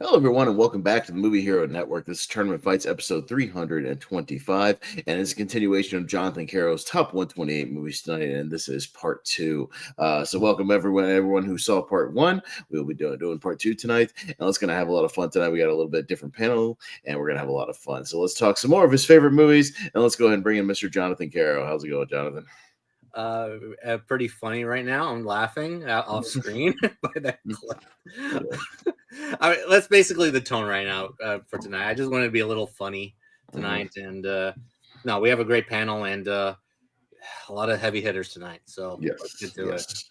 Hello, everyone, and welcome back to the Movie Hero Network. This is Tournament Fights, episode 325, and it's a continuation of Jonathan Caro's top 128 movies tonight, and this is part 2. So welcome, everyone who saw part 1. We'll be doing part 2 tonight, and it's going to have a lot of fun tonight. We got a little bit different panel, and we're going to have a lot of fun. So let's talk some more of his favorite movies, and let's go ahead and bring in Mr. Jonathan Caro. How's it going, Jonathan? Pretty funny right now. I'm laughing off screen by that clip. That's basically the tone right now for tonight. I just want to be a little funny tonight, and no, we have a great panel and a lot of heavy hitters tonight. So let's get to it.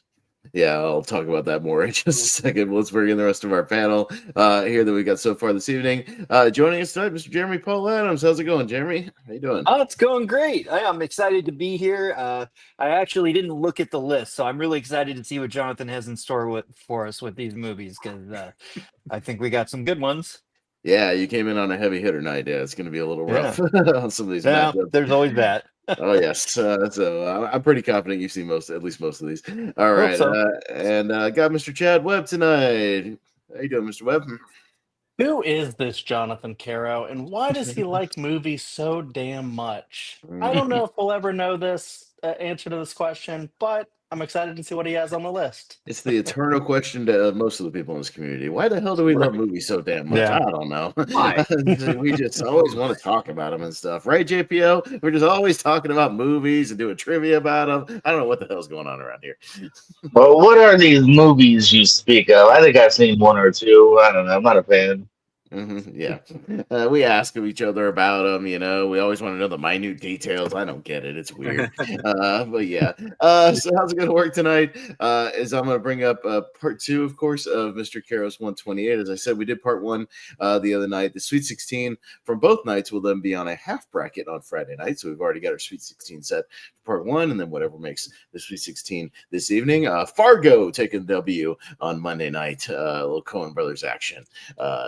Yeah, I'll talk about that more in just a second. Let's bring in the rest of our panel here that we got so far this evening. Joining us tonight, Mr. Jeremy Paul Adams. How's it going, Jeremy? How you doing? Oh, it's going great. I'm excited to be here. I actually didn't look at the list, so I'm really excited to see what Jonathan has in store for us with these movies, because I think we got some good ones. Yeah, you came in on a heavy hitter night. Yeah, it's going to be a little rough on some of these matchups. There's always that. Oh yes, so I'm pretty confident you've seen at least most of these. All right, and got Mr. Chad Webb tonight. How you doing, Mr. Webb? Who is this Jonathan Caro, and why does he like movies so damn much? I don't know if we'll ever know this answer to this question, but I'm excited to see what he has on the list. It's the eternal question to most of the people in this community. Why the hell do we love movies so damn much? Yeah. I don't know. We just always want to talk about them and stuff. Right, JPO? We're just always talking about movies and doing trivia about them. I don't know what the hell's going on around here. Well, what are these movies you speak of? I think I've seen one or two. I don't know. I'm not a fan. Yeah, we ask of each other about them. We always want to know the minute details. I don't get it; it's weird. But yeah. So how's it going to work tonight? Is I'm going to bring up part 2, of course, of Mr. Caro's 128. As I said, we did part 1 the other night. The Sweet 16 from both nights will then be on a half bracket on Friday night. So we've already got our Sweet 16 set for part 1, and then whatever makes the Sweet 16 this evening. Fargo taking W on Monday night. A little Coen Brothers action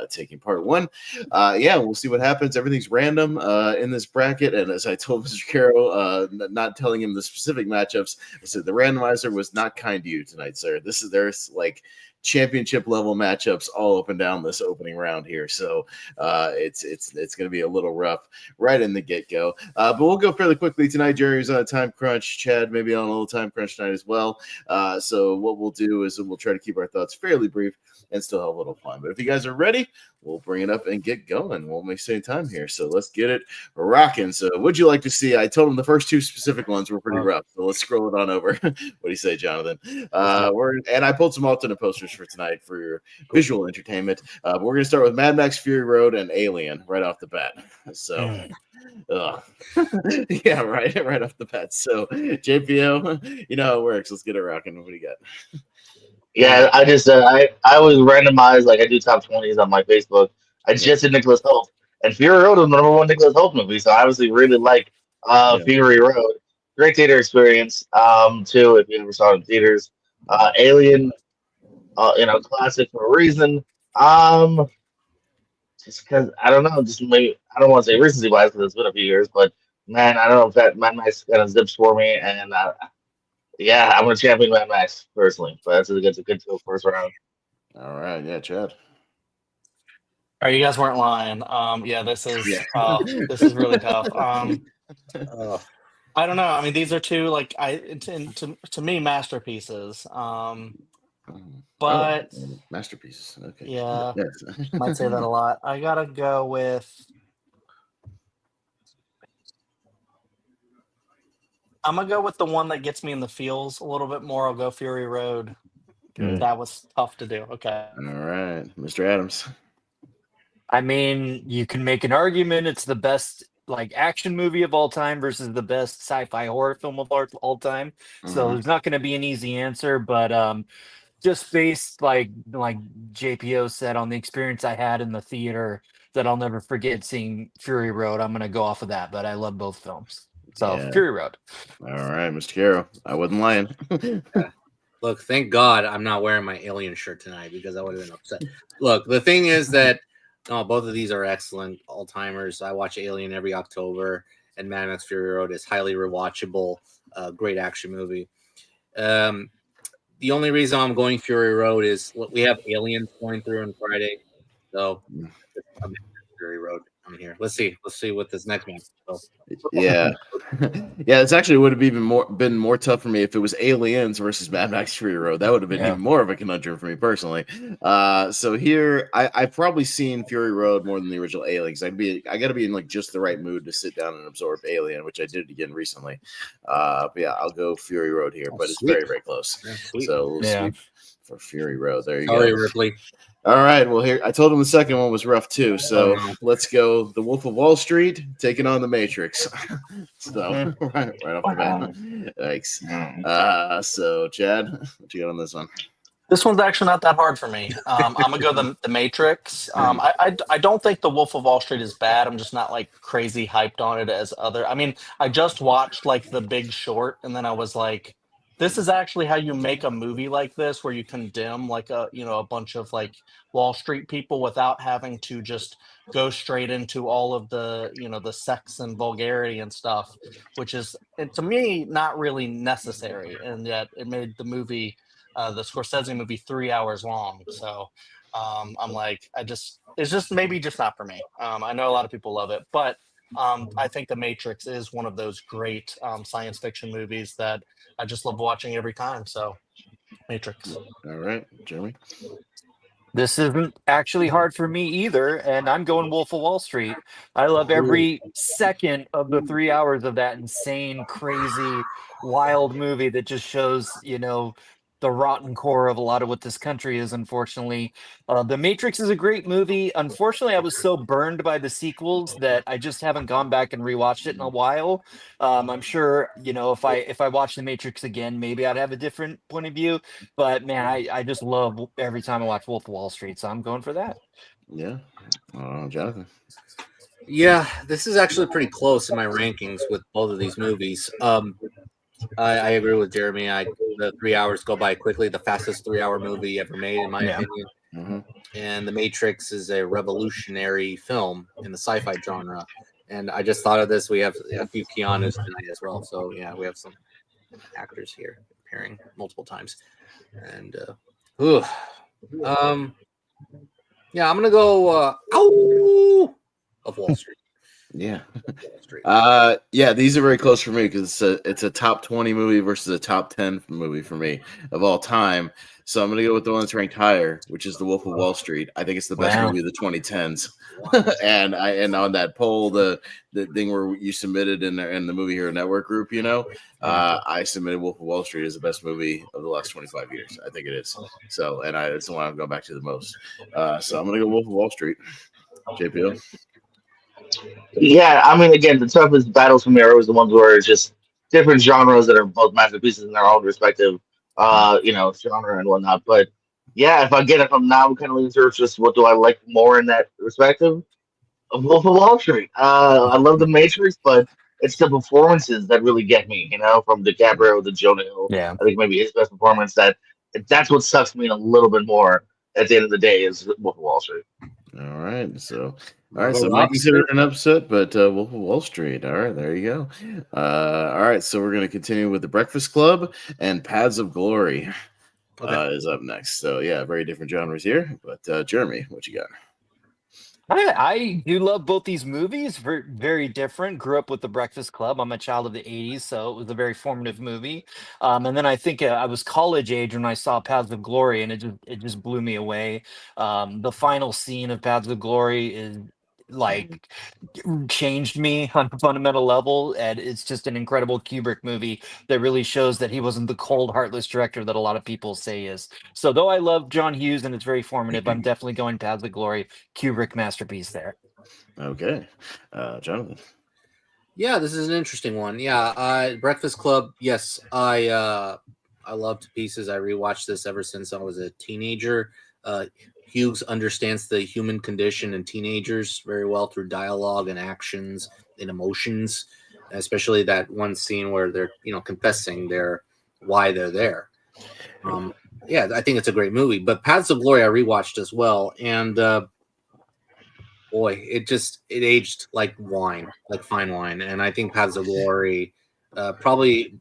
taking part 1. We'll see what happens. Everything's random in this bracket, and as I told Mr. Caro, not telling him the specific matchups, I said the randomizer was not kind to you tonight, sir. There's like championship level matchups all up and down this opening round here, so it's going to be a little rough right in the get-go, but we'll go fairly quickly tonight. Jerry's on a time crunch, Chad maybe on a little time crunch tonight as well, so what we'll do is we'll try to keep our thoughts fairly brief and still have a little fun. But if you guys are ready, we'll bring it up and get going. Won't waste any time here, so let's get it rocking. So what'd you like to see? I told him the first 2 specific ones were pretty rough, so let's scroll it on over. What do you say, Jonathan? And I pulled some alternate posters for tonight for your visual entertainment. But we're going to start with Mad Max Fury Road and Alien right off the bat. So yeah, right off the bat. So JPO, you know how it works. Let's get it rocking. What do you got? Yeah, I just I was randomized, like I do top 20s on my Facebook. I just did Nicholas Hoult, and Fury Road was the number one Nicholas Hoult movie, so I obviously really like Yeah. Fury Road. Great theater experience, too, if you ever saw it in theaters. Alien, classic for a reason. Just because I don't know, just maybe I don't want to say recency bias because it's been a few years, but man, I don't know if that Mad Max kind of zips for me, and yeah, I'm gonna champion Mad Max personally, but that's a good first round. All right. Yeah, Chad. All right, you guys weren't lying. Yeah, this is really tough. I don't know. I mean, these are two like to me masterpieces. But masterpieces. Okay. yeah, Yes. might say that a lot. I gotta go with. I'm gonna go with the one that gets me in the feels a little bit more. I'll go Fury Road. Good. That was tough to do. Okay. All right, Mr. Adams. I mean, you can make an argument it's the best like action movie of all time versus the best sci-fi horror film of all time. So there's not going to be an easy answer, but just based like JPO said on the experience I had in the theater that I'll never forget seeing Fury Road, I'm going to go off of that. But I love both films, so Yeah. Fury Road. All right, Mr. Caro. I wasn't lying. Look, thank God I'm not wearing my Alien shirt tonight because I would have been upset. Look, the thing is that both of these are excellent all-timers. I watch Alien every October, and Mad Max Fury Road is highly rewatchable, great action movie. The only reason I'm going Fury Road is we have Aliens going through on Friday, so I'm Fury Road. I'm here. Let's see what this next one. So. Yeah, yeah. It's actually would have been more tough for me if it was Aliens versus Mad Max Fury Road. That would have been even more of a conundrum for me personally. So here, I've probably seen Fury Road more than the original Aliens. I got to be in like just the right mood to sit down and absorb Alien, which I did again recently. But yeah, I'll go Fury Road here, but it's very, very close. Yeah, so sweep for Fury Road. There you go. Sorry, Ripley. All right. Well, here I told him the second one was rough too. So let's go. The Wolf of Wall Street taking on the Matrix. So right off the bat. Thanks. So Chad, what you got on this one? This one's actually not that hard for me. I'm gonna go the Matrix. I don't think the Wolf of Wall Street is bad. I'm just not like crazy hyped on it as other. I mean, I just watched like The Big Short, and then I was like, this is actually how you make a movie like this, where you condemn like a bunch of like Wall Street people without having to just go straight into all of the the sex and vulgarity and stuff, which is to me not really necessary, and yet it made the movie. The Scorsese movie 3 hours long. So I'm like, it's just maybe just not for me. I know a lot of people love it, but I think The Matrix is one of those great science fiction movies that I just love watching every time. So Matrix. All right, Jeremy. This isn't actually hard for me either, and I'm going Wolf of Wall Street. I love every second of the 3 hours of that insane, crazy, wild movie that just shows, the rotten core of a lot of what this country is, unfortunately. The Matrix is a great movie. Unfortunately, I was so burned by the sequels that I just haven't gone back and rewatched it in a while. I'm sure, if I watch The Matrix again, maybe I'd have a different point of view. But man, I just love every time I watch Wolf of Wall Street, so I'm going for that. Yeah. Jonathan. Yeah, this is actually pretty close in my rankings with both of these movies. I agree with Jeremy. The 3 hours go by quickly. The fastest 3 hour movie ever made, in my opinion. Mm-hmm. And The Matrix is a revolutionary film in the sci-fi genre. And I just thought of this. We have a few Keanu's tonight as well. So yeah, we have some actors here appearing multiple times. And yeah, I'm gonna go of Wall Street. Yeah. Yeah, these are very close for me because it's a top 20 movie versus a top 10 movie for me of all time. So I'm gonna go with the one that's ranked higher, which is The Wolf of Wall Street. I think it's the best movie of the 2010s. and on that poll, the thing where you submitted in the Movie Hero Network group, I submitted Wolf of Wall Street as the best movie of the last 25 years. I think it is. So, and it's the one I'm going back to the most. So I'm gonna go Wolf of Wall Street. JPO. Yeah, I mean, again, the toughest battles for me are always the ones where it's just different genres that are both masterpieces in their own respective genre and whatnot. But yeah, if I get it from now, I'm kind of leaning towards just what do I like more in that perspective. Wolf of Wall Street. I love The Matrix, but it's the performances that really get me. From DiCaprio to Jonah Hill. Yeah. I think maybe his best performance. That's what sucks me in a little bit more at the end of the day is Wolf of Wall Street. All right, so Margot might consider Robbie. it an upset, but Wolf of Wall Street. All right, there you go. All right, so we're gonna continue with The Breakfast Club and Paths of Glory. Okay. Is up next. So yeah, very different genres here. But Jeremy, what you got? I do love both these movies. Very, very different. Grew up with The Breakfast Club. I'm a child of the '80s, so it was a very formative movie. And then I think I was college age when I saw Paths of Glory, and it just blew me away. The final scene of Paths of Glory is like changed me on a fundamental level, and it's just an incredible Kubrick movie that really shows that he wasn't the cold, heartless director that a lot of people say he is. So though I love John Hughes and it's very formative, I'm definitely going Paths of Glory, Kubrick masterpiece there. Okay, Jonathan. Yeah, this is an interesting one. Yeah, Breakfast Club. Yes, I love to pieces. I rewatched this ever since I was a teenager. Hughes understands the human condition and teenagers very well through dialogue and actions and emotions, especially that one scene where they're confessing why they're there. Yeah, I think it's a great movie. But Paths of Glory I rewatched as well, and boy, it aged like wine, like fine wine. And I think Paths of Glory, probably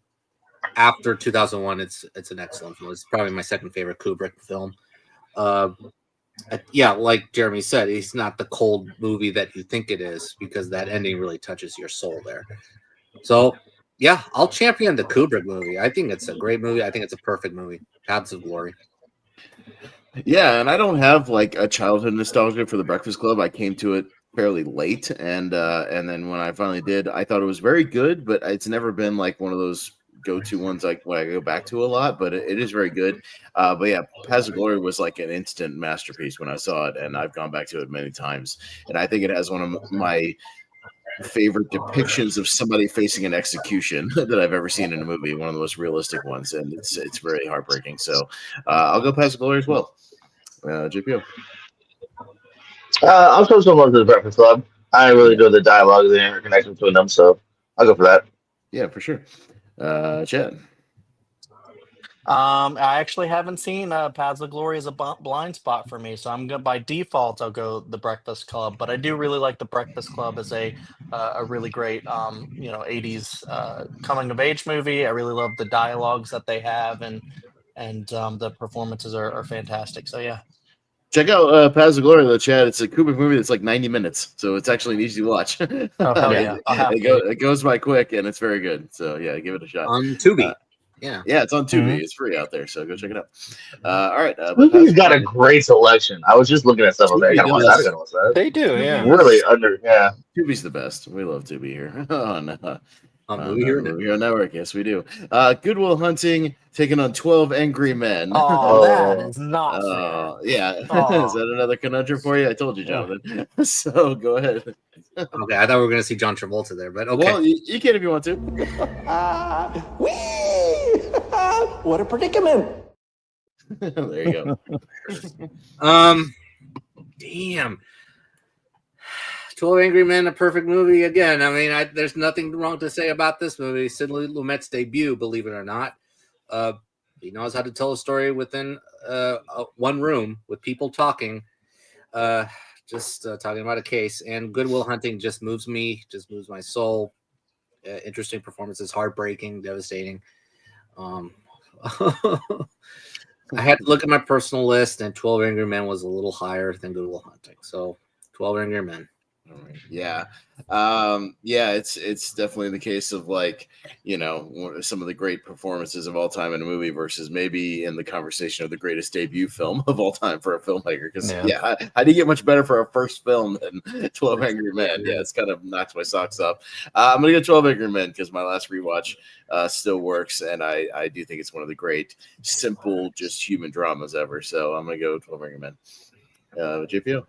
after 2001, it's an excellent film. It's probably my second favorite Kubrick film. Yeah, like Jeremy said, it's not the cold movie that you think it is because that ending really touches your soul there. So yeah, I'll champion the Kubrick movie. I think it's a great movie. I think it's a perfect movie. Paths of Glory. Yeah, and I don't have like a childhood nostalgia for The Breakfast Club. I came to it fairly late, and then when I finally did, I thought it was very good, but it's never been like one of those go-to ones like what I go back to a lot. But it is very good. But yeah, Paths of Glory was like an instant masterpiece when I saw it, and I've gone back to it many times. And I think it has one of my favorite depictions of somebody facing an execution that I've ever seen in a movie. One of the most realistic ones, and it's very heartbreaking. So I'll go Paths of Glory as well. JPO. I'll show some love to The Breakfast Club. I really do the dialogue and the interconnection between them, so I'll go for that. Yeah, for sure. Chad. I actually haven't seen Paths of Glory as a blind spot for me, so I'm gonna by default I'll go The Breakfast Club. But I do really like The Breakfast Club as a really great 80s coming of age movie. I really love the dialogues that they have, and the performances are fantastic. So yeah. Check out Paths of Glory, though, Chad. It's a Kubrick movie that's like 90 minutes, so it's actually an easy watch. Oh, hell yeah. It goes by quick, and it's very good. So yeah, give it a shot. On Tubi. Yeah, it's on Tubi. It's free out there, so go check it out. All right, Tubi's got a great selection. I was just looking at some of it. I gotta watch that. They do, yeah. Really Tubi's the best. We love Tubi here. Movie Hero Network. Yes, we do. Good Will Hunting taking on 12 Angry Men. Oh, that is not fair. Yeah. Is that another conundrum for you? I told you, Jonathan. So go ahead. Okay, I thought we were going to see John Travolta there, but okay. Well, you can if you want to. What a predicament. There you go. Damn. 12 Angry Men, a perfect movie. Again, I mean, there's nothing wrong to say about this movie. Sidney Lumet's debut, believe it or not. He knows how to tell a story within one room with people talking, talking about a case. And Good Will Hunting just moves me, just moves my soul. Interesting performances, heartbreaking, devastating. I had to look at my personal list, and 12 Angry Men was a little higher than Good Will Hunting. So 12 Angry Men. Yeah. It's definitely the case of like, some of the great performances of all time in a movie versus maybe in the conversation of the greatest debut film of all time for a filmmaker. Because how do you get much better for a first film than 12 Angry Men? Yeah, it's kind of knocks my socks up. I'm gonna get 12 Angry Men because my last rewatch still works, and I do think it's one of the great simple just human dramas ever. So I'm gonna go 12 Angry Men. JPO.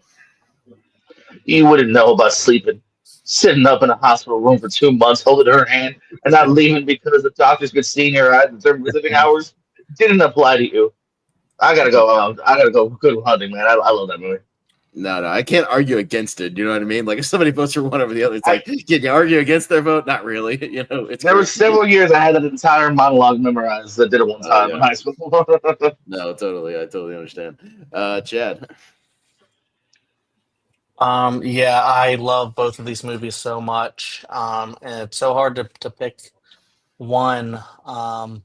You wouldn't know about sitting up in a hospital room for 2 months, holding her hand and not leaving because the doctor's been seeing her at the 30 hours. didn't apply to you. I gotta go. Good Will Hunting, man. I love that movie. No, I can't argue against it. You know what I mean? Like if somebody votes for one over the other, it's like, can you argue against their vote? Not really. You know, it's There were great. several years I had that entire monologue memorized. I did it one time in high school. No, totally. I totally understand. Chad. Yeah, I love both of these movies so much. And it's so hard to pick one. I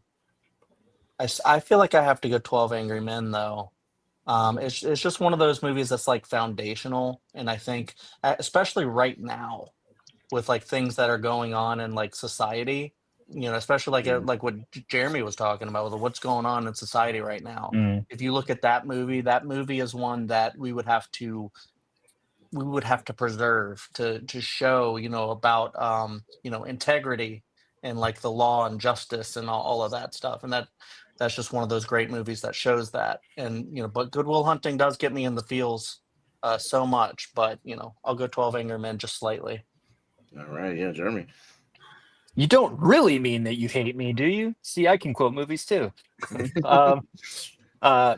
feel like I have to go 12 Angry Men though. It's just one of those movies that's like foundational, and I think especially right now with like things that are going on in like society, especially like what Jeremy was talking about with what's going on in society right now. Mm. If you look at that movie is one that we would have to preserve to show about integrity and like the law and justice and all of that stuff, and that's just one of those great movies that shows that. And but Good Will Hunting does get me in the feels so much, but I'll go 12 Angry Men just slightly. All right, yeah, Jeremy. You don't really mean that you hate me, do you? See, I can quote movies too.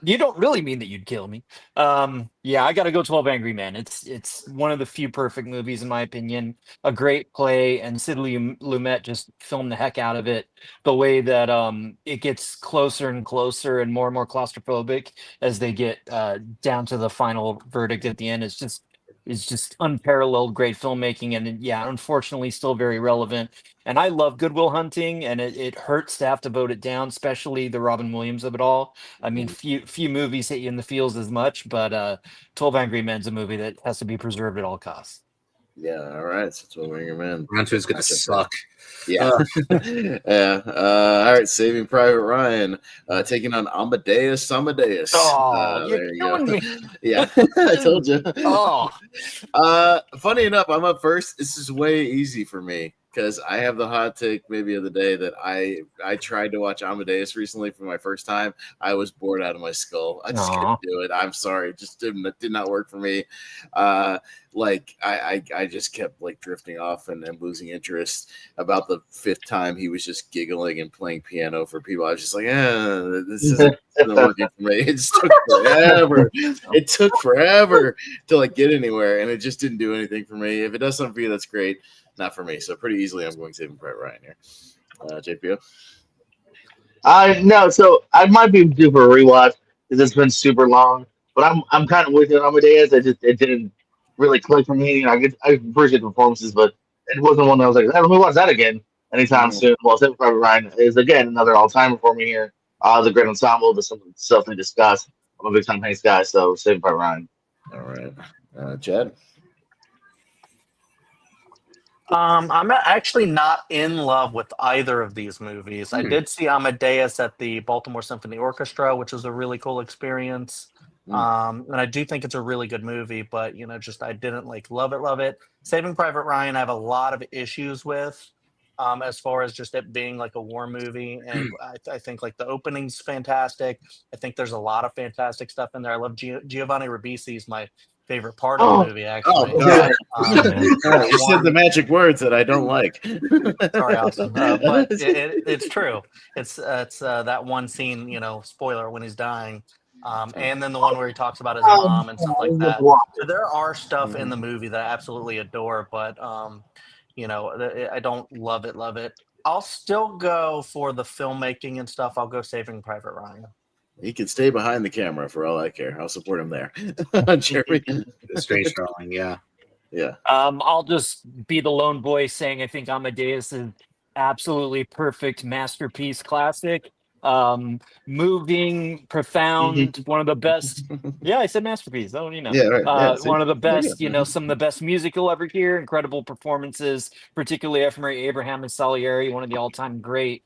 You don't really mean that you'd kill me. Yeah, I gotta go 12 Angry Men. It's one of the few perfect movies in my opinion. A great play, and Sidley Lumet just filmed the heck out of it. The way that it gets closer and closer and more claustrophobic as they get down to the final verdict at the end is just unparalleled great filmmaking, and yeah, unfortunately still very relevant. And I love Good Will Hunting, and it hurts to have to vote it down, especially the Robin Williams of it all. I mean, few movies hit you in the feels as much, but 12 Angry Men's a movie that has to be preserved at all costs. Yeah, all right. So 12 Angry Men. Round 2 is gonna suck. Yeah. Yeah. All right. Saving Private Ryan, taking on Amadeus. Oh, There you're you killing go. me. Yeah, I told you. Oh, Funny enough, I'm up first. This is way easy for me because I have the hot take maybe of the day that I tried to watch Amadeus recently for my first time. I was bored out of my skull. I just couldn't do it. I'm sorry, it just did not work for me. Like I just kept like drifting off and losing interest. About the fifth time, he was just giggling and playing piano for people. I was just like, this isn't working for me. It just took forever. It took forever to like get anywhere, and it just didn't do anything for me. If it does something for you, that's great. Not for me. So pretty easily, I'm going Saving Private Ryan here. JPO. No, so I might be due for a rewatch because it's been super long. But I'm kind of with you on Amadeus. It didn't really click for me. I appreciate the performances, but it wasn't one that I was like, hey, let me watch that again anytime soon. Well, Saving Private Ryan is again another all timer for me here. The great ensemble, the stuff we discussed. I'm a big Tom Hanks guy, so Saving Private Ryan. All right, Chad. I'm actually not in love with either of these movies. I did see Amadeus at the Baltimore Symphony Orchestra, which was a really cool experience. And I do think it's a really good movie, but just I didn't like love it. Saving Private Ryan, I have a lot of issues with, as far as just it being like a war movie. And I think like the opening's fantastic. I think there's a lot of fantastic stuff in there. I love Giovanni Ribisi is my favorite part of the movie, actually. You said the magic words that I don't like. Sorry, Austin, but it's true. It's that one scene, spoiler, when he's dying, and then the one where he talks about his mom and stuff like that. So there are stuff in the movie that I absolutely adore, but I don't love it. I'll still go for the filmmaking and stuff. I'll go Saving Private Ryan. He can stay behind the camera for all I care. I'll support him there. Jeremy. Straight trolling, yeah. I'll just be the lone voice saying I think Amadeus is absolutely perfect masterpiece classic. Moving, profound, one of the best. Yeah, I said masterpiece. Oh, Yeah, right. One of the best, some of the best music you'll ever hear. Incredible performances, particularly F. Murray Abraham and Salieri, one of the all-time great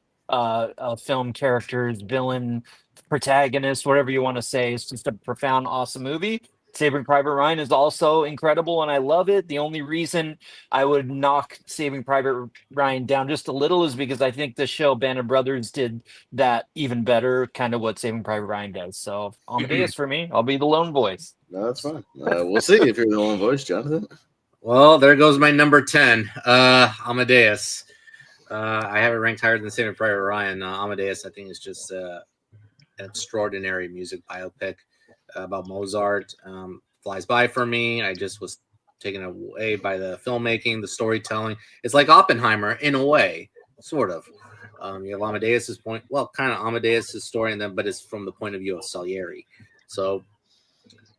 film characters, villain, protagonist, whatever you want to say. It's just a profound, awesome movie. Saving Private Ryan is also incredible, and I love it. The only reason I would knock Saving Private Ryan down just a little is because I think the show Band of Brothers did that even better, kind of what Saving Private Ryan does. So Amadeus for me. I'll be the lone voice. No, that's fine. We'll see if you're the lone voice, Jonathan. Well, there goes my number 10, Amadeus. I have it ranked higher than Saving Private Ryan. Amadeus, I think, is just extraordinary music biopic about Mozart. Flies by for me. I just was taken away by the filmmaking, the storytelling. It's like Oppenheimer in a way, sort of. You have Amadeus's point, well, kind of Amadeus's story, and then but it's from the point of view of Salieri. So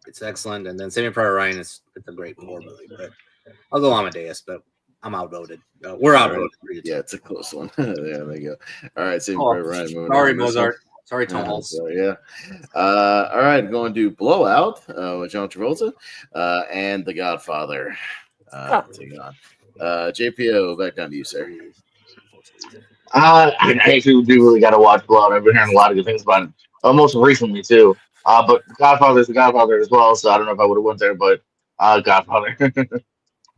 it's excellent. And then Saving Private Ryan it's a great war movie, but I'll go Amadeus, but I'm outvoted. We're outvoted. Right. Yeah, it's a close one. Yeah, there you go. All right, Saving Oh, Private Ryan. sorry, Mozart. Sorry, Tom Halls. So, yeah. All right, going to Blowout with John Travolta and The Godfather. Take on JPO. Back down to you, sir. I actually do really got to watch Blood. I've been hearing a lot of good things about it, most recently too. But Godfather is the Godfather as well, so I don't know if I would have went there, but Godfather.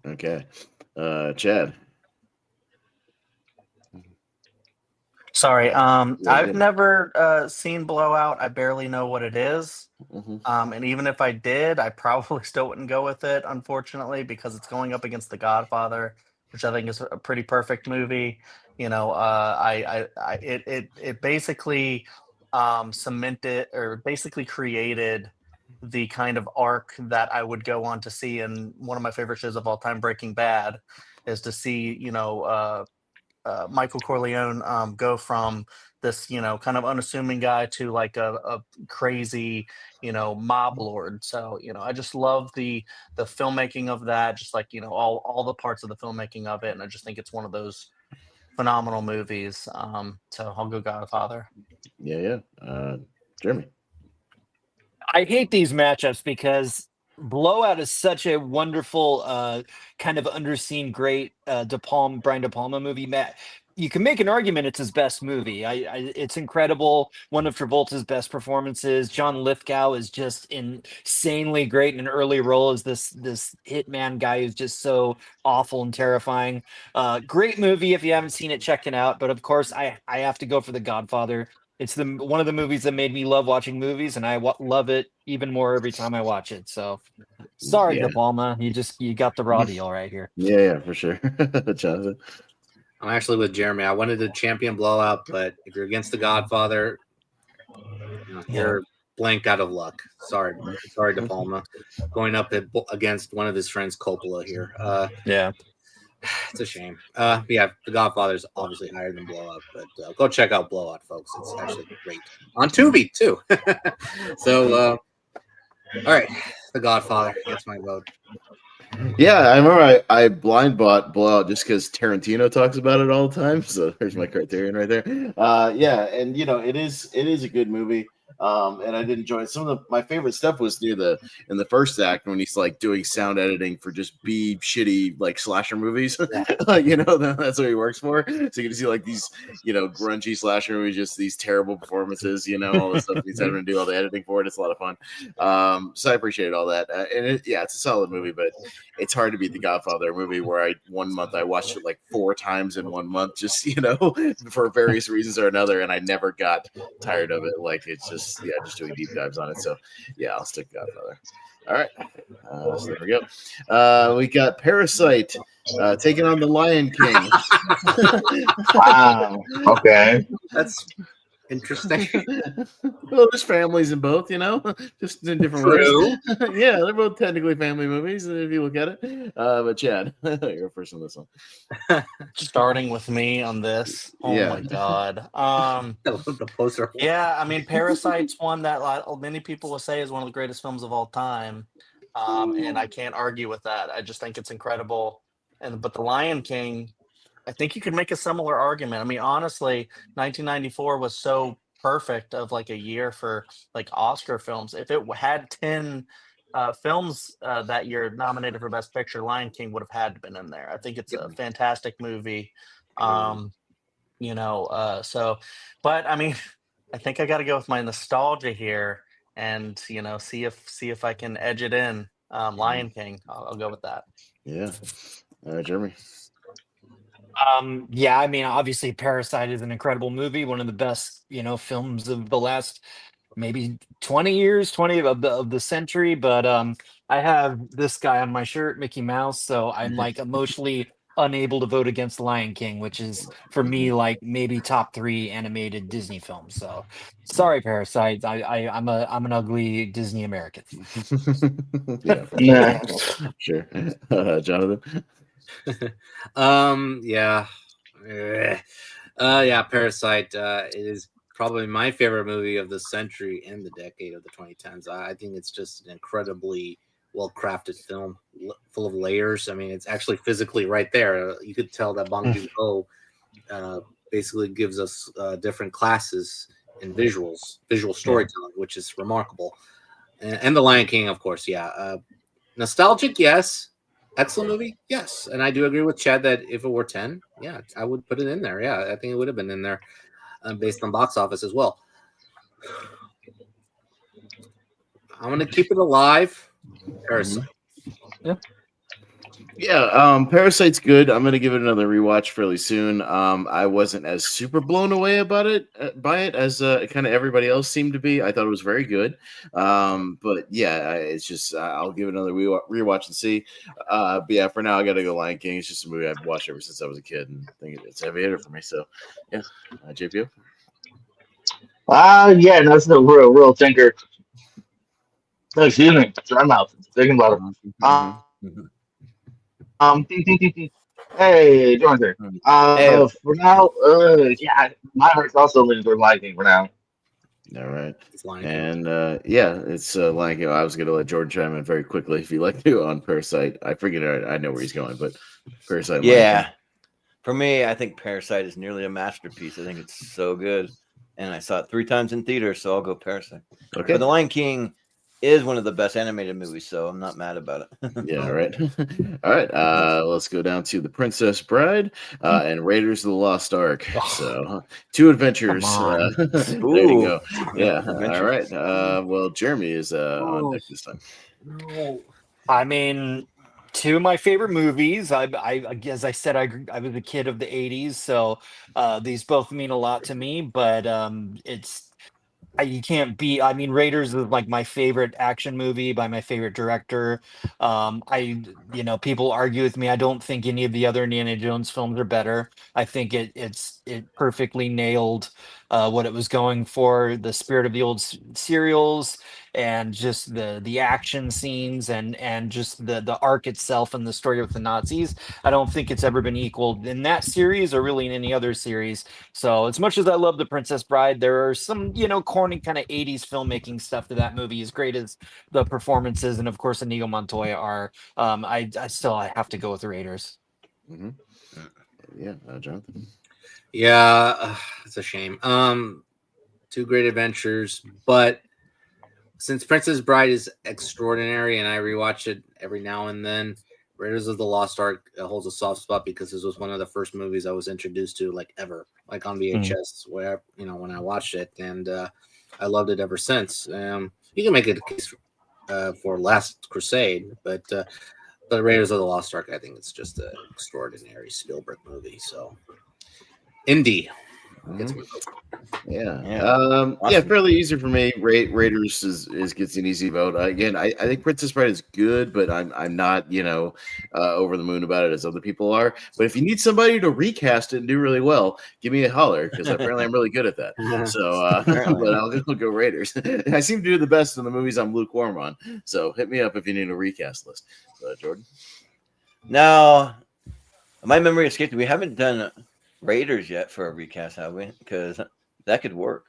Okay, Chad. Sorry, Yeah, I've yeah. never seen Blowout. I barely know what it is. And even if I did, I probably still wouldn't go with it, unfortunately, because it's going up against The Godfather, which I think is a pretty perfect movie. You know, it basically cemented or basically created the kind of arc that I would go on to see in one of my favorite shows of all time, Breaking Bad, is to see, Michael Corleone go from this, kind of unassuming guy to like a crazy, mob lord. So, I just love the filmmaking of that, just like, all the parts of the filmmaking of it. And I just think it's one of those phenomenal movies. So I'll go Godfather. Yeah. Jeremy. I hate these matchups because Blowout is such a wonderful, kind of underseen, great Brian De Palma movie. Matt, you can make an argument it's his best movie. It's incredible. One of Travolta's best performances. John Lithgow is just insanely great in an early role as this hitman guy who's just so awful and terrifying. Great movie. If you haven't seen it, check it out. But of course, I have to go for The Godfather. It's one of the movies that made me love watching movies, and I love it even more every time I watch it. So, sorry, Yeah. De Palma, you got the raw deal right here. Yeah, for sure. Jonathan. I'm actually with Jeremy. I wanted to champion Blowout, but if you're against The Godfather, you're blank out of luck. Sorry, De Palma, going up against one of his friends, Coppola here. Yeah. It's a shame. Yeah, The Godfather is obviously higher than Blowout, but go check out Blowout, folks. It's actually great on Tubi too. So, all right, The Godfather gets my vote. Yeah, I remember I blind bought Blowout just because Tarantino talks about it all the time. So there's my criterion right there. Yeah, and it is a good movie. And I did enjoy it. Some of my favorite stuff was in the first act when he's like doing sound editing for just shitty like slasher movies. That's what he works for. So you can see like these grungy slasher movies, just these terrible performances. All the stuff he's having to do all the editing for it. It's a lot of fun. So I appreciated all that. And it's a solid movie, but it's hard to beat The Godfather movie where one month I watched it like 4 times in 1 month, just for various reasons or another, and I never got tired of it. Like it's just doing deep dives on it. So yeah, I'll stick Godfather. All right, so there we go. We got Parasite taking on The Lion King. Wow. Okay. That's interesting. Well, there's families in both, just in different ways. Yeah, they're both technically family movies if you look at it. But Chad, you're first on this one. Starting with me on this. Oh my god. The poster. Yeah, I mean, Parasite's one that many people will say is one of the greatest films of all time, and I can't argue with that. I just think it's incredible. But The Lion King, I think you could make a similar argument. I mean, honestly, 1994 was so perfect of like a year for like Oscar films. If it had 10 films that year nominated for Best Picture, Lion King would have had to been in there. I think it's a fantastic movie. So, but I mean, I think I got to go with my nostalgia here and see if I can edge it in. Lion King, I'll go with that. Yeah. All right, Jeremy. Yeah, I mean, obviously Parasite is an incredible movie, one of the best, films of the last maybe 20 years, 20 of the century. But I have this guy on my shirt, Mickey Mouse, so I'm like emotionally unable to vote against Lion King, which is for me like maybe top 3 animated Disney films. So sorry, Parasite. I'm an ugly Disney American. Yeah, Nah. sure. Jonathan. Yeah. Yeah, Parasite is probably my favorite movie of the century and the decade of the 2010s. I think it's just an incredibly well-crafted film, full of layers. I mean, it's actually physically right there. You could tell that Bong Joon-ho basically gives us different classes in visual storytelling, which is remarkable. And The Lion King, of course, yeah. Nostalgic, yes. Excellent movie, yes. And I do agree with Chad that if it were 10, yeah, I would put it in there. Yeah, I think it would have been in there based on box office as well. I'm going to keep it alive. Parasite. Yeah, Parasite's good. I'm gonna give it another rewatch fairly soon. I wasn't as super blown away about it by it as kind of everybody else seemed to be. I thought it was very good, but yeah, it's just I'll give it another rewatch and see. But yeah, for now I gotta go Lion King. It's just a movie I've watched ever since I was a kid, and I think it's a heavy hitter for me. So yeah, JPO. Yeah, that's the real thinker. Oh, excuse me, dry mouth. Thinking about it. Hey, Jonathan. Hey. For now, yeah, my heart's also leaning toward Lion King for now. All right. It's Lion King. And yeah, it's Lion King. I was going to let Jordan chime in very quickly if you like to on Parasite. I forget, I know where he's going, but Parasite. Yeah. For me, I think Parasite is nearly a masterpiece. I think it's so good. And I saw it 3 times in theater, so I'll go Parasite. Okay. But The Lion King is one of the best animated movies, so I'm not mad about it. Yeah, all right. All right. Let's go down to The Princess Bride and Raiders of the Lost Ark. So 2 adventures. There you go. Yeah. All right. Well, Jeremy is on deck this time. I mean, 2 of my favorite movies. I as I said, I was a kid of the 80s, so these both mean a lot to me, but it's you can't beat. I mean, Raiders is like my favorite action movie by my favorite director. People argue with me. I don't think any of the other Indiana Jones films are better. I think it perfectly nailed what it was going for, the spirit of the old serials, and just the action scenes, and just the arc itself and the story with the Nazis. I don't think it's ever been equaled in that series or really in any other series. So as much as I love The Princess Bride, there are some, corny kind of 80s filmmaking stuff to that movie, as great as the performances and of course Inigo Montoya are. I have to go with the Raiders. Mm-hmm. Yeah, Jonathan. Yeah, it's a shame. 2 great adventures, but since Princess Bride is extraordinary and I rewatch it every now and then, Raiders of the Lost Ark holds a soft spot because this was one of the first movies I was introduced to, like ever, like on VHS, where when I watched it, and I loved it ever since. You can make it a case for Last Crusade, but Raiders of the Lost Ark, I think it's just an extraordinary Spielberg movie. So, Indy. Yeah, fairly easy for me. Raiders is gets an easy vote. Again, I think Princess Bride is good, but I'm not over the moon about it as other people are. But if you need somebody to recast it and do really well, give me a holler because apparently I'm really good at that. So, but I'll go Raiders. I seem to do the best in the movies I'm lukewarm on. So hit me up if you need a recast list, Jordan. Now, my memory escaped. We haven't done Raiders yet for a recast, have we? Because that could work.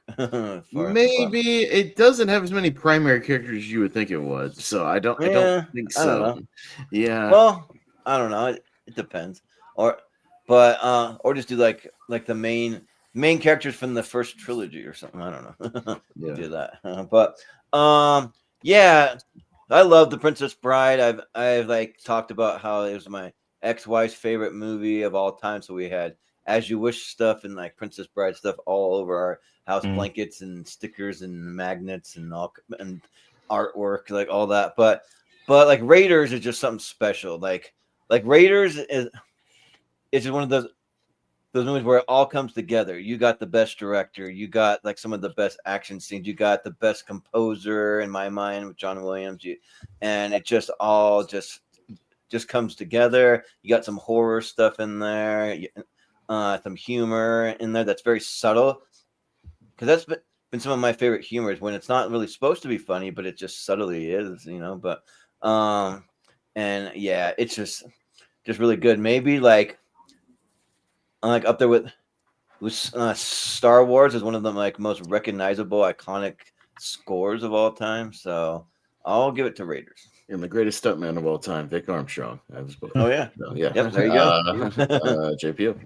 Maybe it doesn't have as many primary characters as you would think it would, so I don't think so. I don't know. Yeah. Well, I don't know. It depends. Or just do like the main characters from the first trilogy or something. I don't know. Do that. But yeah, I love The Princess Bride. I've talked about how it was my ex-wife's favorite movie of all time. So we had As You Wish stuff and Princess Bride stuff all over our house, blankets and stickers and magnets and all and artwork, all that. But Raiders is just something special. Like Raiders is just one of those movies where it all comes together. You got the best director, you got some of the best action scenes, you got the best composer in my mind with John Williams, and it just all just comes together. You got some horror stuff in there, some humor in there that's very subtle. Because that's been some of my favorite humors when it's not really supposed to be funny, but it just subtly is, But and yeah, it's just really good. Maybe like up there with Star Wars is one of the most recognizable, iconic scores of all time. So I'll give it to Raiders. And the greatest stuntman of all time, Vic Armstrong. Oh yeah, so, yeah. Yep, there you go. JPO.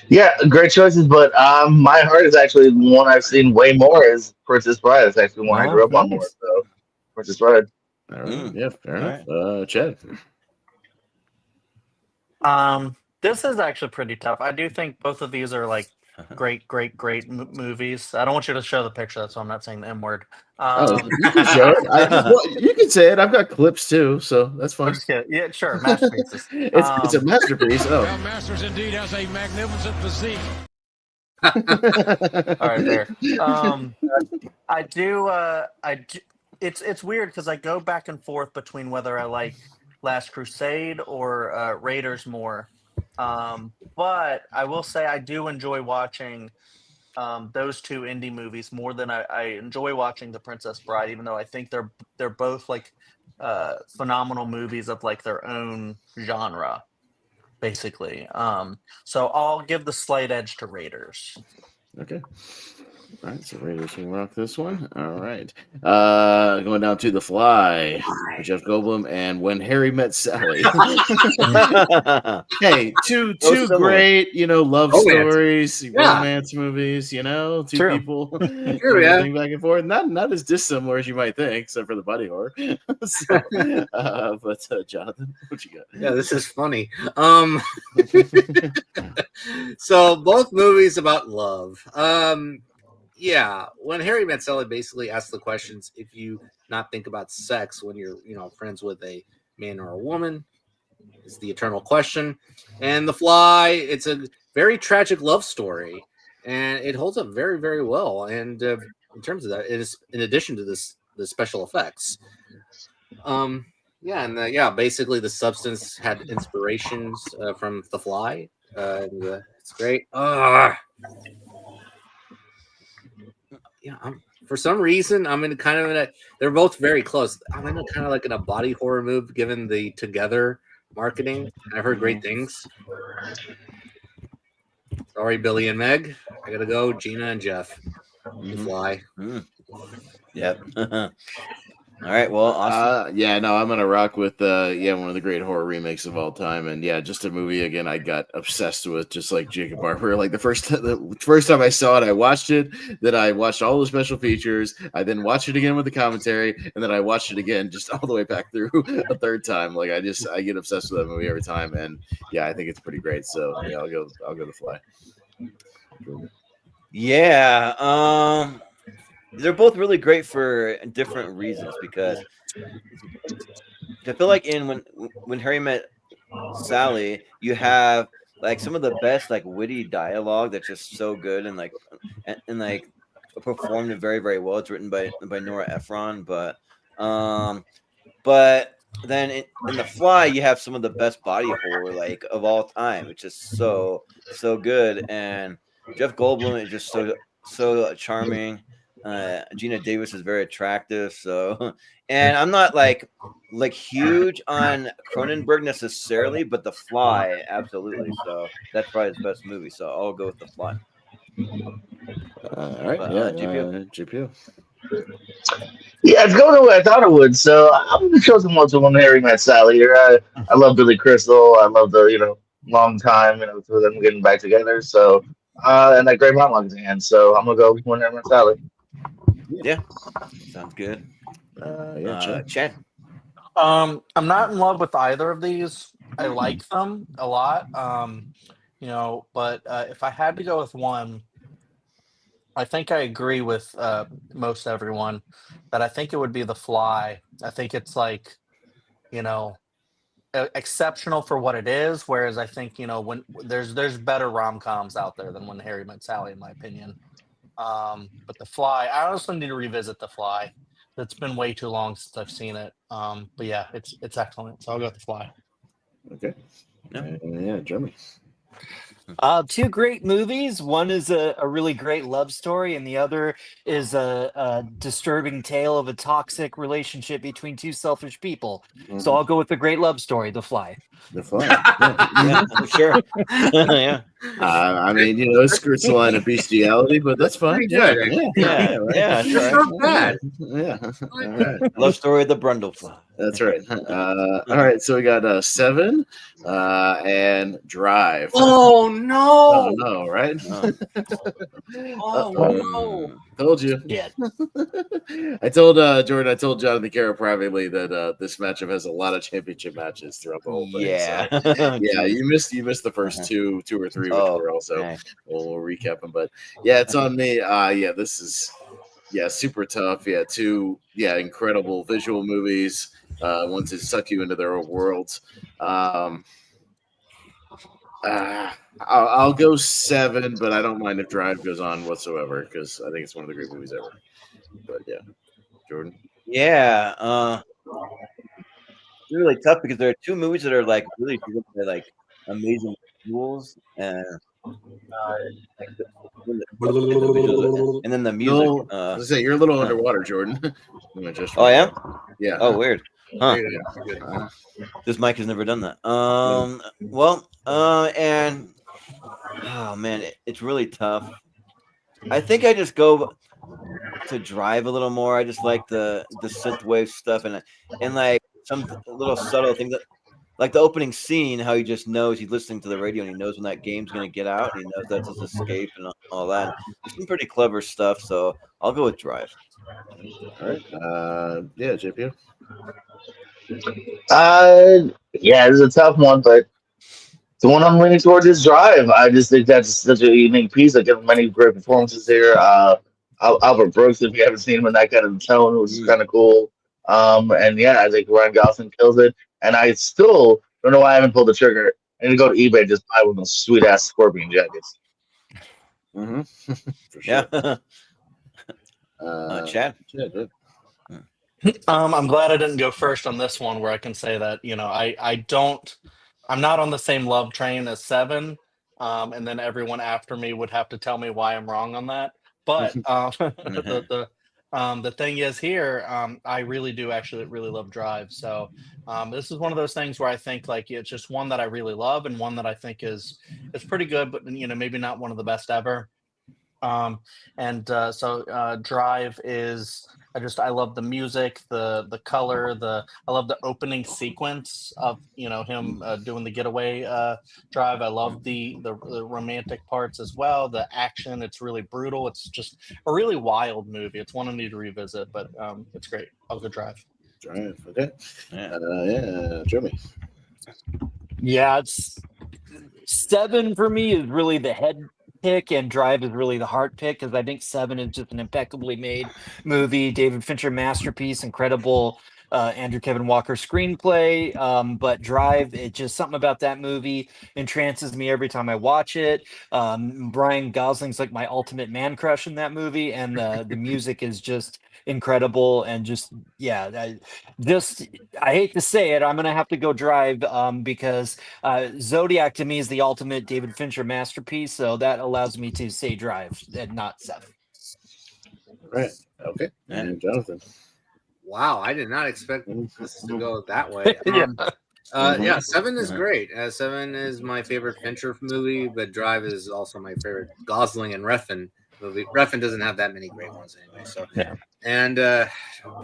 Yeah, great choices, but my heart is actually the one I've seen way more is Princess Bride. It's actually one I grew up on more. So Princess Bride. All right. Yeah, fair enough. Right. Chad. This is actually pretty tough. I do think both of these are like great movies. I don't want you to show the picture. That's why I'm not saying the M word. You can show it. You can say it. I've got clips too, so that's fine. Yeah, sure. Masterpieces. It's a masterpiece. Oh, well, Masters indeed has a magnificent physique. All right, there. I do. It's weird because I go back and forth between whether I like Last Crusade or Raiders more. But I will say I do enjoy watching those two indie movies more than I enjoy watching The Princess Bride, even though I think they're both like phenomenal movies of like their own genre, basically. So I'll give the slight edge to Raiders. Okay. All right, so Raiders can rock this one. All right. Going down to The Fly, Jeff Goldblum, and When Harry Met Sally. Hey, two great, love stories, romance movies, two True. people True, yeah. back and forth. Not as dissimilar as you might think, except for the body horror. But Jonathan, what you got? Yeah, this is funny. So both movies about love. Yeah, When Harry Met Sally basically asks the questions if you not think about sex when you're, friends with a man or a woman is the eternal question. And The Fly, it's a very tragic love story, and it holds up very, very well. And in terms of that, it is in addition to the special effects. Basically the substance had inspirations from The Fly, and it's great. For some reason, I'm in kind of in a. They're both very close. I'm in kind of like in a body horror move, given the Together marketing. I've heard great things. Sorry, Billy and Meg. I gotta go. Gina and Jeff. The Fly. Yep. All right. Well, awesome. I'm gonna rock with one of the great horror remakes of all time, and just a movie again I got obsessed with, just like Jacob Barber. Like the first time I saw it, I watched it, then I watched all the special features, I then watched it again with the commentary, and then I watched it again just all the way back through a third time. Like I get obsessed with that movie every time, and I think it's pretty great. So I'll go The Fly. Yeah. They're both really great for different reasons, because I feel like when Harry Met Sally, you have like some of the best like witty dialogue that's just so good and performed very, very well. It's written by Nora Ephron, but then in The Fly, you have some of the best body horror like of all time. It's just so good, and Jeff Goldblum is just so charming. Gina Davis is very attractive. So, and I'm not like huge on Cronenberg necessarily, but The Fly, absolutely. So that's probably his best movie. So I'll go with The Fly. All right. GPO. Yeah, it's going the way I thought it would. So I'm the chosen one to When Harry Met Sally here. I love Billy Crystal. I love the long time for them getting back together. So and that great monologue at the end. So I'm gonna go When Harry Met Sally. Yeah, sounds good. Chad. I'm not in love with either of these. I like them a lot. But if I had to go with one, I think I agree with most everyone that I think it would be The Fly. I think it's like, exceptional for what it is. Whereas I think, when there's better rom-coms out there than When Harry Met Sally, in my opinion. But The Fly, I also need to revisit The Fly. It's been way too long since I've seen it. But yeah, it's excellent. So I'll go with The Fly. Okay. Yeah. Yeah, Jeremy. Two great movies. One is a really great love story, and the other is a disturbing tale of a toxic relationship between two selfish people. So I'll go with the great love story, The Fly. The Fly. Yeah, Sure. Yeah. I mean, it skirts the line of bestiality, but that's fine. Pretty good, Yeah. right. Yeah. That's It's right. not bad. Yeah. I like All that. right. Love story of the Brundlefly. That's right. All right. So we got 7 and Drive. Oh Oh no! no! Right? Oh no! Told you. Yeah. I told Jordan. I told Jonathan Caro privately that this matchup has a lot of championship matches throughout the whole thing. Yeah. So, yeah. You missed the first two or three, which were also. Okay. We'll recap them, but yeah, it's on me. Yeah, this is super tough. Yeah, 2 incredible visual movies. Ones that suck you into their own worlds. I'll go 7, but I don't mind if Drive goes on whatsoever because I think it's one of the great movies ever. But yeah, Jordan. Yeah. It's really tough because there are 2 movies that are like really they're like amazing visuals and and then the music. I was say you're a little underwater, Jordan. Oh, I am? Yeah. Oh, weird. Huh. Good. This mic has never done that. Well, and oh man, it's really tough. I think I just go to Drive a little more. I just like the synthwave stuff and like some little subtle things that, like the opening scene, how he just knows he's listening to the radio and he knows when that game's gonna get out and he knows that's his escape and all that. There's some pretty clever stuff, so I'll go with Drive. All right. Yeah, JP. Yeah, it's a tough one, but the one I'm leaning towards is Drive. I just think that's such a unique piece. I get many great performances here. Albert Brooks, if you haven't seen him in that kind of tone, which is kind of cool. And yeah, I think Ryan Gosling kills it. And I still don't know why I haven't pulled the trigger. I need to go to eBay and just buy one of those sweet ass scorpion jackets. For sure. Yeah. Chad. I'm glad I didn't go first on this one, where I can say that I'm not on the same love train as 7, and then everyone after me would have to tell me why I'm wrong on that. But the thing is here, I really do actually really love Drive. So this is one of those things where I think like it's just one that I really love and one that I think is pretty good, but maybe not one of the best ever. So Drive is I love the music, the color, I love the opening sequence of him doing the getaway drive. I love the romantic parts as well, the action. It's really brutal. It's just a really wild movie. It's one I need to revisit, but it's great. I'll go Drive. Drive. Okay. Yeah, Jeremy. Yeah, it's 7 for me is really the head pick, and Drive is really the heart pick because I think 7 is just an impeccably made movie, David Fincher masterpiece, incredible Andrew Kevin Walker screenplay. But Drive, it just something about that movie entrances me every time I watch it. Brian Gosling's like my ultimate man crush in that movie, and the music is just incredible. And just I hate to say it, I'm gonna have to go Drive because Zodiac to me is the ultimate David Fincher masterpiece, so that allows me to say Drive and not 7. Right. Okay. And Jonathan. Wow, I did not expect this to go that way. Yeah, 7 is great. 7 is my favorite Fincher movie, but Drive is also my favorite Gosling and Refn movie. Refn doesn't have that many great ones anyway. So and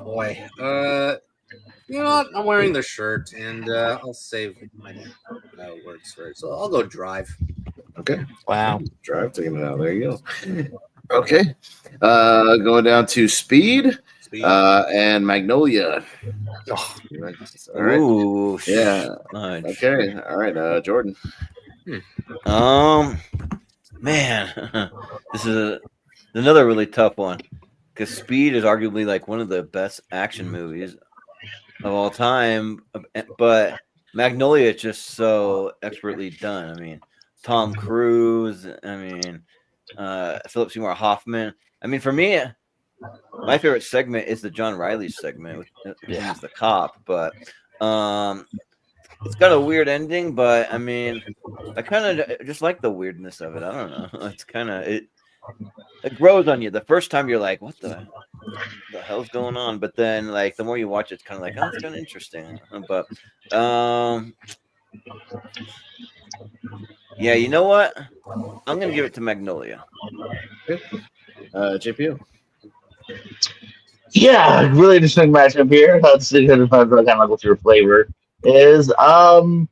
boy, you know what? I'm wearing the shirt, and I'll save my words for it. So I'll go Drive. Okay. Wow. Drive, taking it out. There you go. Okay. Going down to Speed. And Magnolia. Oh. All right. Ooh, yeah. Nice. Okay. All right. Jordan. Man, this is another really tough one because Speed is arguably like one of the best action movies of all time, but Magnolia is just so expertly done. I mean, Tom Cruise. I mean, Philip Seymour Hoffman. I mean, for me, my favorite segment is the John Riley segment with him as the cop, but it's got a weird ending, but I mean, I kind of just like the weirdness of it. I don't know. It's kind of it grows on you. The first time you're like, what the hell's going on? But then like the more you watch it, it's kind of like, oh, it's kind of interesting. But yeah, you know what? I'm gonna give it to Magnolia. JPO. Yeah, really interesting matchup here. Let's see kind of like what's your flavor is. I'm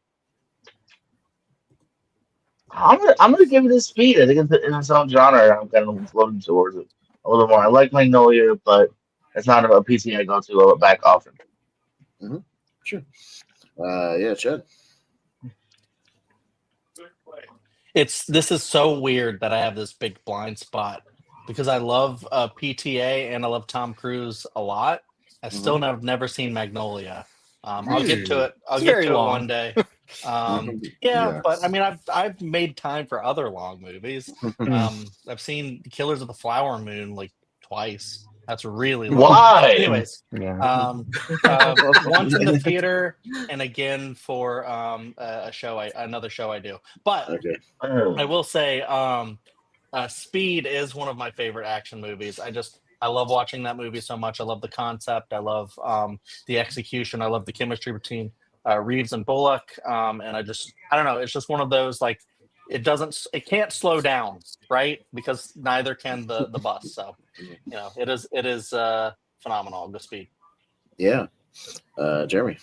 gonna give it a speed. I think it's in its own genre. I'm kind of floating towards it a little more. I like Magnolia, but it's not a PC I go to back often. Mm-hmm. Sure. Yeah, Chad. This is so weird that I have this big blind spot because I love PTA and I love Tom Cruise a lot. I still have never seen Magnolia. I'll get to it. I'll get to it one day. But I mean, I've made time for other long movies. I've seen Killers of the Flower Moon like twice. That's really long. Why? Anyways, once in the theater, and again for another show I do. But I will say, Speed is one of my favorite action movies. I love watching that movie so much. I love the concept. I love the execution. I love the chemistry between Reeves and Bullock. And I don't know. It's just one of those like it can't slow down, right? Because neither can the bus. So it is phenomenal. The Speed. Yeah, Jeremy.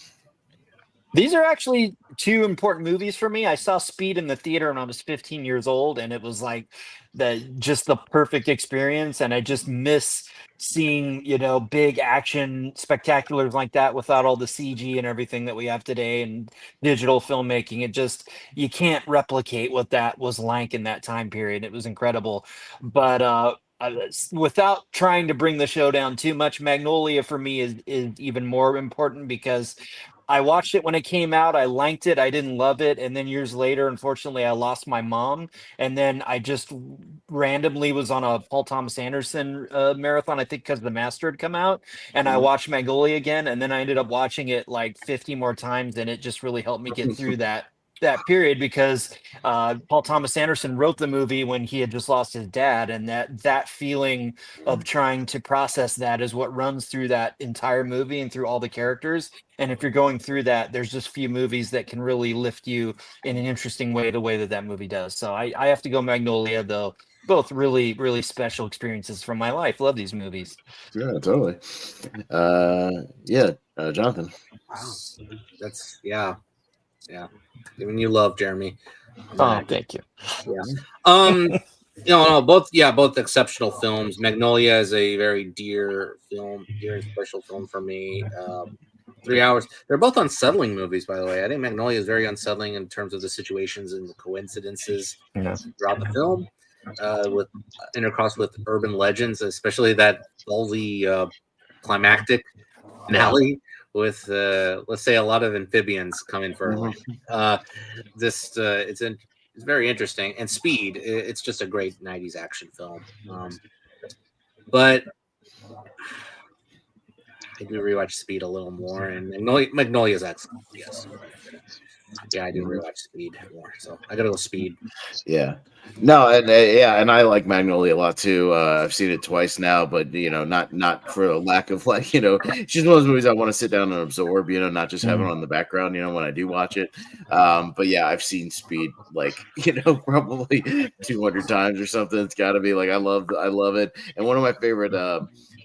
These are actually two important movies for me. I saw Speed in the theater when I was 15 years old, and it was like the perfect experience. And I just miss seeing, big action spectaculars like that without all the CG and everything that we have today and digital filmmaking. You can't replicate what that was like in that time period. It was incredible. But without trying to bring the show down too much, Magnolia for me is even more important because I watched it when it came out. I liked it. I didn't love it. And then years later, unfortunately, I lost my mom. And then I just randomly was on a Paul Thomas Anderson marathon, I think because The Master had come out. And I watched Magnolia again. And then I ended up watching it like 50 more times. And it just really helped me get through that period because Paul Thomas Anderson wrote the movie when he had just lost his dad, and that feeling of trying to process that is what runs through that entire movie and through all the characters. And if you're going through that, there's just few movies that can really lift you in an interesting way, the way that movie does. So I have to go Magnolia, though. Both really, really special experiences from my life. Love these movies. Yeah, totally. Jonathan. Wow. That's yeah. Giving you love, Jeremy. Oh, thank you. Yeah. Both exceptional films. Magnolia is a very dear and special film for me. 3 hours. They're both unsettling movies, by the way. I think Magnolia is very unsettling in terms of the situations and the coincidences throughout the film, with intercrossed with urban legends, especially that ballsy climactic finale with let's say a lot of amphibians coming for a land. It's very interesting. And Speed, it's just a great 90s action film. But I do rewatch Speed a little more, and Magnolia is excellent. Yes. Yeah, I do rewatch Speed more, so I gotta go Speed. Yeah, no, and I like Magnolia a lot too. I've seen it twice now, but not for a lack of like, she's one of those movies I want to sit down and absorb. Not just have it on the background. When I do watch it. But yeah, I've seen Speed like probably 200 times or something. It's got to be like I love it, and one of my favorite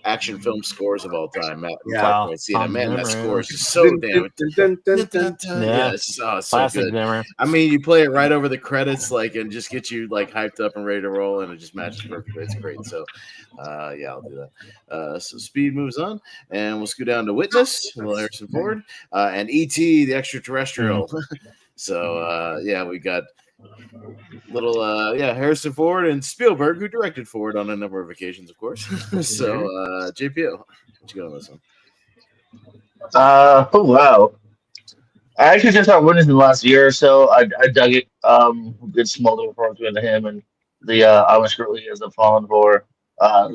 action film scores of all time. Wow. That score is just so damn. Yeah, it's so good. I mean, you play it right over the credits, like, and just get you like hyped up and ready to roll, and it just matches perfectly. It's great. So, I'll do that. So Speed moves on, and we'll scoot down to Witness, Harrison Ford, and E.T. the Extraterrestrial. So, we got Harrison Ford and Spielberg, who directed Ford on a number of occasions, of course. So, JPO, what you got on this one? Oh wow! I actually just saw Witness in the last year or so. I dug it. Good smoldering performance between him and the Amish girl he has fallen for.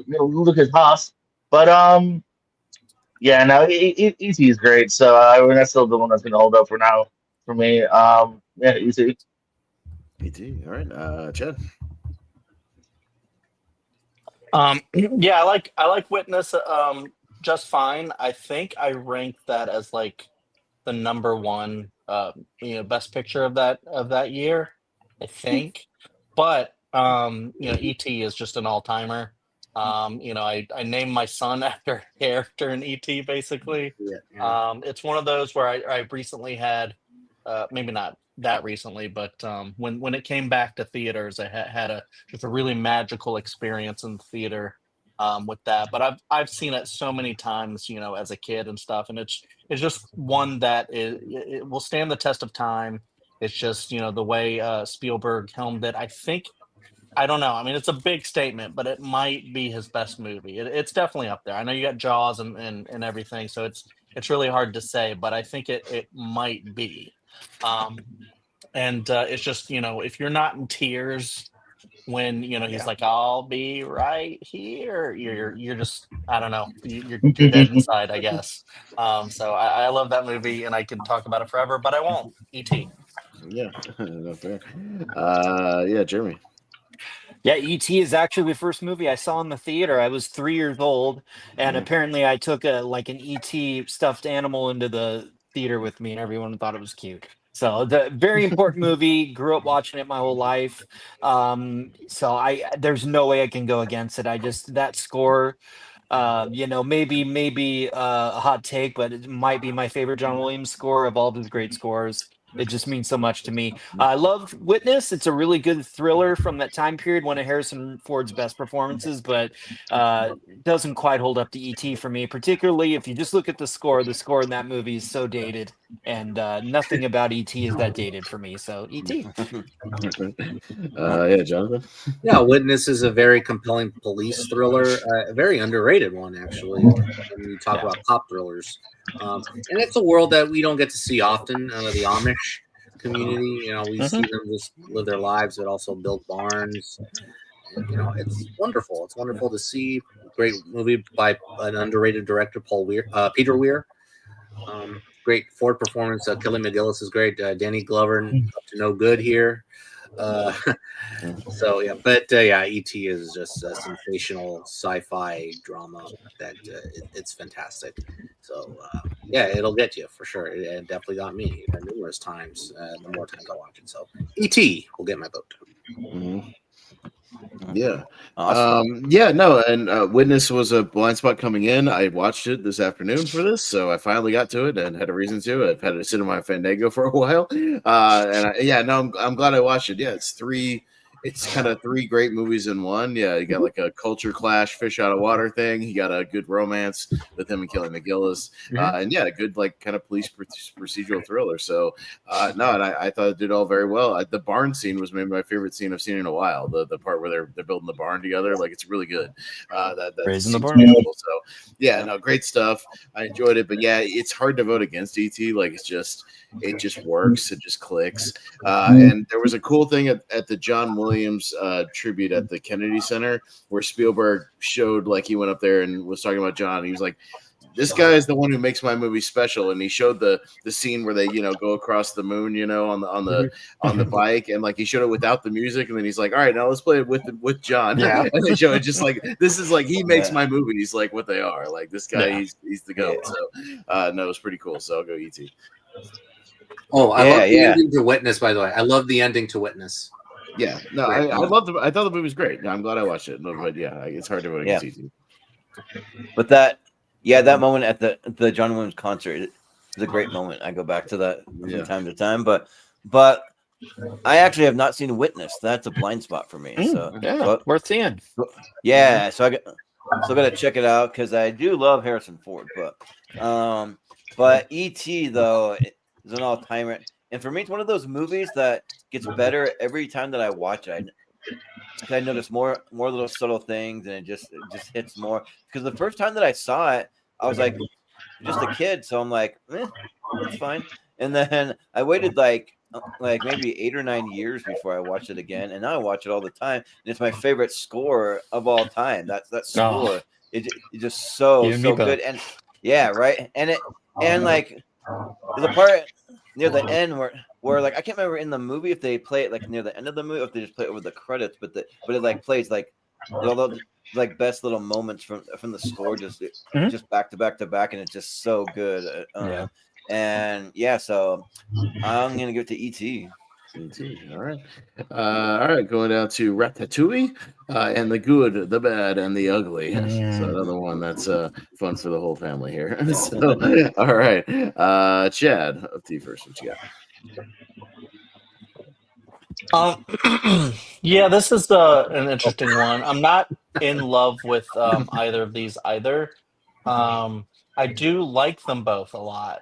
Lucas Haas. But yeah, no, E.T. is great. So I mean, that's still the one that's gonna hold up for now for me. Yeah, E.T. E.T. All right, Chad. Yeah, I like Witness just fine. I think I ranked that as like the number one best picture of that year, I think. But ET is just an all-timer. I named my son after a character in ET basically. Yeah. It's one of those where I recently had maybe not that recently, but when it came back to theaters, I had just a really magical experience in the theater with that. But I've seen it so many times, as a kid and stuff, and it's just one that it will stand the test of time. It's just the way Spielberg helmed it. I don't know. I mean, it's a big statement, but it might be his best movie. It's definitely up there. I know you got Jaws and everything, so it's really hard to say, but I think it might be. Um, and it's just if you're not in tears when he's like, "I'll be right here," you're just I don't know. You're dead inside, I guess. So I love that movie, and I could talk about it forever, but I won't. E.T. Yeah, no fair. Yeah, Jeremy. Yeah, E.T. is actually the first movie I saw in the theater. I was 3 years old, and apparently I took an E.T. stuffed animal into the theater with me, and everyone thought it was cute. So the very important movie. Grew up watching it my whole life. So there's no way I can go against it. I just that score. Maybe a hot take, but it might be my favorite John Williams score of all of his great scores. It just means so much to me. I love Witness. It's a really good thriller from that time period, one of Harrison Ford's best performances, but doesn't quite hold up to E.T. for me, particularly if you just look at the score. The score in that movie is so dated, and nothing about E.T. is that dated for me. So E.T. Yeah, Jonathan. Yeah, Witness is a very compelling police thriller, a very underrated one, actually, when you talk about pop thrillers. And it's a world that we don't get to see often. The Amish community, we see them just live their lives, but also build barns. And, it's wonderful. It's wonderful to see. Great movie by an underrated director, Peter Weir. Great Ford performance. Kelly McGillis is great. Danny Glover up to no good here. So yeah, but E.T. is just a sensational sci-fi drama that it's fantastic. So yeah, it'll get you for sure. It definitely got me numerous times. The more times I watch it, so E.T. will get my vote. Mm-hmm. Yeah. Awesome. Yeah, no, and Witness was a blind spot coming in. I watched it this afternoon for this, so I finally got to it and had a reason to. I've had it sit in my Fandango for a while. I'm glad I watched it. Yeah, it's kind of three great movies in one. Yeah, you got like a culture clash, fish out of water thing. You got a good romance with him and Kelly McGillis. And yeah, a good like kind of police procedural thriller. So and I thought it did all very well. The barn scene was maybe my favorite scene I've seen in a while. The part where they're building the barn together, like it's really good. That Raising the scene's barn. beautiful. So yeah, no, great stuff. I enjoyed it, but yeah, it's hard to vote against ET. Like it just works. It just clicks. And there was a cool thing at the John Williams tribute at the Kennedy Center where Spielberg showed like he went up there and was talking about John. He was like, this guy is the one who makes my movie special, and he showed the scene where they go across the moon, on the bike, and like he showed it without the music, and then he's like, all right, now let's play it with John. Yeah. And they show it just like this is like he makes my movies like what they are. Like this guy, he's the goat. So no, it was pretty cool. So I'll go ET. Oh, I love the ending to Witness, by the way. I love the ending to Witness. Yeah, no, I thought the movie was great. I'm glad I watched it. But yeah, it's hard to vote against ET. But that moment at the John Williams concert is a great moment. I go back to that from time to time. But I actually have not seen Witness. That's a blind spot for me. So worth seeing. Yeah, so I still got to check it out because I do love Harrison Ford. But E.T. though is an all-timer, and for me, it's one of those movies that gets better every time that I watch it. I notice more little subtle things, and it just hits more. Because the first time that I saw it, I was like just a kid, so I'm like, it's fine. And then I waited like maybe 8 or 9 years before I watched it again, and now I watch it all the time. And it's my favorite score of all time. That score it's just so You and me both. good. And yeah, right. And like there's a part near the end where like I can't remember in the movie if they play it like near the end of the movie or if they just play it over the credits, but it like plays like all those like best little moments from the score just back to back to back, and it's just so good. Yeah. And yeah, so I'm gonna give it to E.T. All right. All right. Going down to Ratatouille and the good, the bad, and the ugly. So another one that's fun for the whole family here. So, all right. Chad, up to you first. What you got? Yeah, this is an interesting one. I'm not in love with either of these either. I do like them both a lot.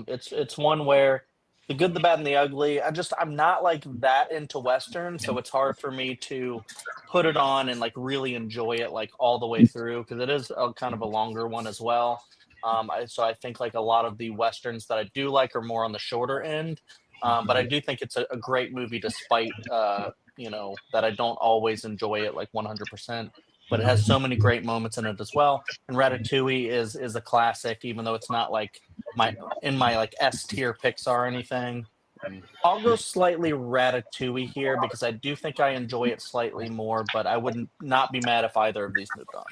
It's one where the good, the bad, and the ugly. I'm not like that into Western, so it's hard for me to put it on and like really enjoy it like all the way through because it is a kind of a longer one as well. So I think like a lot of the Westerns that I do like are more on the shorter end. But I do think it's a great movie despite that I don't always enjoy it like 100%. But it has so many great moments in it as well. And Ratatouille is a classic, even though it's not like my like S tier Pixar or anything. I'll go slightly Ratatouille here because I do think I enjoy it slightly more, but I wouldn't not be mad if either of these moved on.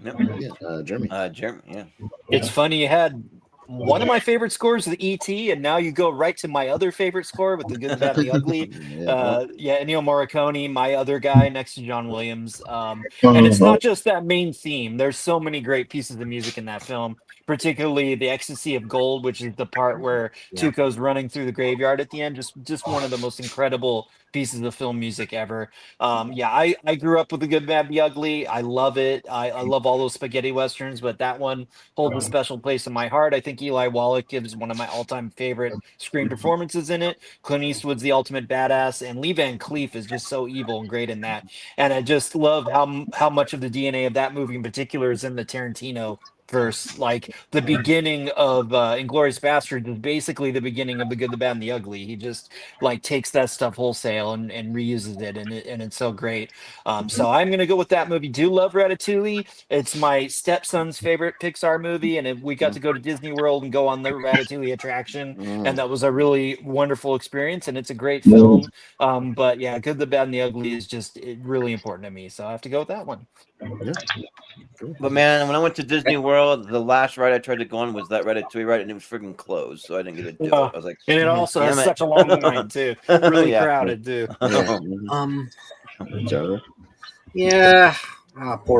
Yeah, Jeremy. Jeremy, yeah. It's funny you had one of my favorite scores with E.T., and now you go right to my other favorite score with the good, the bad, and the ugly. Ennio Morricone, my other guy next to John Williams. And it's not just that main theme. There's so many great pieces of music in that film, particularly the Ecstasy of Gold, which is the part where Tuco's running through the graveyard at the end. Just one of the most incredible pieces of film music ever. I grew up with the good, bad, the ugly. I love it. I love all those spaghetti westerns, but that one holds a special place in my heart. I think Eli Wallach gives one of my all-time favorite screen performances in it. Clint Eastwood's the ultimate badass, and Lee Van Cleef is just so evil and great in that. And I just love how much of the DNA of that movie in particular is in the Tarantino verse. Like the beginning of Inglourious Basterds is basically the beginning of The Good, the Bad, and the Ugly. He just like takes that stuff wholesale and reuses it, and it's so great. So I'm gonna go with that movie. Do love Ratatouille. It's my stepson's favorite Pixar movie, and we got to go to Disney World and go on the Ratatouille attraction, and that was a really wonderful experience. And it's a great film. But yeah, Good, the Bad, and the Ugly is just really important to me, so I have to go with that one. Yeah. But man, when I went to Disney World, the last ride I tried to go on was that Ratatouille ride, and it was freaking closed, so I didn't get to do it. I was like, and it also has such a long line too, really crowded too. Poor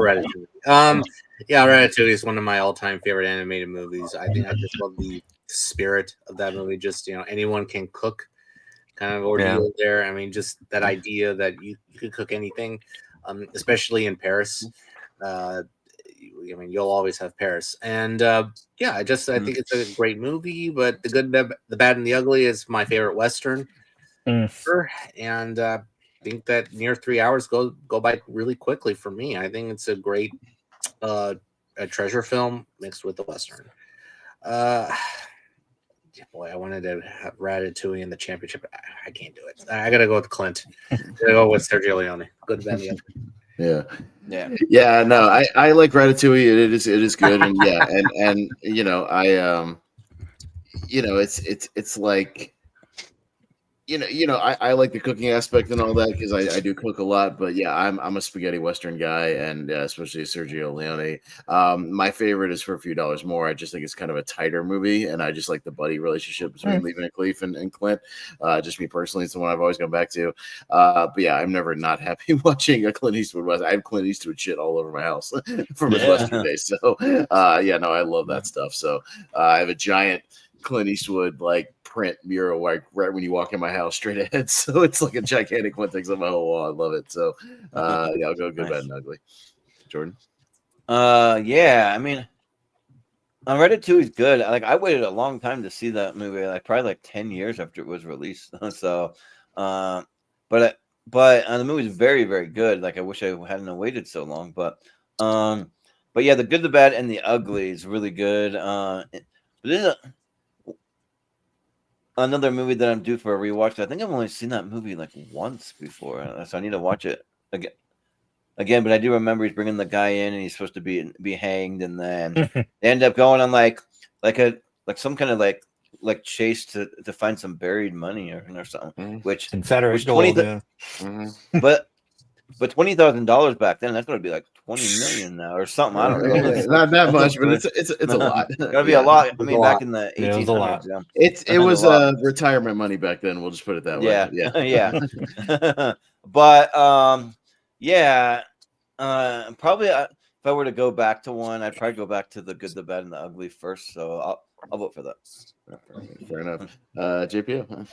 Ratatouille. Ratatouille is one of my all-time favorite animated movies. I think I just love the spirit of that movie. Just anyone can cook, kind of ordeal there. I mean, just that idea that you can cook anything, especially in Paris. You'll always have Paris, and I think it's a great movie. But The Good, the Bad, and the Ugly is my favorite Western, and I think that near 3 hours go by really quickly for me. I think it's a great a treasure film mixed with the Western. Boy, I wanted to have Ratatouille in the championship. I can't do it. I gotta go with Clint. I gotta go with Sergio Leone. Good, Bad, and the Ugly. Yeah. No, I like Ratatouille. It is good, and it's like I like the cooking aspect and all that because I do cook a lot. But yeah, I'm a spaghetti Western guy, and especially Sergio Leone. My favorite is For a Few Dollars More. I just think it's kind of a tighter movie, and I just like the buddy relationship between Lee Van Cleef and Clint. Just me personally, it's the one I've always gone back to. But yeah, I'm never not happy watching a Clint Eastwood Western. I have Clint Eastwood shit all over my house from his Western days. So I love that stuff. So I have a giant Clint Eastwood like print mural like right when you walk in my house straight ahead, so it's like a gigantic one takes up my whole wall. I love it. So I'll go Good, Bad, and Ugly. Jordan. I mean, Ratatouille is good. I waited a long time to see that movie, probably 10 years after it was released. So but the movie is very, very good. I wish I hadn't waited so long, but yeah, The Good, the Bad, and the Ugly is really good. But this is another movie that I'm due for a rewatch. I think I've only seen that movie once before, so I need to watch it again. again, but I do remember he's bringing the guy in, and he's supposed to be hanged, and then they end up going on like some kind of like chase to find some buried money or something, which Confederate $20,000, gold. Yeah. but $20,000 back then, that's going to be like 20 million now or something. I don't know. Not that much, but it's a lot. Gotta be a lot. I mean, back in the 1800s, it was retirement money back then. We'll just put it that way. Yeah. But probably if I were to go back to one, I'd probably go back to The Good, the Bad, and the Ugly first. So I'll vote for that. Fair enough. JPO.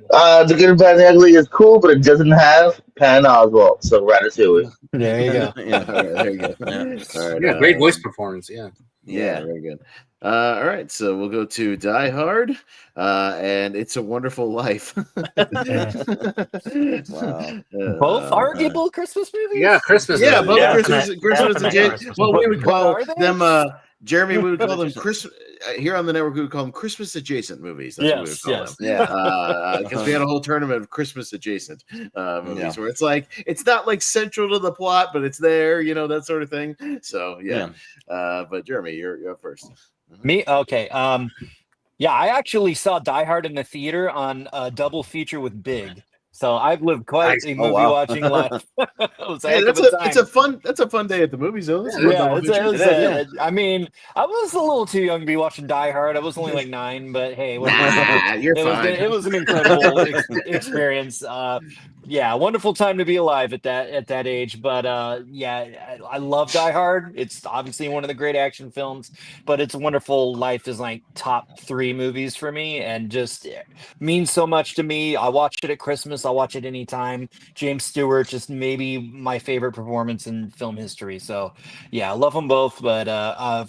The Good, Bad, and the Ugly is cool, but it doesn't have Patton Oswalt, so Ratatouille. There you go. There you go. All right. Yeah, great voice performance. Yeah, very good. All right, so we'll go to Die Hard, and It's a Wonderful Life. Wow. Both arguable Christmas movies. Yeah, Christmas. Yeah, movies. both Christmas and Jason. Well, we would call them. Jeremy, we would call them Christmas. Here on the network, we would call them Christmas adjacent movies. That's what we would call them. Yeah. Because we had a whole tournament of Christmas adjacent movies where it's like it's not like central to the plot, but it's there, that sort of thing. So but Jeremy, you're up first. Me? Okay. Yeah, I actually saw Die Hard in the theater on a double feature with Big. So I've lived quite a movie watching life. That's a fun day at the movies, though. I mean, I was a little too young to be watching Die Hard. I was only like 9, but hey, it was an incredible experience. Wonderful time to be alive at that age. But I love Die Hard. It's obviously one of the great action films, but It's a Wonderful Life is like top 3 movies for me, and just means so much to me. I watch it at Christmas. I'll watch it anytime. James Stewart, just maybe my favorite performance in film history. So I love them both, but I'm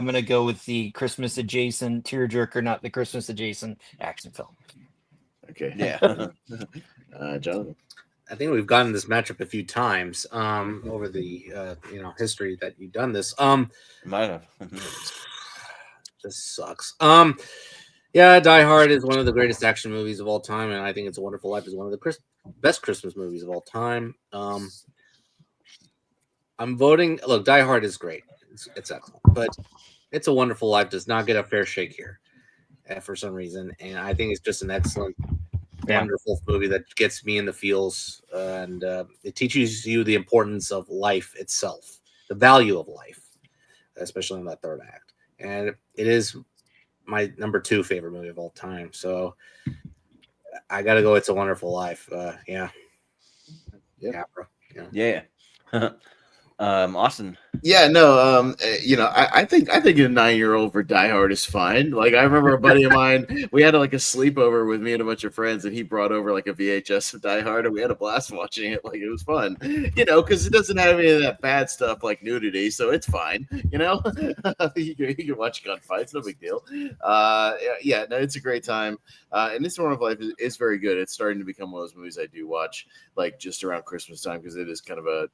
gonna go with the Christmas adjacent tearjerker, not the Christmas adjacent action film. Okay. Yeah. Jonathan. I think we've gotten this matchup a few times over the history that you've done this. Might have. This sucks. Die Hard is one of the greatest action movies of all time, and I think It's a Wonderful Life is one of the best Christmas movies of all time. I'm voting. Look, Die Hard is great. It's excellent, but It's a Wonderful Life does not get a fair shake here for some reason, and I think it's just an excellent, wonderful movie that gets me in the feels, and it teaches you the importance of life itself, the value of life, especially in that third act, and it is my number 2 favorite movie of all time. So I gotta go. It's a Wonderful Life. Austin. I think a 9-year-old for Die Hard is fine. Like, I remember a buddy of mine, we had like a sleepover with me and a bunch of friends, and he brought over like a VHS of Die Hard, and we had a blast watching it. Like, it was fun, because it doesn't have any of that bad stuff like nudity, so it's fine. You can watch gunfights, no big deal. It's a great time. And This Wonderful Life is very good. It's starting to become one of those movies I do watch like just around Christmas time, because it is kind of a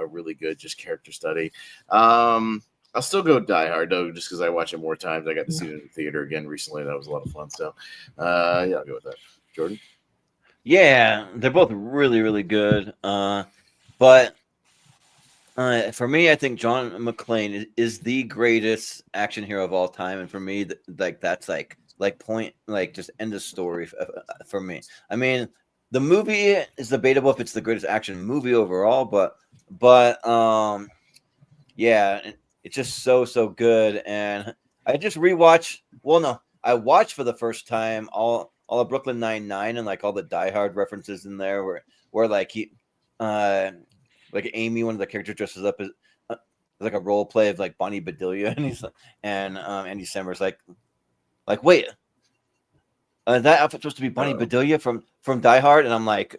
really good just character study. I'll still go Die Hard though, just because I watch it more times. I got to see it in the theater again recently. That was a lot of fun. So I'll go with that. Jordan. Yeah, they're both really, really good. But for me, I think John McClane is the greatest action hero of all time, and for me, that's point, just end of story for me. I mean, the movie is debatable if it's the greatest action movie overall, but it's just so good. And I just rewatched. Well, no, I watched for the first time all of Brooklyn Nine-Nine and like all the Die Hard references in there, where like he, like Amy, one of the characters, dresses up as like a role play of like Bonnie Bedelia, and Andy Samberg's like wait. That outfit's supposed to be Bonnie Bedelia from Die Hard, and I'm like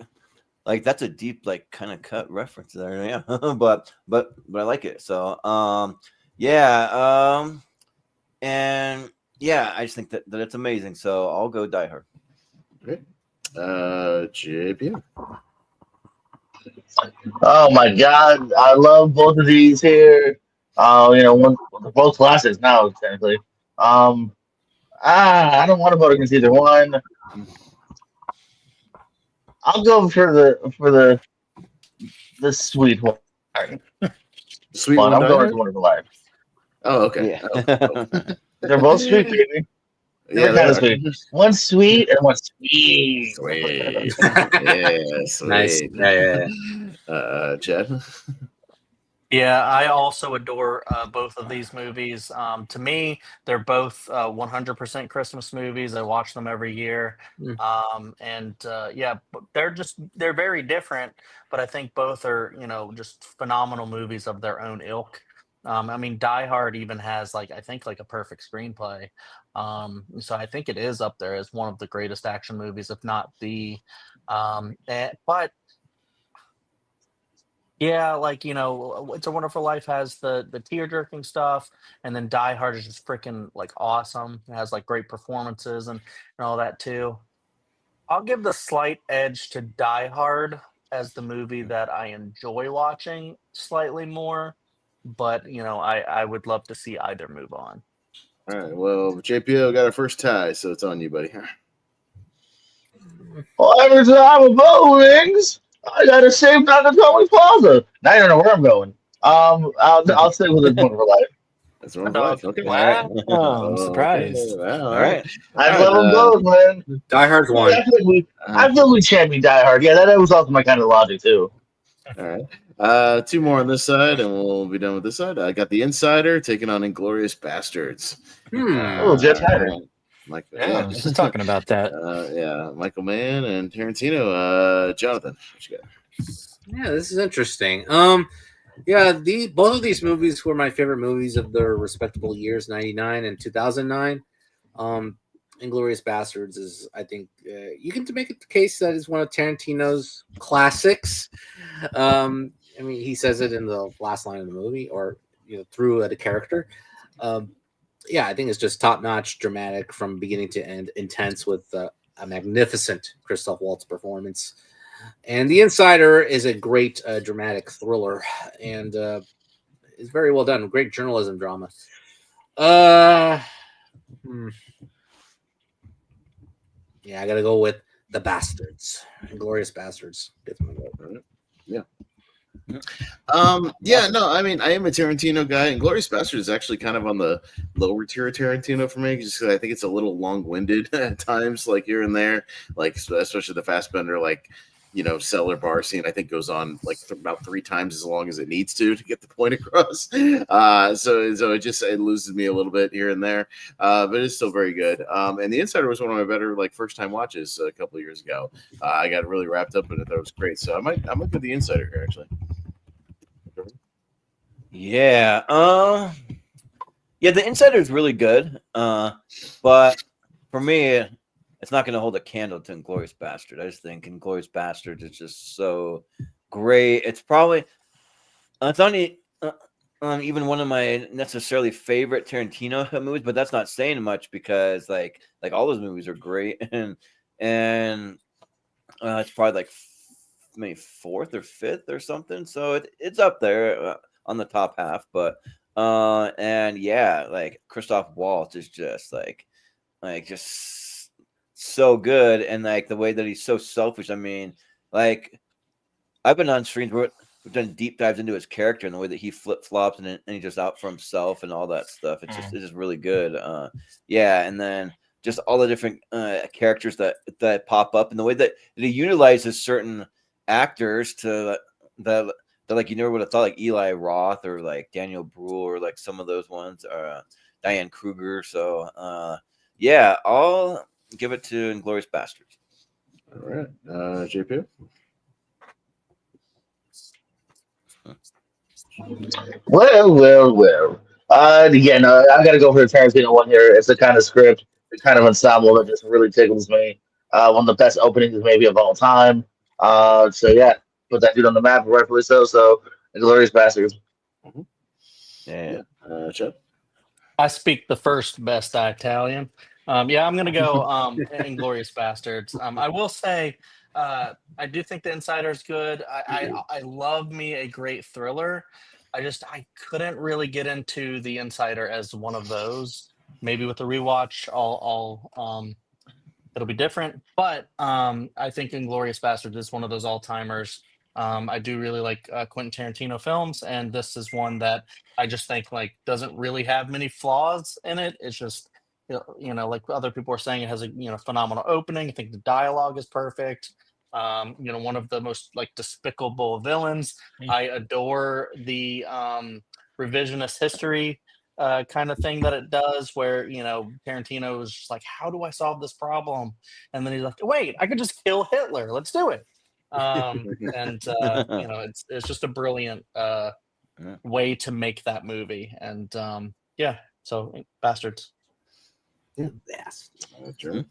that's a deep kind of cut reference there, but I like it. So I just think that it's amazing. So I'll go Die Hard. Okay, JP. Oh my God, I love both of these here. Both classics now technically. I don't want to vote against either one. I'll go for the The sweet one. Sweet One. one. I'm Die going Hard? to Wonderful Life. Oh, okay. Yeah. Oh, They're both sweet, baby. yeah, Different they kind of are. sweet. One's sweet and one's sweet. Sweet. Yeah, Nice. sweet. Yeah. Chad. Yeah, I also adore both of these movies. To me, they're both 100% Christmas movies. I watch them every year. Mm. Yeah, but they're very different, but I think both are, just phenomenal movies of their own ilk. I mean, Die Hard even has I think a perfect screenplay. So I think it is up there as one of the greatest action movies, if not the. But yeah, It's a Wonderful Life has the tear jerking stuff, and then Die Hard is just freaking awesome. It has great performances and all that too. I'll give the slight edge to Die Hard as the movie that I enjoy watching slightly more, but I would love to see either move on. All right. Well, JPO got our first tie, so it's on you, buddy. Well, every time a bow rings, I gotta save down the Tony Plaza. Now you don't know where I'm going. I'll stay with this Wonderful Life. That's one for life. Okay. Wow, I'm Okay. surprised. Wow, All right. I All love them right, both, man. Die Hard's I one. feel like we champion Die Hard. Yeah, that was also my kind of logic too. all right. Two more on this side, and we'll be done with this side. I got the Insider taking on Inglorious Bastards. Oh, Jeff Hatter. Michael, Yeah, I was just talking about that. yeah, Michael Mann and Tarantino. Jonathan, what you got? Yeah, this is interesting. Yeah, both of these movies were my favorite movies of their respectable years, 99 and 2009. Inglourious Bastards is, I think, you can make it the case that is one of Tarantino's classics. I mean, he says it in the last line of the movie, or through the character. Yeah, I think it's just top-notch, dramatic from beginning to end, intense with a magnificent Christoph Waltz performance. And The Insider is a great dramatic thriller, and it's very well done. Great journalism drama. Yeah, I got to go with The Bastards. Glorious Bastards. Gets my vote. Yeah. Yeah, no, I mean, I am a Tarantino guy, and Glorious Bastard is actually kind of on the lower tier of Tarantino for me, just because I think it's a little long-winded at times, here and there, especially the Fassbender, cellar bar scene, I think goes on about 3 times as long as it needs to get the point across. So it loses me a little bit here and there, but it's still very good. And The Insider was one of my better first time watches a couple of years ago. I got really wrapped up in it. That was great. So I might go The Insider here actually. Yeah. Yeah, The Insider is really good. But for me, it's not going to hold a candle to Inglourious Bastard. I just think Inglourious Bastard is just so great. It's probably it's not even one of my necessarily favorite Tarantino movies, but that's not saying much because all those movies are great, and it's probably maybe 4th or 5th or something. So it's up there on the top half, but and yeah, Christoph Waltz is just just so good, and the way that he's so selfish. I mean, I've been on streams where we've done deep dives into his character and the way that he flip flops and he's just out for himself and all that stuff. It's just really good. Yeah, and then just all the different characters that pop up and the way that he utilizes certain actors to that you never would have thought, Eli Roth or Daniel Bruhl or some of those ones, Diane Kruger. So yeah, I'll give it to Inglourious Bastards. All right, JP. Well. Again, I got to go for the Tarantino one here. It's the kind of script, the kind of ensemble that just really tickles me. One of the best openings maybe of all time. So yeah, put that dude on the map, rightfully so. So, Glorious Bastards. Yeah. Chad? I speak the first best Italian. Yeah, I'm gonna go Inglourious Bastards. I will say, I do think The Insider is good. I love me a great thriller. I couldn't really get into The Insider as one of those. Maybe with the rewatch, it'll be different. But I think Inglourious Bastards is one of those all timers. I do really like Quentin Tarantino films, and this is one that I just think like doesn't really have many flaws in it. It's just like other people are saying, it has a phenomenal opening. I think the dialogue is perfect. One of the most like despicable villains. I adore the revisionist history kind of thing that it does, where Tarantino is just like, how do I solve this problem? And then he's like, wait, I could just kill Hitler. Let's do it. And it's just a brilliant way to make that movie. And so Bastards. Yes. Sure.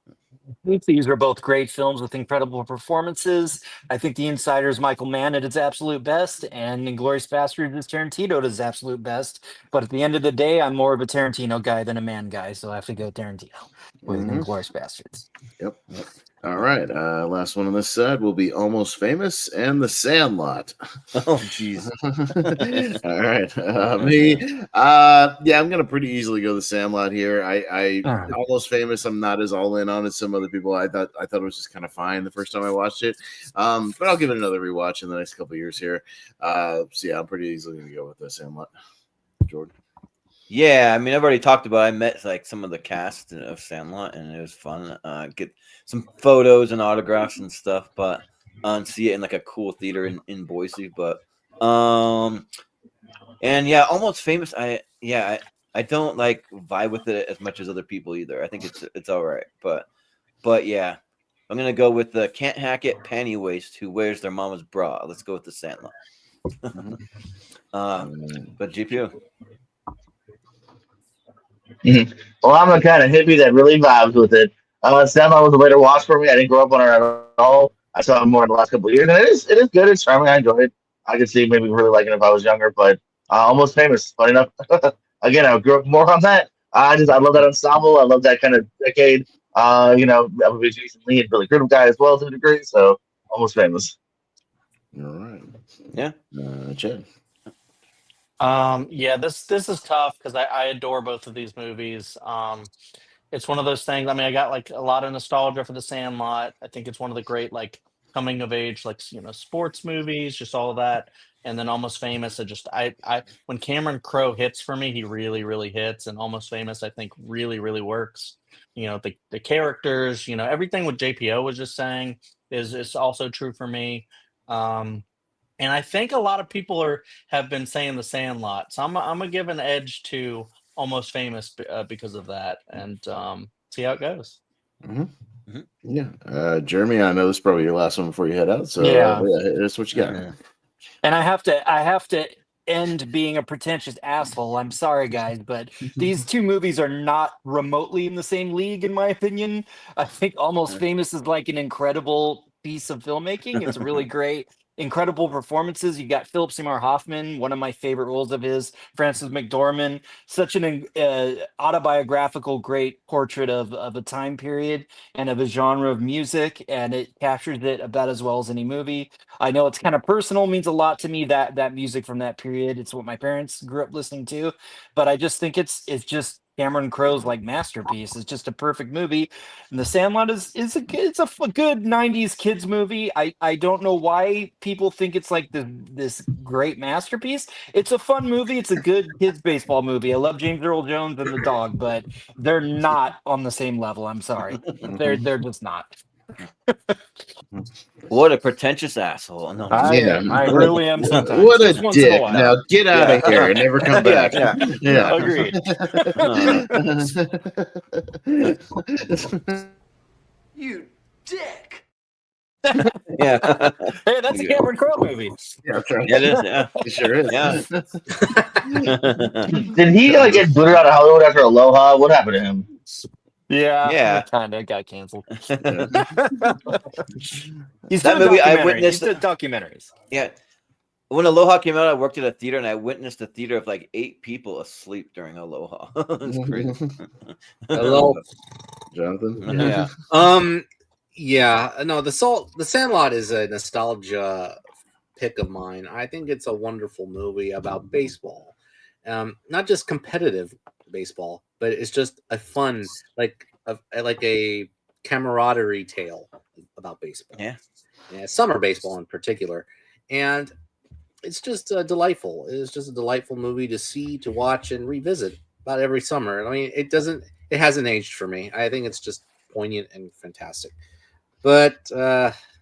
I think these are both great films with incredible performances. I think The Insider's Michael Mann at his absolute best, and Inglourious Basterds is Tarantino at his absolute best. But at the end of the day, I'm more of a Tarantino guy than a Mann guy, so I have to go Tarantino with Inglourious Basterds. Yep. All right. Last one on this side will be Almost Famous and The Sandlot. Oh, jeez. All right. Me. I'm gonna pretty easily go The Sandlot here. I Almost Famous. I'm not as all in on as some other people. I thought it was just kind of fine the first time I watched it. But I'll give it another rewatch in the next couple of years here. I'm pretty easily gonna go with The Sandlot. Jordan. Yeah, I mean, I've already talked about. I met like some of the cast of Sandlot, and it was fun. Get some photos and autographs and stuff, but see it in like a cool theater in Boise. But and yeah, Almost Famous. I don't like vibe with it as much as other people either. I think it's all right, but yeah, I'm gonna go with the Can't Hack It Panty Waist who wears their mama's bra. Let's go with The Sandlot. But GPU. Well, I'm a kind of hippie that really vibes with it. Sandlot was a later watch for me. I didn't grow up on it at all. I saw it more in the last couple of years, and it is good. It's charming. I enjoy it. I could see maybe really liking it if I was younger, but Almost Famous. Funny enough, again, I grew up more on that. I love that ensemble. I love that kind of decade. I would be Jason Lee and Billy Crudup guy as well to a degree. So Almost Famous. All right. Yeah. Chad. This is tough because I adore both of these movies. It's one of those things. I mean, I got like a lot of nostalgia for The Sandlot. I think it's one of the great like coming of age like sports movies, just all of that. And then Almost Famous. I when Cameron Crowe hits for me, he really really hits. And Almost Famous, I think really really works. The characters, everything what JPO was just saying is also true for me. And I think a lot of people have been saying The Sandlot, so I'm gonna give an edge to Almost Famous because of that, and see how it goes. Yeah, Jeremy, I know this is probably your last one before you head out, so that's what you got. And I have to end being a pretentious asshole. I'm sorry, guys, but these two movies are not remotely in the same league, in my opinion. I think Almost Famous is like an incredible piece of filmmaking. It's really great. Incredible performances. You got Philip Seymour Hoffman, one of my favorite roles of his, Frances McDormand, such an autobiographical, great portrait of a time period and of a genre of music, and it captures it about as well as any movie. I know it's kind of personal, means a lot to me, that music from that period. It's what my parents grew up listening to, but I just think it's just Cameron Crowe's like masterpiece. It's just a perfect movie. And The Sandlot is a good 90s kids movie. I don't know why people think it's like this great masterpiece. It's a fun movie. It's a good kids baseball movie. I love James Earl Jones and the dog, but they're not on the same level. I'm sorry. They're just not. What a pretentious asshole! No, I am. I really am sometimes. What a Just once in dick! Now get out of here and never come back. Yeah. Agreed. You dick. Yeah. Hey, that's a Cameron Crowe movie. Yeah, that's right. Yeah, it is. Yeah, It sure is. Yeah. Did he get booted out of Hollywood after Aloha? What happened to him? Yeah. Kind of got canceled. He's That doing movie, I documentaries. witnessed- He's doing documentaries. Yeah. When Aloha came out, I worked at a theater and I witnessed a theater of like 8 people asleep during Aloha. It's crazy. Hello, Jonathan. Yeah. No, The Sandlot is a nostalgia pick of mine. I think it's a wonderful movie about baseball, not just competitive baseball, but it's just a fun, like a camaraderie tale about baseball. Yeah. summer baseball in particular, and it's just delightful. It's just a delightful movie to see, to watch, and revisit about every summer. I mean, it hasn't aged for me. I think it's just poignant and fantastic. But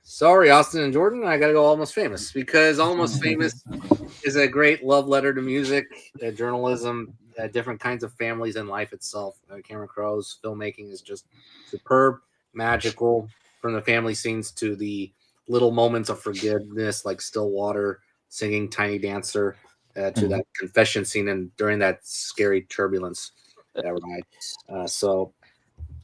sorry, Austin and Jordan, I got to go Almost Famous, because Almost Famous is a great love letter to music, journalism, different kinds of families and life itself. Cameron Crowe's filmmaking is just superb, magical, from the family scenes to the little moments of forgiveness, like Stillwater singing Tiny Dancer, to that confession scene and during that scary turbulence that ride. So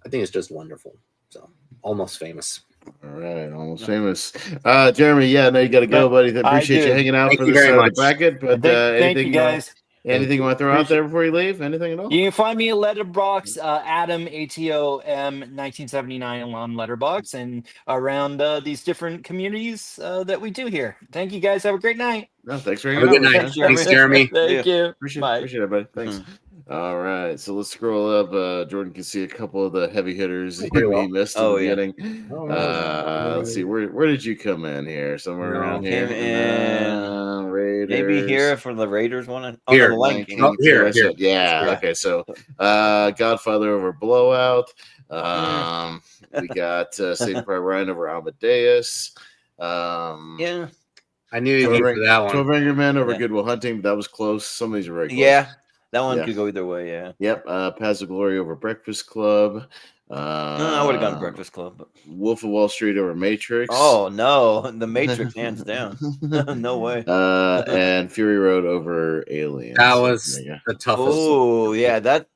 I think it's just wonderful. So Almost Famous. All right, Almost Famous. Jeremy, yeah, I know you got to go, buddy. Appreciate you hanging out Thank for you this very side of the much. bracket. But Thank you guys. anything you want to throw out there before you leave? Anything at all? You can find me at Letterbox, Adam ATOM 1979 on Letterbox, and around these different communities that we do here. Thank you guys. Have a great night. No, thanks for Have hanging a out. good night. Thanks, Jeremy. Thank you. Appreciate it, buddy. Thanks. All right, so let's scroll up. Jordan can see a couple of the heavy hitters he missed in the beginning. Let's see, where did you come in here? Somewhere around here. Raiders. Maybe here for the Raiders one. Here, the Lion King. Here. Yeah. Okay. So, Godfather over Blowout. We got Saving Private Ryan over Amadeus. Yeah. I knew you for that one. 12 Angry Men over Good Will Hunting. That was close. Some of these are very close. Yeah. That one could go either way. Yeah. Yep. Paths of Glory over Breakfast Club. I would have gone Breakfast Club. But... Wolf of Wall Street over Matrix. Oh no, the Matrix hands down. No way. And Fury Road over Aliens. That was the toughest. Oh yeah, that.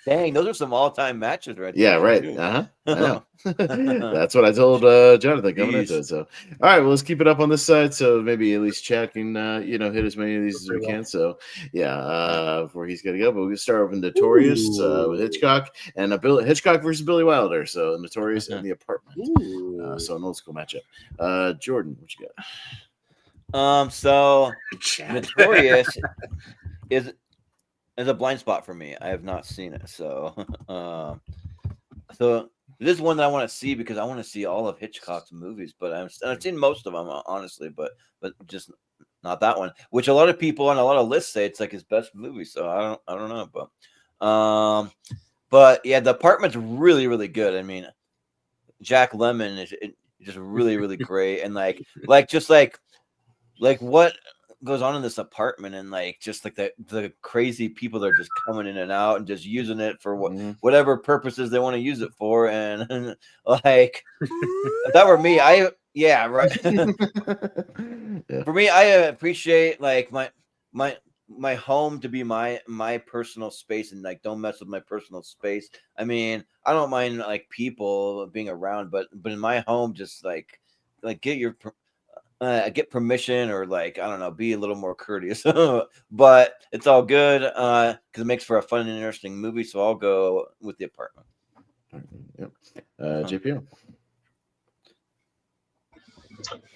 Dang, those are some all-time matches right there. Yeah, right. I know. That's what I told Jonathan coming into it. So, all right, well, let's keep it up on this side. So maybe at least Chad can, hit as many of these as we can. So, before he's got to go. But we can start with Notorious with Hitchcock and Hitchcock versus Billy Wilder. So, Notorious in the Apartment. So, an old school matchup. Jordan, what you got? So Notorious is a blind spot for me. I have not seen it, so this is one that I want to see because I want to see all of Hitchcock's movies. But I've seen most of them, honestly, but just not that one. Which a lot of people on a lot of lists say it's like his best movie. So I don't know, but yeah, The Apartment's really really good. I mean, Jack Lemmon is just really really great, and like what goes on in this apartment, and like just like the crazy people that are just coming in and out and just using it for whatever purposes they want to use it for, and like if that were me, right. For me, I appreciate like my home to be my personal space, and like don't mess with my personal space. I mean, I don't mind like people being around, but in my home, just like get permission, or like I don't know, be a little more courteous. But it's all good because it makes for a fun and interesting movie. So I'll go with The Apartment. Yep. JPO.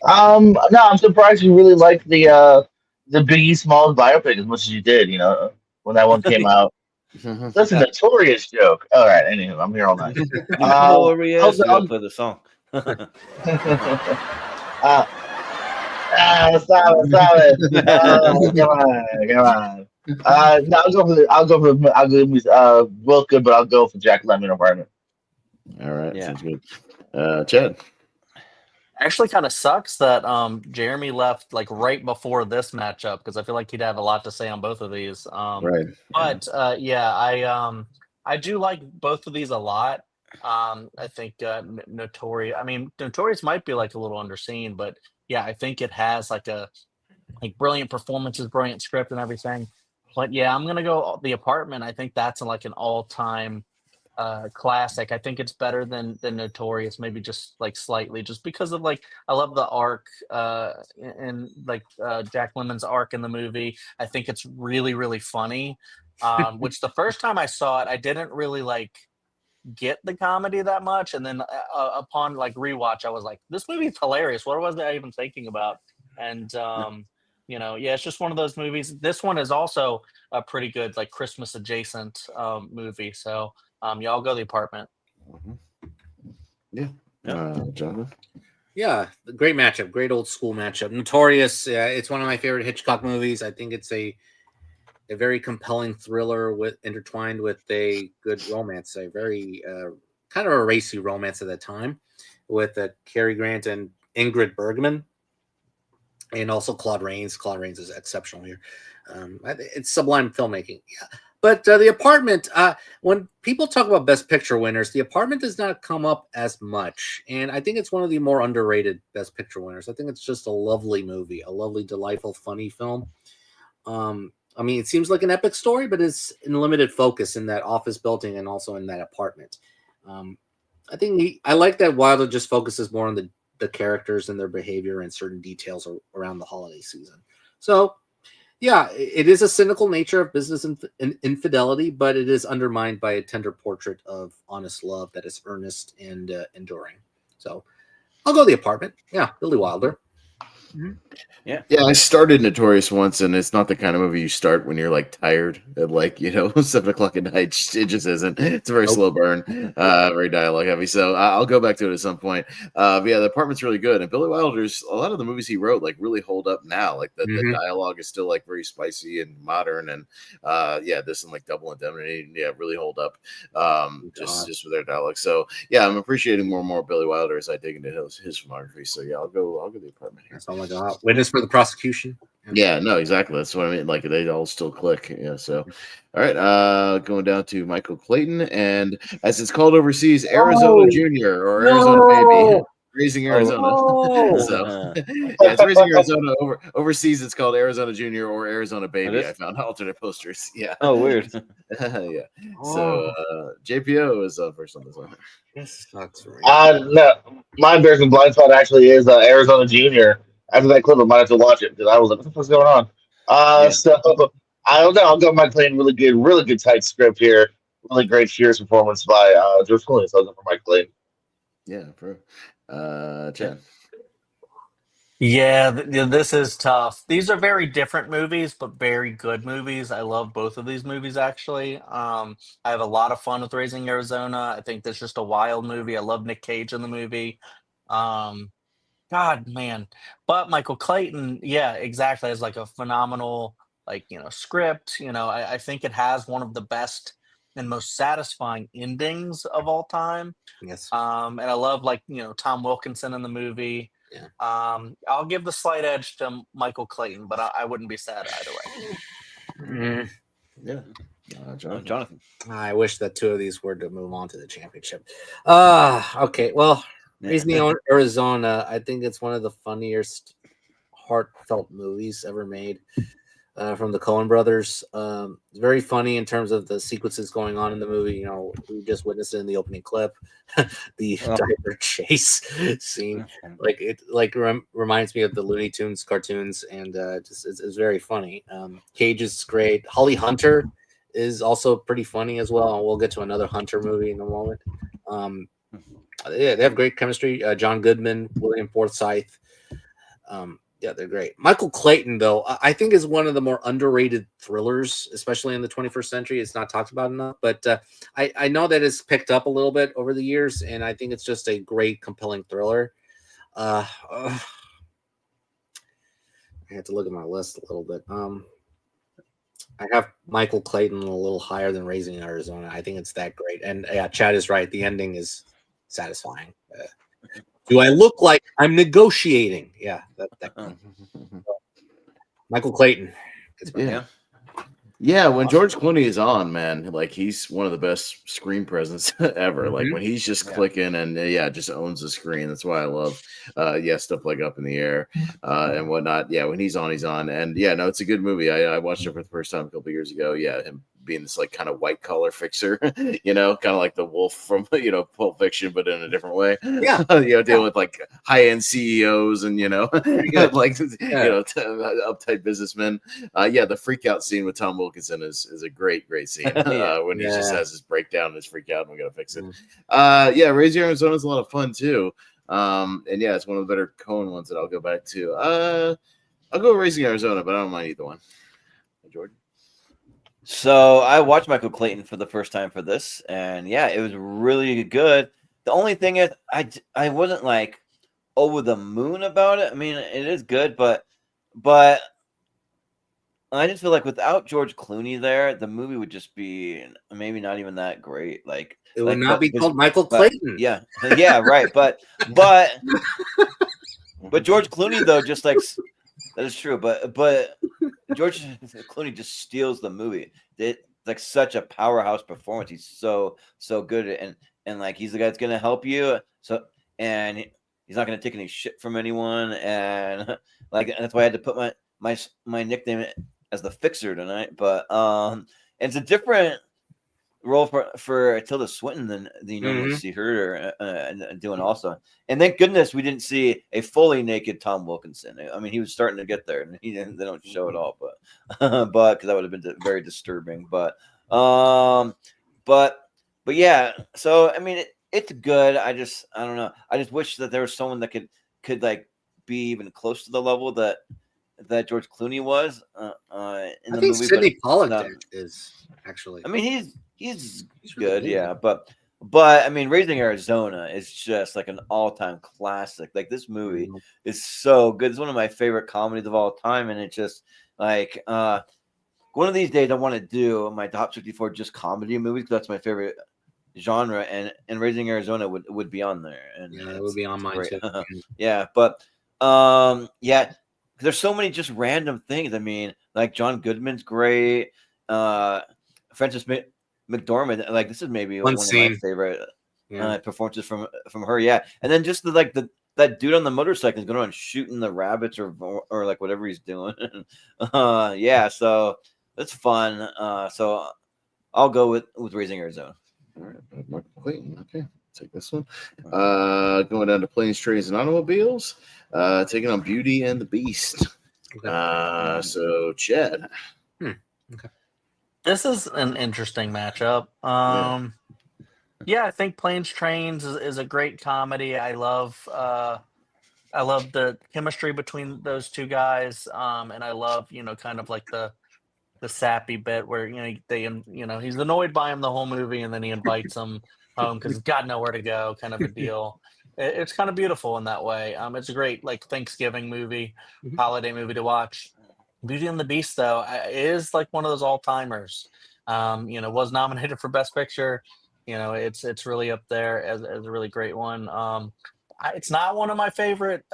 No, I'm surprised you really liked the Biggie Smalls biopic as much as you did. When that one came out. That's a Notorious joke. All right, anyway, I'm here all night. Notorious. I'll play the song. Stop it. Come on. No, I'll go for Will Good, but I'll go for Jack Lemmon Apartment. All right, sounds good. Chad. Actually, kind of sucks that Jeremy left like right before this matchup, because I feel like he'd have a lot to say on both of these. Right. But I do like both of these a lot. I think Notorious might be like a little underseen, but yeah, I think it has like brilliant performances, brilliant script, and everything. But yeah, I'm gonna go The Apartment. I think that's like an all-time classic. I think it's better than Notorious, maybe just like slightly, just because of like I love the arc and like Jack Lemmon's arc in the movie. I think it's really really funny. Which the first time I saw it, I didn't really like get the comedy that much, and then upon like rewatch, I was like, this movie's hilarious. What was I even thinking about? And it's just one of those movies. This one is also a pretty good like Christmas adjacent movie. So y'all go The Apartment. Yeah. Jonathan. Yeah, great matchup, great old school matchup. Notorious. It's one of my favorite Hitchcock movies. I think it's a very compelling thriller with intertwined with a good romance, a very kind of a racy romance at the time, with Cary Grant and Ingrid Bergman, and also Claude Rains. Claude Rains is exceptional here. It's sublime filmmaking. Yeah. But The Apartment, when people talk about Best Picture winners, The Apartment does not come up as much. And I think it's one of the more underrated Best Picture winners. I think it's just a lovely movie, a lovely, delightful, funny film. I mean, it seems like an epic story, but it's in limited focus in that office building and also in that apartment. I like that Wilder just focuses more on the characters and their behavior and certain details around the holiday season. So, yeah, it is a cynical nature of business infidelity, but it is undermined by a tender portrait of honest love that is earnest and enduring. So I'll go The Apartment. Yeah, Billy Wilder. Mm-hmm. Yeah. I started Notorious once, and it's not the kind of movie you start when you're like tired at 7:00 at night. It just isn't. It's a very slow burn, very dialogue heavy. So I'll go back to it at some point. But The Apartment's really good, and Billy Wilder's a lot of the movies he wrote really hold up now. Like the dialogue is still very spicy and modern, and this and Double Indemnity, really hold up. Just with their dialogue. So I'm appreciating more and more Billy Wilder as I dig into his filmography. So I'll go The Apartment here. Oh my God! Witness for the prosecution. Yeah, no, exactly. That's what I mean. They all still click. Yeah. So, all right. Going down to Michael Clayton, and as it's called overseas, Arizona Junior or Arizona Baby, Raising Arizona. So, it's Raising Arizona. Overseas, it's called Arizona Junior or Arizona Baby. I found alternate posters. Yeah. Oh, weird. Yeah. So, JPO is first on this one. Yes, that's right. No, my embarrassing blind spot actually is Arizona Junior. After that clip, I might have to watch it because I was like, what the fuck's going on? So I don't know. I'll go Mike Clayton. Really good tight script here. Really great fierce performance by George Clooney. So I'll go for Mike Clayton. Yeah, bro. Chad. Yeah, this is tough. These are very different movies, but very good movies. I love both of these movies, actually. I have a lot of fun with Raising Arizona. I think that's just a wild movie. I love Nick Cage in the movie. God, man. But Michael Clayton, yeah, exactly, has a phenomenal, script. I think it has one of the best and most satisfying endings of all time. Yes. And I love, Tom Wilkinson in the movie. Yeah. I'll give the slight edge to Michael Clayton, but I wouldn't be sad either way. Yeah. Jonathan. I wish that two of these were to move on to the championship. Okay. Well, Raising Arizona, I think it's one of the funniest, heartfelt movies ever made from the Coen brothers. It's very funny in terms of the sequences going on in the movie. We just witnessed it in the opening clip, the diaper chase scene. It reminds me of the Looney Tunes cartoons, and it's very funny. Cage is great. Holly Hunter is also pretty funny as well, and we'll get to another Hunter movie in a moment. They have great chemistry. John Goodman, William Forsythe. They're great. Michael Clayton, though, I think is one of the more underrated thrillers, especially in the 21st century. It's not talked about enough, but I know that it's picked up a little bit over the years, and I think it's just a great, compelling thriller. I had to look at my list a little bit. I have Michael Clayton a little higher than Raising Arizona. I think it's that great. And Chad is right. The ending is satisfying. Do I look like I'm negotiating? Yeah. Michael Clayton. Yeah, when George Clooney is on, man, he's one of the best screen presence ever. When he's just clicking and just owns the screen. That's why I love stuff like Up in the Air and whatnot. Yeah, when he's on, he's on. And it's a good movie. I watched it for the first time a couple of years ago. Yeah, him being this kind of white collar fixer, kind of like the wolf from Pulp Fiction, but in a different way. Yeah, dealing with high end CEOs and uptight businessmen. The freak out scene with Tom Wilkinson is a great scene when he just has his breakdown and his freak out and we gotta fix it. Raising Arizona is a lot of fun too. It's one of the better Coen ones that I'll go back to. I'll go Raising Arizona, but I don't mind either one. Jordan. So I watched Michael Clayton for the first time for this, and it was really good. The only thing is, I wasn't over the moon about it. I mean, it is good, but I just feel like without George Clooney there, the movie would just be maybe not even that great. It would not be called Michael Clayton. Yeah, right. But George Clooney though, just like that is true. But George Clooney just steals the movie. It's like such a powerhouse performance. He's so good at, and like he's the guy that's gonna help you. So and he's not gonna take any shit from anyone. And like that's why I had to put my nickname as the Fixer tonight. But it's a different role for Tilda Swinton than you normally see her doing also. And thank goodness we didn't see a fully naked Tom Wilkinson. I mean, he was starting to get there, and they don't show it all, but because that would have been very disturbing. But yeah. So I mean, it's good. I don't know. I just wish that there was someone that could like be even close to the level that George Clooney was in the movie. Sidney Pollack is actually. I mean, he's good, yeah, but I mean, Raising Arizona is just like an all-time classic. Like this movie is so good. It's one of my favorite comedies of all time, and it's just like one of these days I want to do my top 54 just comedy movies because that's my favorite genre, and Raising Arizona would be on there, and yeah, it would be on mine too. Yeah, but yeah. There's so many just random things. I mean, like John Goodman's great. Frances McDormand, like this is maybe one of my favorite performances from her. Yeah, and then just that dude on the motorcycle is going around shooting the rabbits or like whatever he's doing. Yeah, so it's fun. So I'll go with Raising Arizona. All right, Michael Clayton. Okay, take this one. Going down to Planes, Trains, and Automobiles. Taking on Beauty and the Beast. Okay. So Chad. Okay. This is an interesting matchup. Yeah, I think Planes, Trains is a great comedy. I love the chemistry between those two guys. And I love, kind of like the sappy bit where, he's annoyed by him the whole movie, and then he invites him home because he's got nowhere to go, kind of a deal. It's kind of beautiful in that way. It's a great like Thanksgiving movie, holiday movie to watch. Beauty and the Beast, though, is like one of those all-timers. Was nominated for Best Picture. It's really up there as a really great one. It's not one of my favorite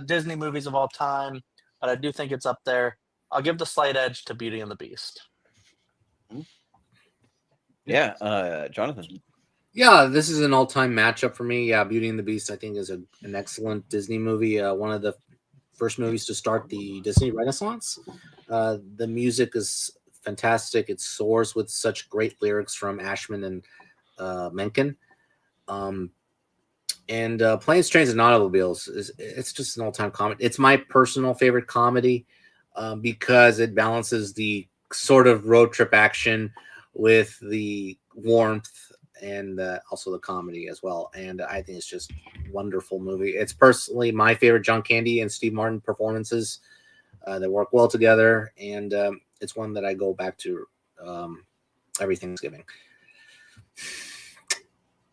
Disney movies of all time, but I do think it's up there. I'll give the slight edge to Beauty and the Beast. Yeah, Jonathan. Yeah, this is an all-time matchup for me. Yeah, Beauty and the Beast, I think, is an excellent Disney movie. One of the first movies to start the Disney Renaissance. The music is fantastic. It soars with such great lyrics from Ashman and Menken. And Planes, Trains, and Automobiles it's just an all-time comedy. It's my personal favorite comedy because it balances the sort of road trip action with the warmth and also the comedy as well. And I think it's just a wonderful movie. It's personally my favorite John Candy and Steve Martin performances that work well together. And it's one that I go back to every Thanksgiving.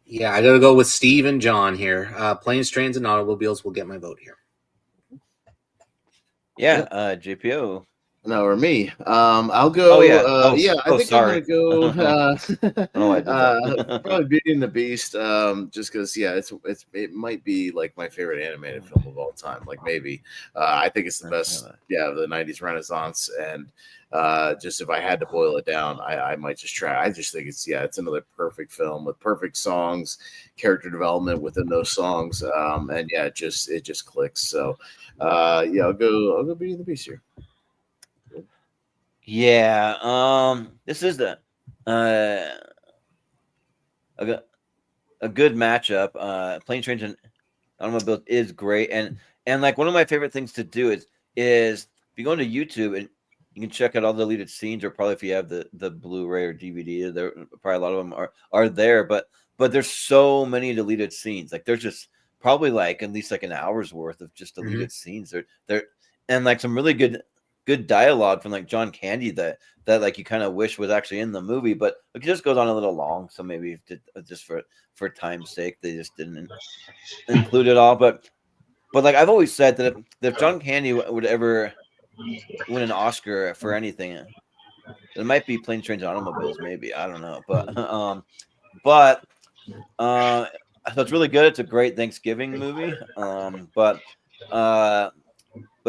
Yeah, I got to go with Steve and John here. Planes, Trains, and Automobiles will get my vote here. Yeah, JPO. No, or me. I'll go. Oh, yeah. I think sorry. I'm gonna go. Probably Beauty and the Beast. Just because, it might be like my favorite animated film of all time. Like maybe, I think it's the best. Yeah, of the '90s Renaissance. And just if I had to boil it down, I might just try. I just think it's another perfect film with perfect songs, character development within those songs, and it just clicks. So, I'll go Beauty and the Beast here. Yeah, this is a good matchup. Plane, Trains, and Automobiles is great, and like one of my favorite things to do is if you go into YouTube and you can check out all the deleted scenes, or probably if you have the Blu-ray or DVD, there probably a lot of them are there, but there's so many deleted scenes. Like there's just probably like at least like an hour's worth of just deleted scenes. They're and like some really good good dialogue from like John Candy that like you kind of wish was actually in the movie, but it just goes on a little long. So maybe just for time's sake, they just didn't include it all. But like I've always said that if John Candy would ever win an Oscar for anything, it might be Planes, Trains, and Automobiles. Maybe, I don't know, but so it's really good. It's a great Thanksgiving movie. But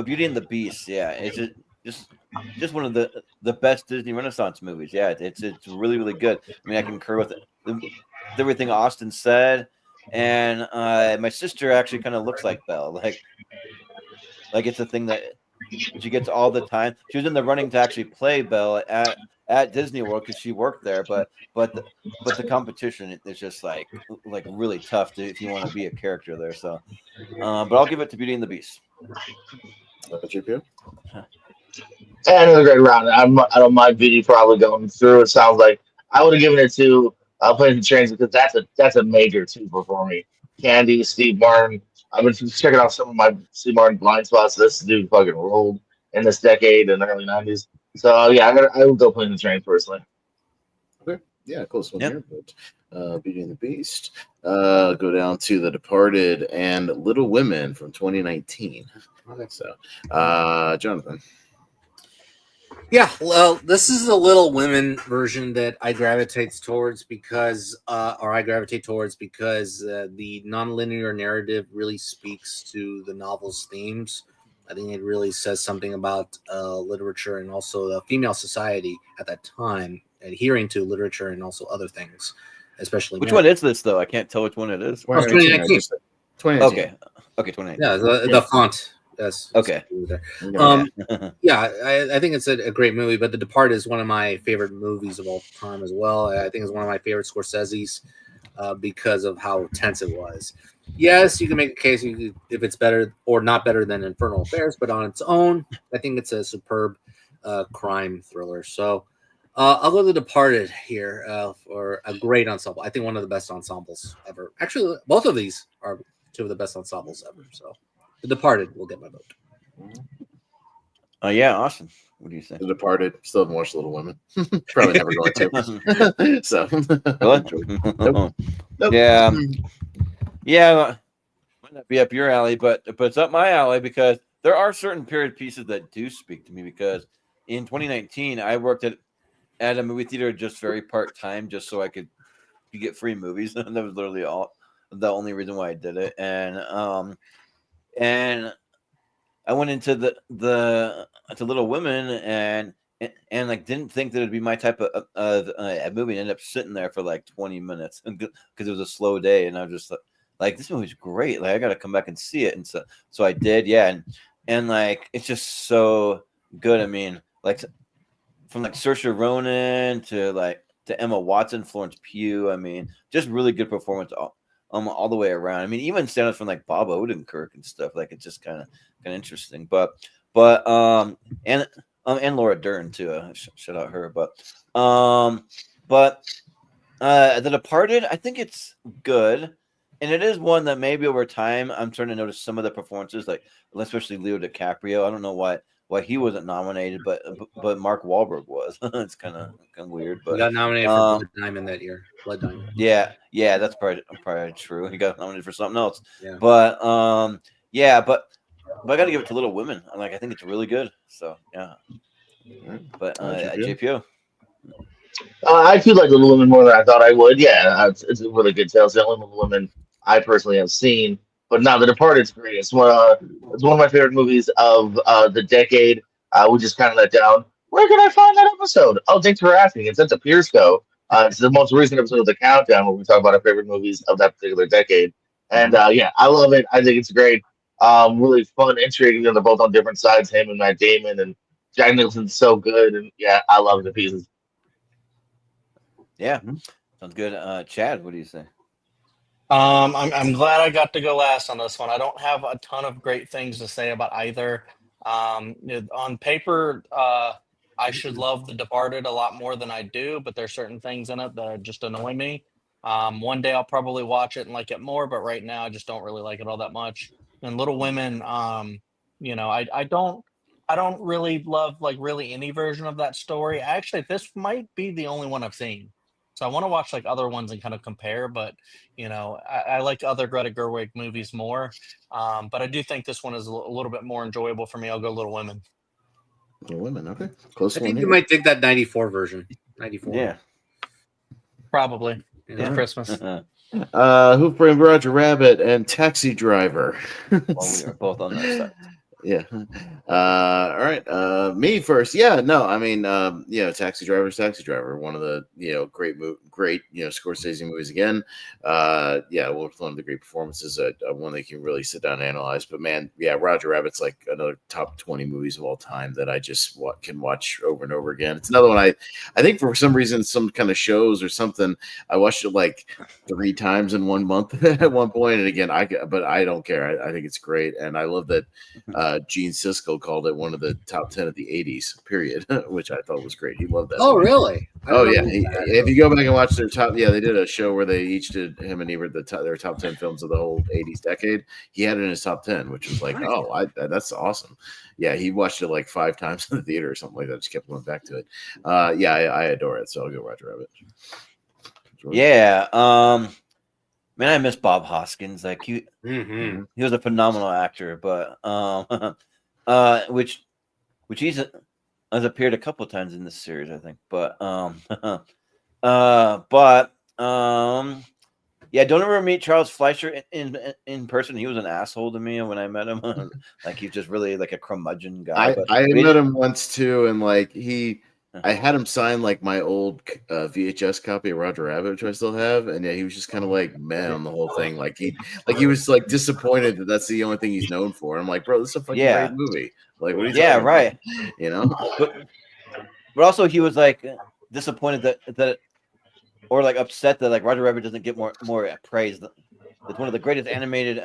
Beauty and the Beast, yeah, it's just one of the best Disney Renaissance movies. Yeah, it's really, really good. I mean, I concur with everything Austin said, and my sister actually kind of looks like Belle. Like it's a thing that she gets all the time. She was in the running to actually play Belle at Disney World because she worked there, but the competition is just like really tough if you want to be a character there. So, but I'll give it to Beauty and the Beast. GPO? Another great round. I don't mind Beauty probably going through. It sounds like I would have given it to Planes and Trains because that's a major twofer for me. Candy, Steve Martin. I've been checking out some of my Steve Martin blind spots. This dude fucking rolled in this decade in the early '90s. So yeah, I would go Planes and Trains personally. Okay, yeah, close one here, but Beauty and the Beast. Go down to The Departed and Little Women from 2019. Okay, so Jonathan. Yeah, well, this is a Little Women version that I gravitate towards because the nonlinear narrative really speaks to the novel's themes. I think it really says something about literature and also the female society at that time, adhering to literature and also other things, especially. Which one is this though? I can't tell which one it is. 2019. 2019. Okay, 2019. Yeah, the font. Yes. Okay. I think it's a great movie, but The Departed is one of my favorite movies of all time as well. I think it's one of my favorite Scorsese's because of how tense it was. Yes, you can make a case if it's better or not better than Infernal Affairs, but on its own, I think it's a superb crime thriller. So I'll go The Departed here for a great ensemble. I think one of the best ensembles ever. Actually, both of these are two of the best ensembles ever. So The Departed will get my vote. Yeah, Austin. What do you say? The Departed. Still haven't watched Little Women. Probably never going to. So, nope. Yeah, yeah. Might not be up your alley, but it's up my alley because there are certain period pieces that do speak to me. Because in 2019, I worked at a movie theater just very part time, just so I could get free movies. That was literally the only reason why I did it. And I went into the Little Women and like didn't think that it'd be my type of movie. And ended up sitting there for like 20 minutes because it was a slow day, and I was just like this movie's great. Like I got to come back and see it, and so I did. Yeah, and like it's just so good. I mean, like from like Saoirse Ronan to Emma Watson, Florence Pugh. I mean, just really good performance all the way around. I mean, even stand-ups from like Bob Odenkirk and stuff. Like it's just kind of interesting. But and Laura Dern too. Shout out her. But The Departed, I think it's good, and it is one that maybe over time I'm starting to notice some of the performances, like especially Leo DiCaprio. I don't know why he wasn't nominated, but Mark Wahlberg was. It's kind of weird. But he got nominated for Blood Diamond that year. Blood Diamond. Yeah, that's probably true. He got nominated for something else. Yeah. But I got to give it to Little Women. I think it's really good. So yeah. But JPO. I feel like Little Women more than I thought I would. Yeah, it's a really good tale. It's the only Little Women I personally have seen. But now The Departed's great. It's one of my favorite movies of the decade. We just kind of let down. Where can I find that episode? Oh, thanks for asking. It's at the Pierce Go. It's the most recent episode of the Countdown where we talk about our favorite movies of that particular decade. And yeah, I love it. I think it's great. Really fun, intriguing. They're both on different sides. Him and Matt Damon, and Jack Nicholson's so good. And yeah, I love the pieces. Yeah, sounds good. Chad, what do you say? I'm glad I got to go last on this one. I don't have a ton of great things to say about either. On paper, I should love The Departed a lot more than I do, but there's certain things in it that just annoy me. One day I'll probably watch it and like it more, but right now I just don't really like it all that much. And Little Women, I I don't really love like really any version of that story. Actually, this might be the only one I've seen. So I want to watch like other ones and kind of compare, but I like other Greta Gerwig movies more. But I do think this one is a little bit more enjoyable for me. I'll go Little Women. Little Women, okay. Close I one think here. you might take that 94 version. 94. Yeah. Probably. Yeah. It's Christmas. Who Framed Roger Rabbit and Taxi Driver? Well, we are both on that side. Yeah. All right. Me first. Yeah. No. I mean, Taxi Driver is Taxi Driver. One of the great Scorsese movies again. One of the great performances. One that you can really sit down and analyze. But man, yeah, Roger Rabbit's like another top 20 movies of all time that I just can watch over and over again. It's another one I think for some reason, some kind of shows or something, I watched it like 3 times in 1 month at one point. And again, but I don't care. I think it's great, and I love that. Gene Siskel called it one of the top 10 of the 80s, period, which I thought was great. He loved that. Oh, movie. really? Oh, yeah. If you go back and watch their top, they did a show where they each did, him and Ebert, their top 10 films of the whole 80s decade. He had it in his top 10, which was like, that's awesome. Yeah, he watched it like 5 times in the theater or something like that. Just kept going back to it. I adore it. So I'll go Roger Rabbit. Yeah. Man, I miss Bob Hoskins. Like he was a phenomenal actor, but which has appeared a couple of times in this series, I think. But don't ever meet Charles Fleischer in person. He was an asshole to me when I met him. Like he's just really like a curmudgeon guy. I met him once too, and like I had him sign like my old VHS copy of Roger Rabbit, which I still have, and yeah, he was just kind of like meh on the whole thing. Like he was like disappointed that that's the only thing he's known for. I'm like, bro, this is a fucking great movie. Like, what are you talking right. About? But also he was like disappointed that or like upset that like Roger Rabbit doesn't get more praise. It's one of the greatest animated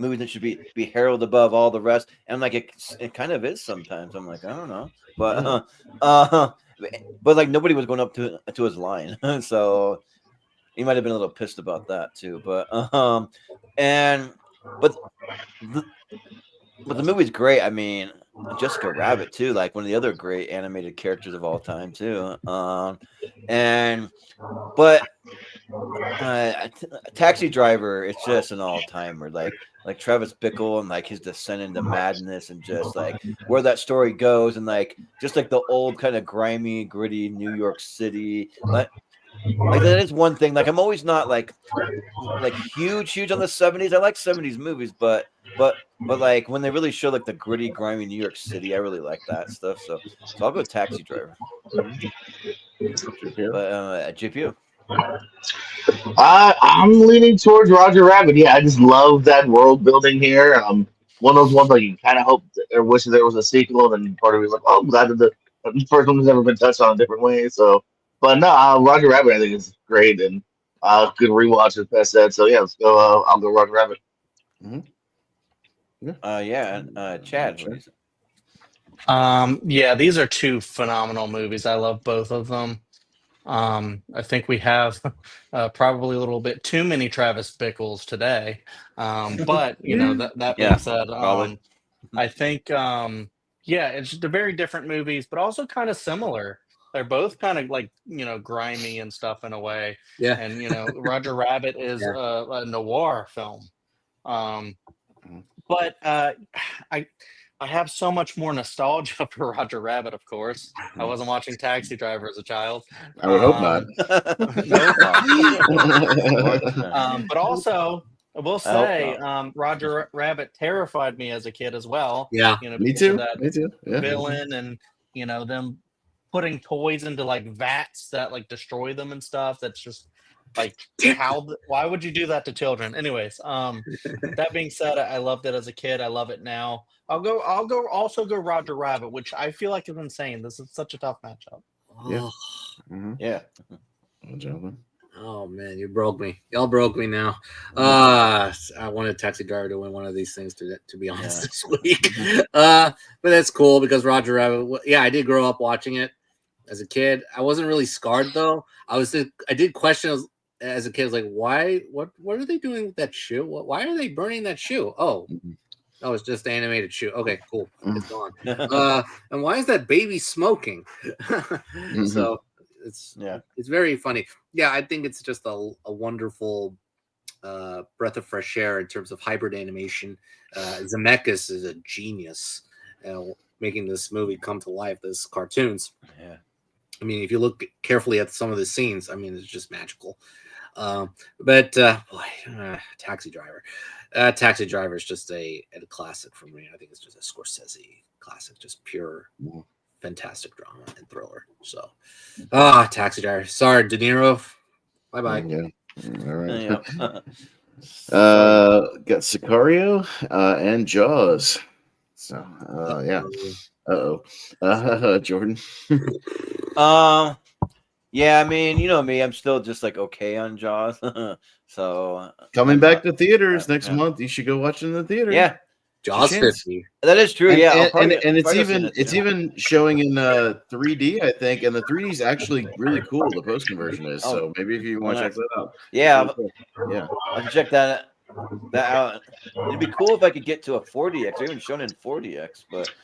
movies that should be heralded above all the rest. And like it kind of is sometimes. I'm like, I don't know, but like nobody was going up to his line, so he might have been a little pissed about that too. But the movie's great. I mean, Jessica Rabbit too, like one of the other great animated characters of all time too. Taxi Driver, it's just an all-timer. Like Travis Bickle and like his descent into madness and just like where that story goes and like just like the old kind of grimy, gritty New York City. Like that is one thing. Like I'm always not like huge on the 70s. I like 70s movies, but like when they really show like the gritty, grimy New York City, I really like that stuff. So I'll go Taxi Driver. But GPU. I'm leaning towards Roger Rabbit. Yeah, I just love that world building here. One of those ones like you kind of hope or wish there was a sequel, and part of me was like, oh, I'm glad that the first one has never been touched on a different way. So, but no, Roger Rabbit I think is great and good rewatch as Pat said. So yeah, let's go. I'll go Roger Rabbit. Chad. These are 2 phenomenal movies. I love both of them. I think we have probably a little bit too many Travis Bickles today. But that being said, I think it's they're very different movies, but also kind of similar. They're both kind of like grimy and stuff in a way. Yeah. And Roger Rabbit is a noir film. But I have so much more nostalgia for Roger Rabbit, of course. I wasn't watching Taxi Driver as a child. I would hope not. But also, I will say, Roger Rabbit terrified me as a kid as well. Yeah, me too. Me too. Yeah. Villain and them putting toys into like vats that like destroy them and stuff. That's just like why would you do that to children? Anyways, that being said, I loved it as a kid. I love it now. I'll also go Roger Rabbit, which I feel like is insane. This is such a tough matchup. Yeah. Yeah. Oh man, you broke me. Y'all broke me now. I wanted Taxi Driver to win one of these things to be honest this week. But that's cool because Roger Rabbit. Yeah, I did grow up watching it as a kid. I wasn't really scarred though. I did question as a kid. I was like, why? What are they doing with that shoe? Why are they burning that shoe? Oh, Oh, it's just animated shoe. Okay, cool. It's gone. And why is that baby smoking? So it's very funny. Yeah, I think it's just a wonderful breath of fresh air in terms of hybrid animation. Zemeckis is a genius, making this movie come to life. This cartoons. Yeah. I mean, if you look carefully at some of the scenes, I mean, it's just magical. But Taxi Driver. Taxi Driver is just a classic for me. I think it's just a Scorsese classic, just pure, fantastic drama and thriller. So, Taxi Driver. Sorry, De Niro. Bye bye. Yeah. All right. Got Sicario and Jaws. So, yeah. Jordan. Yeah, I mean, you know me, I'm still just like okay on Jaws. So coming back to theaters next month, you should go watch it in the theater. Yeah, Jaws 50. That is true. And, yeah, and it's even showing in 3D, I think, and the 3D is actually really cool. The post conversion is so maybe if you want to check that out. Yeah, yeah, I can check that out. It'd be cool if I could get to a 4DX. They're even shown in 4DX, but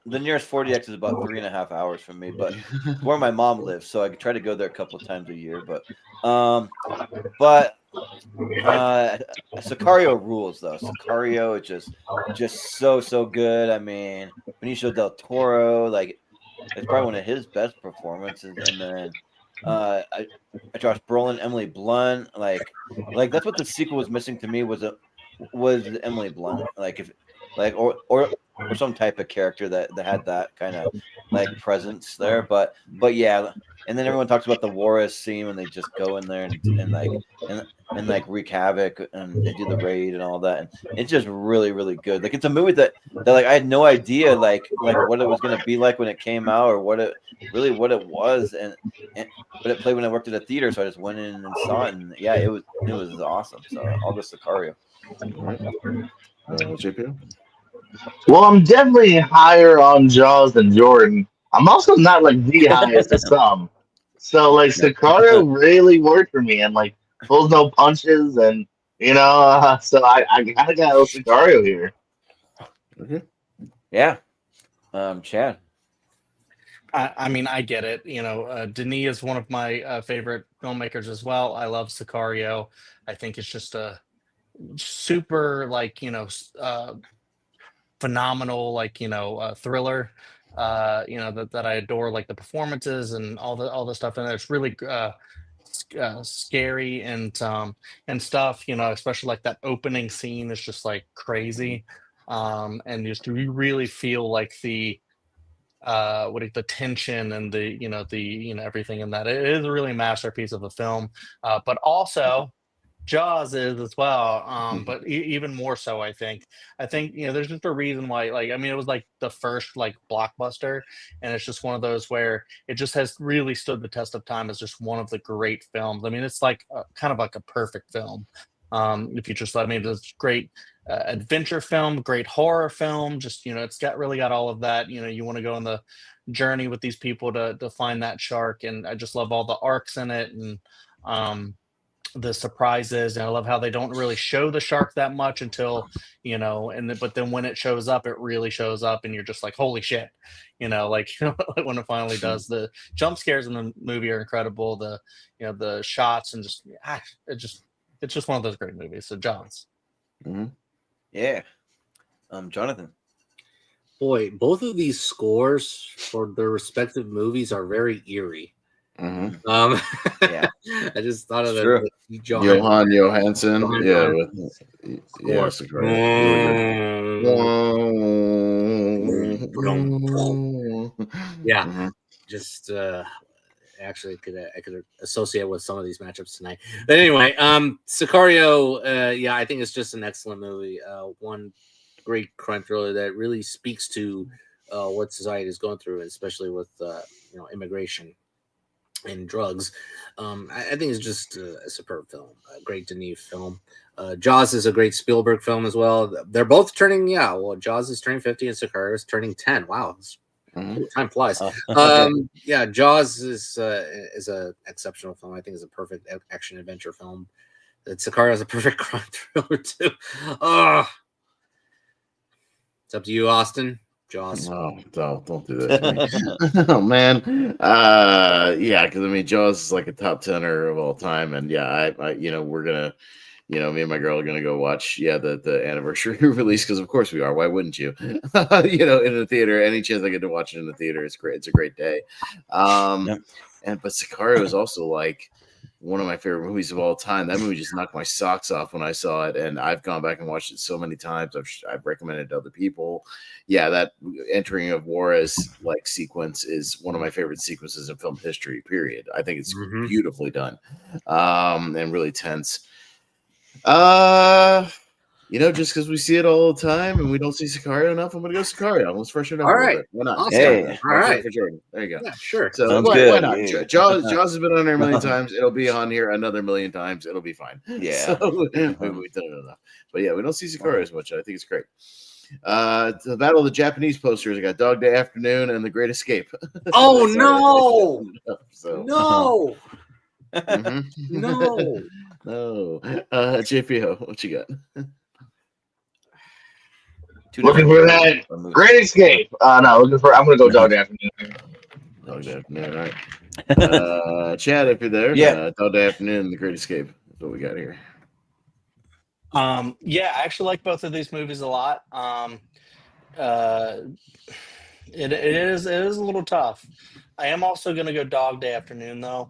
the nearest 4DX is about 3.5 hours from me, but where my mom lives, so I could try to go there a couple of times a year. But Sicario rules though. Sicario is just so good. I mean, Benicio del Toro, like it's probably one of his best performances, and then Josh Brolin, Emily Blunt, like that's what the sequel was missing to me was Emily Blunt, or some type of character that had that kind of like presence there, but yeah. And then everyone talks about the Juarez scene when they just go in there and wreak havoc and they do the raid and all that, and it's just really good. Like it's a movie that like I had no idea like what it was going to be like when it came out or what it was, and but it played when I worked at a theater, so I just went in and saw it, and yeah, it was awesome. So I'll go Sicario. JP? Well, I'm definitely higher on Jaws than Jordan. I'm also not like the highest of some. So like Sicario really worked for me and like pulls no punches and so I gotta go Sicario here. Okay. Yeah. Chad. I mean, I get it. Denis is one of my favorite filmmakers as well. I love Sicario. I think it's just a super phenomenal thriller that I adore, like the performances and all the stuff in there. It's really scary and stuff, especially like that opening scene is just like crazy, and just you really feel like the tension and the everything in that. It is a really masterpiece of a film, but also Jaws is as well, but even more so. I think there's just a reason why. Like, I mean, it was like the first like blockbuster, and it's just one of those where it just has really stood the test of time as just one of the great films. I mean, it's like kind of like a perfect film. If you just let me, it's great adventure film, great horror film. Just it's really got all of that. You want to go on the journey with these people to find that shark, and I just love all the arcs in it and the surprises, and I love how they don't really show the shark that much until but then when it shows up, it really shows up, and you're just like, holy shit, when it finally does. The jump scares in the movie are incredible. The shots and it's just one of those great movies. So Jaws. Mm-hmm. Yeah. Jonathan. Boy, both of these scores for their respective movies are very eerie. Mm-hmm. Yeah, I just thought of that. Johan Johansson. Yeah. Yeah. Mm-hmm. Just actually I could associate with some of these matchups tonight. But anyway, Sicario, yeah, I think it's just an excellent movie. One great crime thriller that really speaks to what society is going through, especially with immigration and drugs. I think it's just a superb film, a great Denis film. Jaws is a great Spielberg film as well. They're both turning, Jaws is turning 50 and Sicario is turning 10. Wow, time flies. Jaws is an exceptional film. I think it's a perfect action adventure film. Sicario is a perfect crime thriller too. Oh, it's up to you, Austin. Jaws. Oh, don't do that to me. Oh man, yeah, because I mean, Jaws is like a top tenner of all time, and yeah, I we're gonna, me and my girl are gonna go watch, the anniversary release because of course we are. Why wouldn't you? In the theater, any chance I get to watch it in the theater, it's great. It's a great day. But Sicario is also like one of my favorite movies of all time. That movie just knocked my socks off when I saw it, and I've gone back and watched it so many times. I've recommended it to other people. Yeah, that entering of Juarez like sequence is one of my favorite sequences in film history. Period. I think it's beautifully done, and really tense. Just because we see it all the time and we don't see Sicario enough, I'm gonna go Sicario. Let's freshen it up All a little right. bit. Why not? Awesome. Hey. All right. For Jordan. There you go. Yeah, sure. So Sounds why good. not? Yeah. Jaws has been on there a million times. It'll be on here another million times. It'll be fine. Yeah. So we've done it enough. But yeah, we don't see Sicario as much. I think it's great. The Battle of the Japanese posters. I got Dog Day Afternoon and The Great Escape. Oh no! So No! mhm. No! No. JPO, what you got? Looking for that Great Escape. I'm gonna go Dog Day Afternoon. Dog Day Afternoon, all right. Chad, if you're there, Dog Day Afternoon and The Great Escape. That's what we got here. Yeah, I actually like both of these movies a lot. It is a little tough. I am also going to go Dog Day Afternoon though.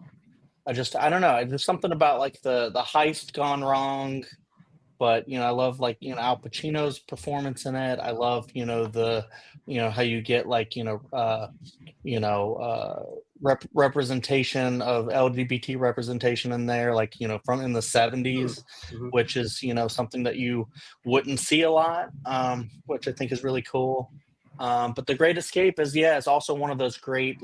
I don't know. There's something about like the heist gone wrong, but I love like Al Pacino's performance in it. I love how you get like representation of LGBT representation in there, like from in the 70s, which is something that you wouldn't see a lot, which I think is really cool. But The Great Escape is also one of those great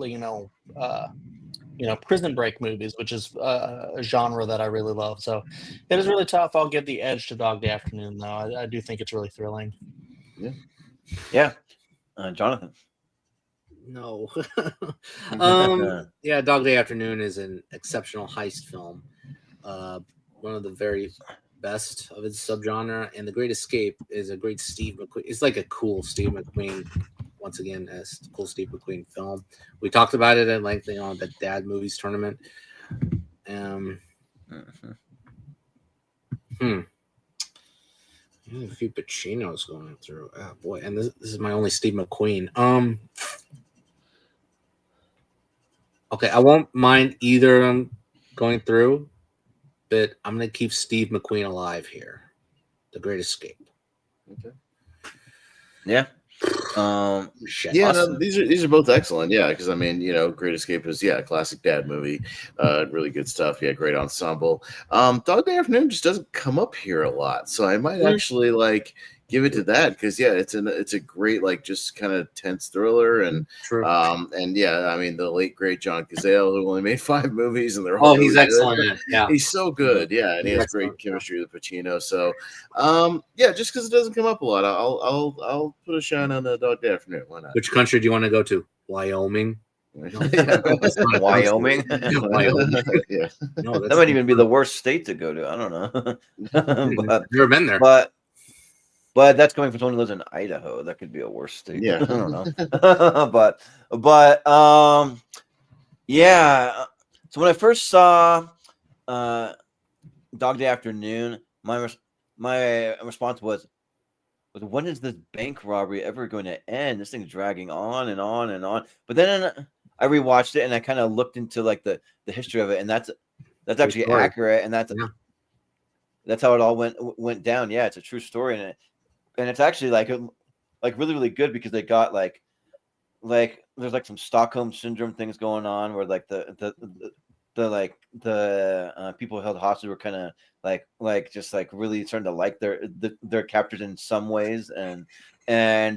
prison break movies, which is a genre that I really love. So it is really tough. I'll give the edge to Dog Day Afternoon, though. I do think it's really thrilling. Yeah. Jonathan. No. Dog Day Afternoon is an exceptional heist film. One of the very best of its subgenre. And The Great Escape is a great Steve McQueen. It's like a cool Steve McQueen. Once again, a cool Steve McQueen film. We talked about it at length on the Dad Movies tournament. A few Pacinos going through. Oh boy, and this is my only Steve McQueen. Okay, I won't mind either of them going through, but I'm gonna keep Steve McQueen alive here. The Great Escape. Okay. Yeah. These are both excellent. Yeah, because I mean, Great Escape is a classic dad movie. Really good stuff. Yeah, great ensemble. Dog Day Afternoon just doesn't come up here a lot, so I might actually give it to that because it's a great just kind of tense thriller and I mean the late great John Cazale who only made 5 movies and they're all he's really excellent. Good. Yeah, he's so good. Yeah, and he has great chemistry with Pacino. So just because it doesn't come up a lot, I'll put a shine on the Dog Day Afternoon. Why not? Which country do you want to go to? Wyoming. Wyoming. Wyoming. Yeah, no, that might even be the worst state to go to. I don't know. Never been there, but that's coming from someone who lives in Idaho. That could be a worse state. Yeah, I don't know. but yeah. So when I first saw Dog Day Afternoon, my response was, when is this bank robbery ever going to end? This thing's dragging on and on and on. But then I rewatched it and I kind of looked into the history of it, and that's actually accurate, and that's how it all went down. Yeah, it's a true story, and it's actually really, really good because they got there's some Stockholm syndrome things going on where the people held hostage were kind of just really starting to like their captors in some ways, and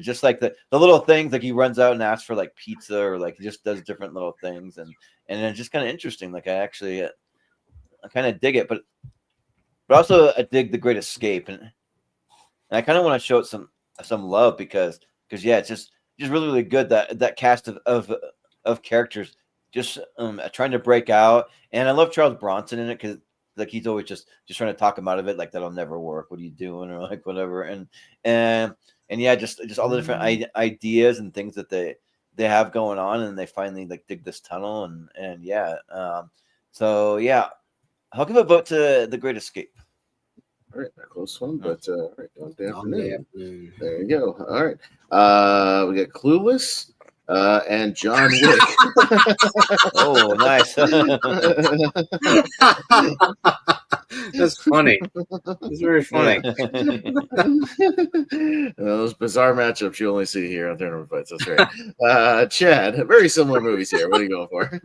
just the little things he runs out and asks for pizza or he just does different little things, and it's just kind of interesting. I kind of dig it, but also I dig The Great Escape, and I kind of want to show it some love because it's just really, really good that cast of characters just trying to break out. And I love Charles Bronson in it like he's always just trying to talk him out of it, like that'll never work. What are you doing, or like whatever. And yeah, just all the different ideas and things that they have going on, and they finally like dig this tunnel, and yeah. So yeah, I'll give a vote to The Great Escape. All right, a close one, but all right, on the afternoon. There you go. All right, we got Clueless and John Wick. Oh, nice. That's funny. It's very funny. Those bizarre matchups you only see here on Tournament Fights. That's right. Chad, very similar movies here. What are you going for?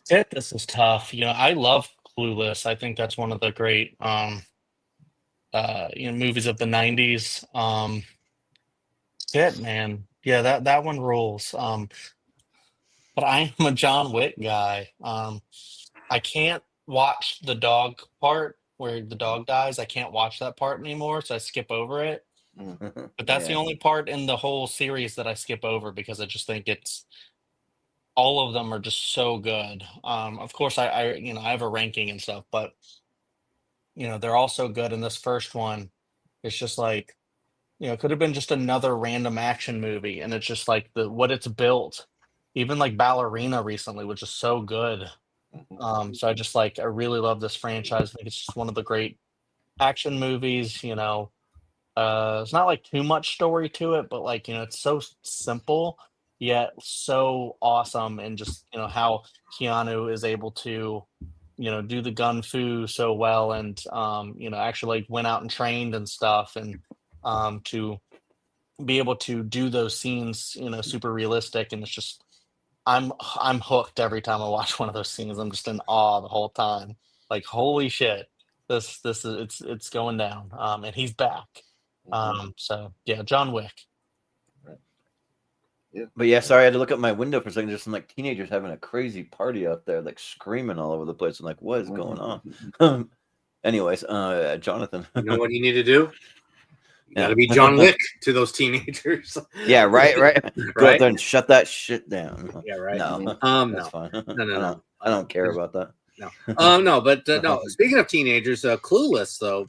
Shit, this is tough. I love Clueless. I think that's one of the great movies of the 90s. Shit, man. Yeah, that one rules. But I am a John Wick guy. I can't watch the dog part where the dog dies. I can't watch that part anymore, so I skip over it. But that's the only part in the whole series that I skip over because I just think all of them are just so good. Of course, I have a ranking and stuff, but they're all so good. And this first one, it's just like, it could have been just another random action movie, and it's just like what it's built. Even like Ballerina recently, which is so good. So I really love this franchise. I think it's just one of the great action movies. It's not like too much story to it, but like it's so simple yet so awesome, and just how Keanu is able to do the gun fu so well, and actually like went out and trained and stuff, and to be able to do those scenes super realistic, and it's just I'm hooked every time I watch one of those scenes. I'm just in awe the whole time. Like, holy shit, this is it's going down. And he's back. So yeah, John Wick. Yeah. But yeah, sorry, I had to look up my window for a second. There's some like teenagers having a crazy party out there, like screaming all over the place. I'm like, what is going on? Anyways, Jonathan. You know what you need to do? You gotta be John Wick to those teenagers. Yeah, right. Go Right? out there and shut that shit down. Yeah, right. No, No. that's fine. No. I don't care about that. No. No, but no. Speaking of teenagers, Clueless though.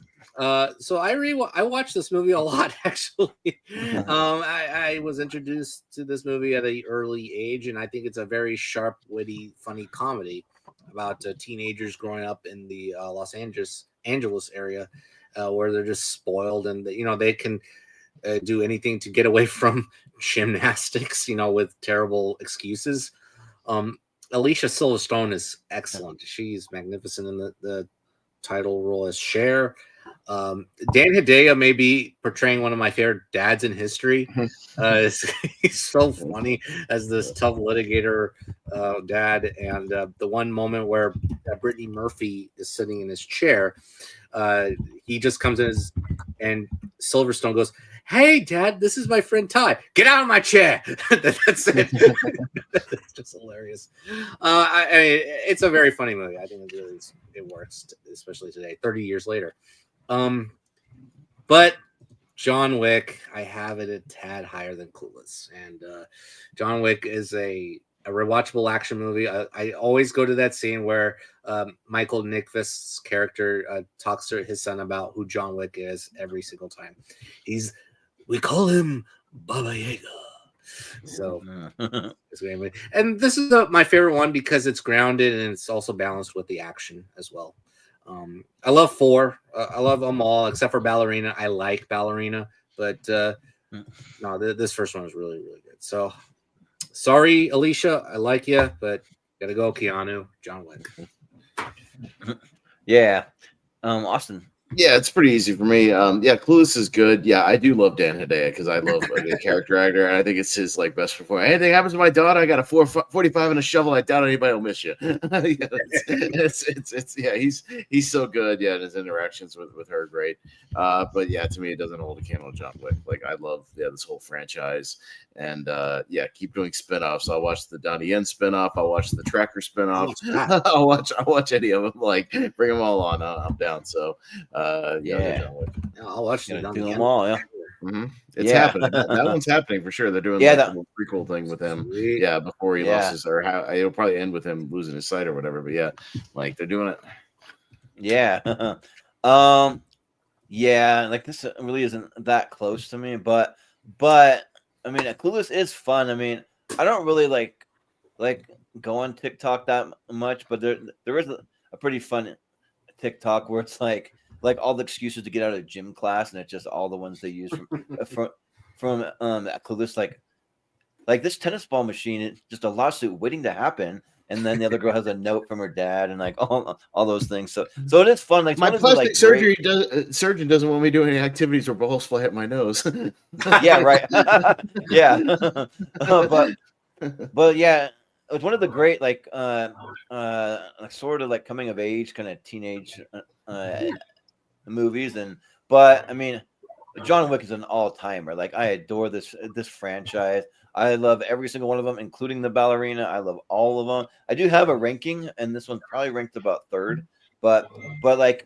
So I watched this movie a lot actually. I was introduced to this movie at an early age, and I think it's a very sharp, witty, funny comedy about teenagers growing up in the Los Angeles area, where they're just spoiled, and they can do anything to get away from gymnastics, with terrible excuses. Alicia Silverstone is excellent. She's magnificent in the title role as Cher. Dan Hedaya may be portraying one of my favorite dads in history. He's so funny as this tough litigator dad. And the one moment where Brittany Murphy is sitting in his chair, he just comes in and Silverstone goes, "Hey, Dad, this is my friend Ty. Get out of my chair." That's it. It's just hilarious. I mean, it's a very funny movie. I think it works, especially today, 30 years later. But John Wick, I have it a tad higher than Clueless, and John Wick is a rewatchable action movie. I always go to that scene where Michael Nyqvist's character talks to his son about who John Wick is every single time. We call him Baba Yaga. So it's great. And this is my favorite one because it's grounded and it's also balanced with the action as well. I love 4. I love them all except for Ballerina. I like Ballerina, but no, this first one is really, really good. So sorry, Alicia, I like you, but gotta go Keanu, John Wick. Yeah, Austin. Yeah, it's pretty easy for me. Clueless is good. Yeah, I do love Dan Hedaya because I love the character actor, and I think it's his like best performance. Anything happens to my daughter, I got a 45 and a shovel. I doubt anybody will miss you. He's so good. Yeah, and his interactions with her are great. But yeah, to me, it doesn't hold a candle to John Wick. Like I love this whole franchise, and keep doing spinoffs. I'll watch the Donnie Yen spinoff. I'll watch the Tracker spinoff. I'll watch any of them. Like bring them all on. I'm down. So. I'll watch them. Do them all, yeah. It's Yeah. happening. That one's happening for sure. They're doing Yeah, like that- a little prequel thing with him. Sweet. Yeah, before he Yeah. lost his, or how it'll probably end with him losing his sight or whatever. But yeah, like they're doing it. Yeah. Yeah, like this really isn't that close to me, but I mean, Clueless is fun. I mean, I don't really like go on TikTok that much, but there is a pretty fun TikTok where it's like all the excuses to get out of gym class, and it's just all the ones they use from Clueless, like this tennis ball machine, it's just a lawsuit waiting to happen. And then the other girl has a note from her dad, and like all those things. So it is fun. Like My one of plastic the, surgery surgeon doesn't want me doing any activities where balls fly at my nose. Yeah, right. Yeah, but yeah, it was one of the great like sort of like coming of age kind of teenage movies. But I mean, John Wick is an all timer. Like I adore this franchise. I love every single one of them, including the ballerina. I love all of them. I do have a ranking, and this one's probably ranked about third. But there's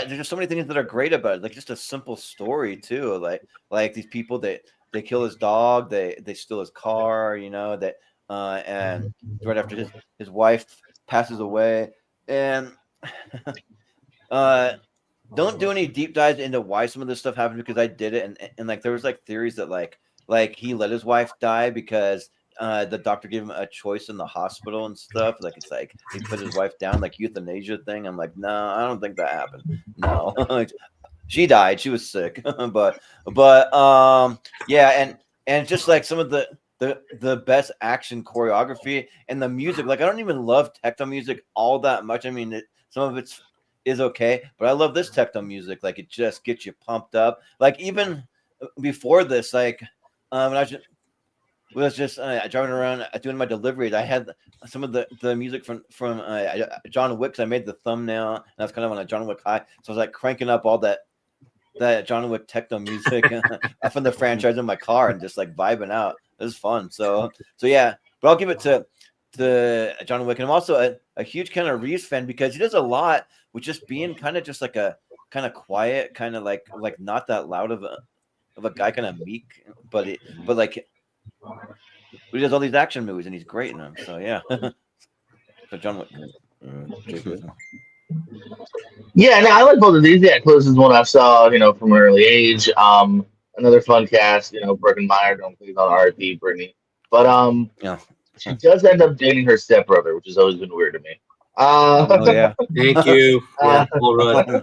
just so many things that are great about it. Like just a simple story too. Like these people that they kill his dog, they steal his car, that and right after his wife passes away, and don't do any deep dives into why some of this stuff happened, because I did it, and like there was like theories that like he let his wife die because the doctor gave him a choice in the hospital and stuff. Like it's like he put his wife down, like euthanasia thing. I'm like, no, I don't think that happened. No, she died. She was sick, but yeah, and just like some of the best action choreography and the music. Like I don't even love techno music all that much. I mean, some of it's is okay, but I love this techno music. Like it just gets you pumped up. Like even before this, like when I was just driving around doing my deliveries, I had some of the music from John Wick. I made the thumbnail, and that's kind of on a John Wick high. So I was like cranking up all that John Wick techno music from the franchise in my car and just like vibing out. It was fun. So yeah, but I'll give it to John Wick, and I'm also a huge kind of Reeves fan because he does a lot with just being kind of just like a kind of quiet, kind of like not that loud of a guy, kind of meek, but he does all these action movies and he's great in them. So yeah, so John Wick. Yeah, no, I like both of these. Yeah, Close is one I saw, from an early age. Another fun cast, Breckin Meyer, don't please on R.I.P. Brittany. But Yeah. she does end up dating her stepbrother, which has always been weird to me. Oh yeah. Thank you. Yeah, all right.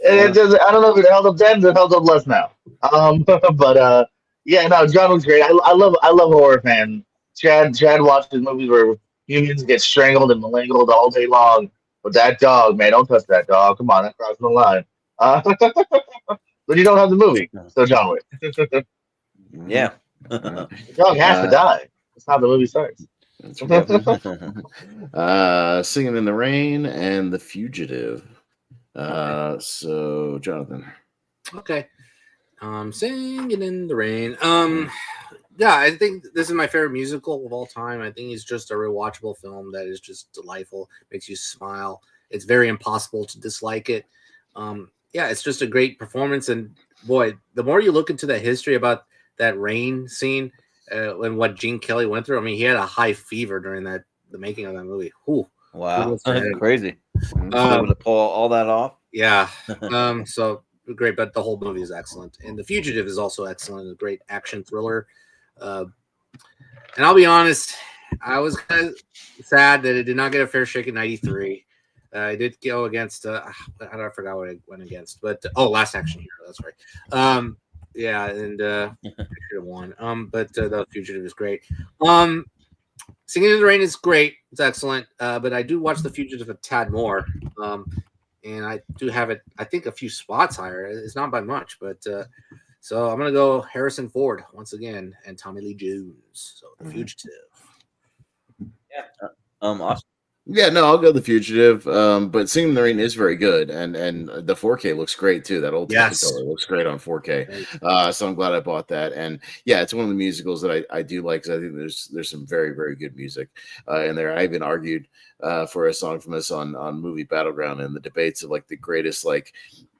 It just, I don't know if it held up then, it held up less now. But yeah, no, John was great. I love horror fan. Chad watches movies where humans get strangled and mangled all day long. But that dog, man, don't touch that dog. Come on, that crossing the line. But you don't have the movie, so John Wick. Yeah. The dog has to die. That's how the movie starts. Singing in the Rain and The Fugitive. So Jonathan. Okay. Singing in the Rain. Yeah, I think this is my favorite musical of all time. I think it's just a rewatchable film that is just delightful, makes you smile. It's very impossible to dislike it. Yeah, it's just a great performance. And boy, the more you look into the history about that rain scene and what Gene Kelly went through, I mean, he had a high fever during the making of that movie. Whew. Wow, that's crazy. Able to pull all that off. Yeah. So great, but the whole movie is excellent. And The Fugitive is also excellent, a great action thriller. And I'll be honest, I was kind of sad that it did not get a fair shake in '93. I did go against I forgot what I went against, but Last Action Hero, that's right. Yeah, and I should have won. But The Fugitive is great. Singing in the Rain is great, it's excellent. But I do watch The Fugitive a tad more. And I do have it, I think, a few spots higher. It's not by much, but so I'm gonna go Harrison Ford once again and Tommy Lee Jones. So The Fugitive. Yeah. Awesome. Yeah, no, I'll go The Fugitive. But Singing in the Rain is very good, and the 4K looks great too. That old Technicolor looks great on 4K. So I'm glad I bought that. And yeah, it's one of the musicals that I do like, because I think there's some very, very good music in there. I even argued for a song from us on Movie Battleground in the debates of like the greatest like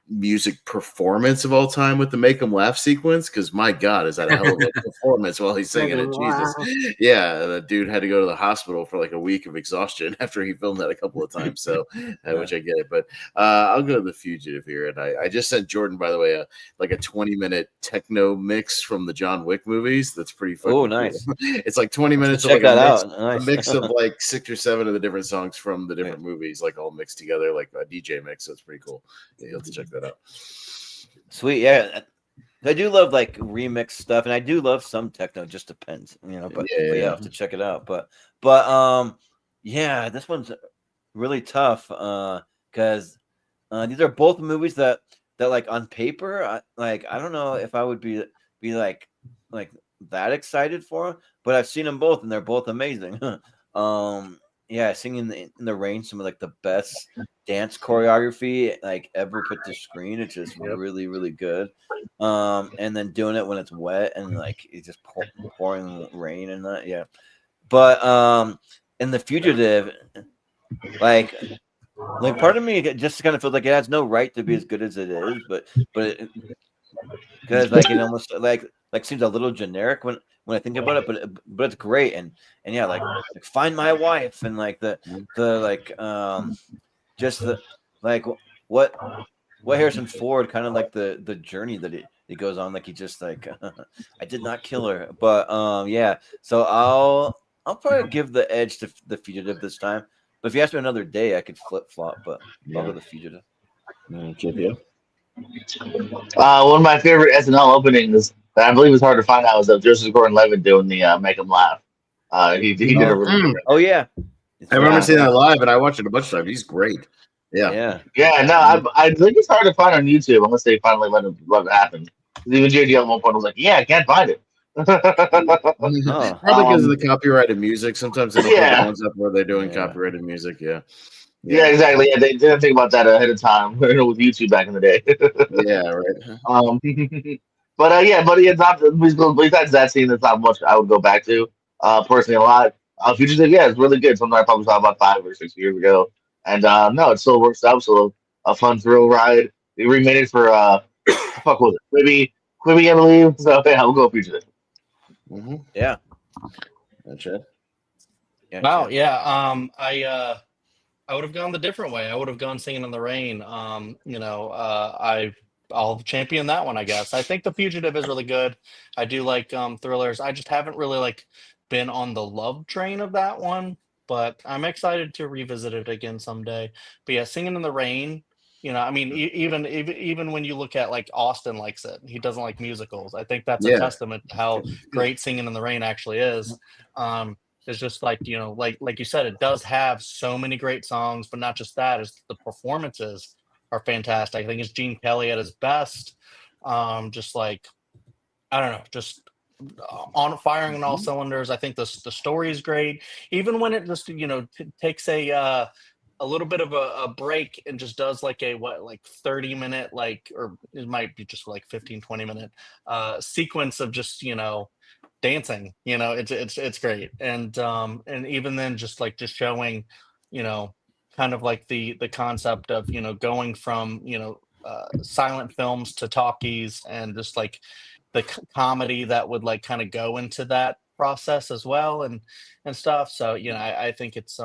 music performance of all time with the Make 'Em Laugh sequence, because my God, is that a hell of a performance while he's singing it? Jesus. Yeah, the dude had to go to the hospital for like a week of exhaustion after he filmed that a couple of times. So, which I get it. But I'll go to The Fugitive here. And I just sent Jordan, by the way, like a 20-minute techno mix from the John Wick movies. That's pretty fucking cool. Nice. It's like 20 minutes of check like that out. a mix of like 6 or 7 of the different songs from the different movies, like all mixed together, like a DJ mix. So it's pretty cool. Yeah, you'll have to check that out. Sweet. Yeah. I do love like remix stuff, and I do love some techno. Just depends, but yeah, I'll have to check it out. But yeah, this one's really tough because these are both movies that like on paper, I don't know if I would be like that excited for them, but I've seen them both and they're both amazing. Yeah, Singing in the Rain, some of like the best dance choreography like ever put to screen. It's just really, really good. And then doing it when it's wet and like it's just pouring rain and that. Yeah, but in The Fugitive, like part of me just kind of feels like it has no right to be as good as it is, but because like it almost like seems a little generic when I think about it, but it's great and yeah, like Find My Wife and like the like just the like what Harrison Ford kind of like the journey that he goes on, like he just like I did not kill her, but yeah, so I'll probably give the edge to The Fugitive this time. But if you ask me another day, I could flip flop, but I'll go The Fugitive. One of my favorite SNL openings that I believe is hard to find out was of Joseph Gordon-Levitt doing the Make 'Em Laugh. He did a really good. Oh yeah, I remember seeing that live, and I watched it a bunch of times. He's great. Yeah. No, I think it's hard to find on YouTube unless they finally let it happen. Even JD at one point was like, "Yeah, I can't find it." Probably because of the copyrighted music. Sometimes they don't put the ones up where they're doing copyrighted music. Yeah, exactly. Yeah, they didn't think about that ahead of time with YouTube back in the day. Yeah, right. But it's not. Besides that scene, there's not much I would go back to personally a lot. Fugitive, yeah, it's really good. Something I probably saw about 5 or 6 years ago, and no, it still works out. So a fun thrill ride. They remade it for fuck was it? Quibi, I believe. So yeah, we'll go Fugitive. Yeah, that's it. Wow, yeah. I would have gone the different way. I would have gone Singing in the Rain. I'll champion that one, I guess. I think The Fugitive is really good. I do like thrillers. I just haven't really like been on the love train of that one, but I'm excited to revisit it again someday. But yeah, Singing in the Rain. I mean, even when you look at like Austin likes it, he doesn't like musicals. I think that's a testament to how great Singing in the Rain actually is. It's just like like you said, it does have so many great songs, but not just that. It's the performances are fantastic. I think it's Gene Kelly at his best. Just like I don't know, just on firing on all cylinders. I think the story is great, even when it just takes a little bit of a break and just does like a 30-minute or it might be just like 15-20-minute sequence of just dancing. It's great, and even then just showing kind of like the concept of going from silent films to talkies, and just like the comedy that would like kind of go into that process as well, and stuff. So I think it's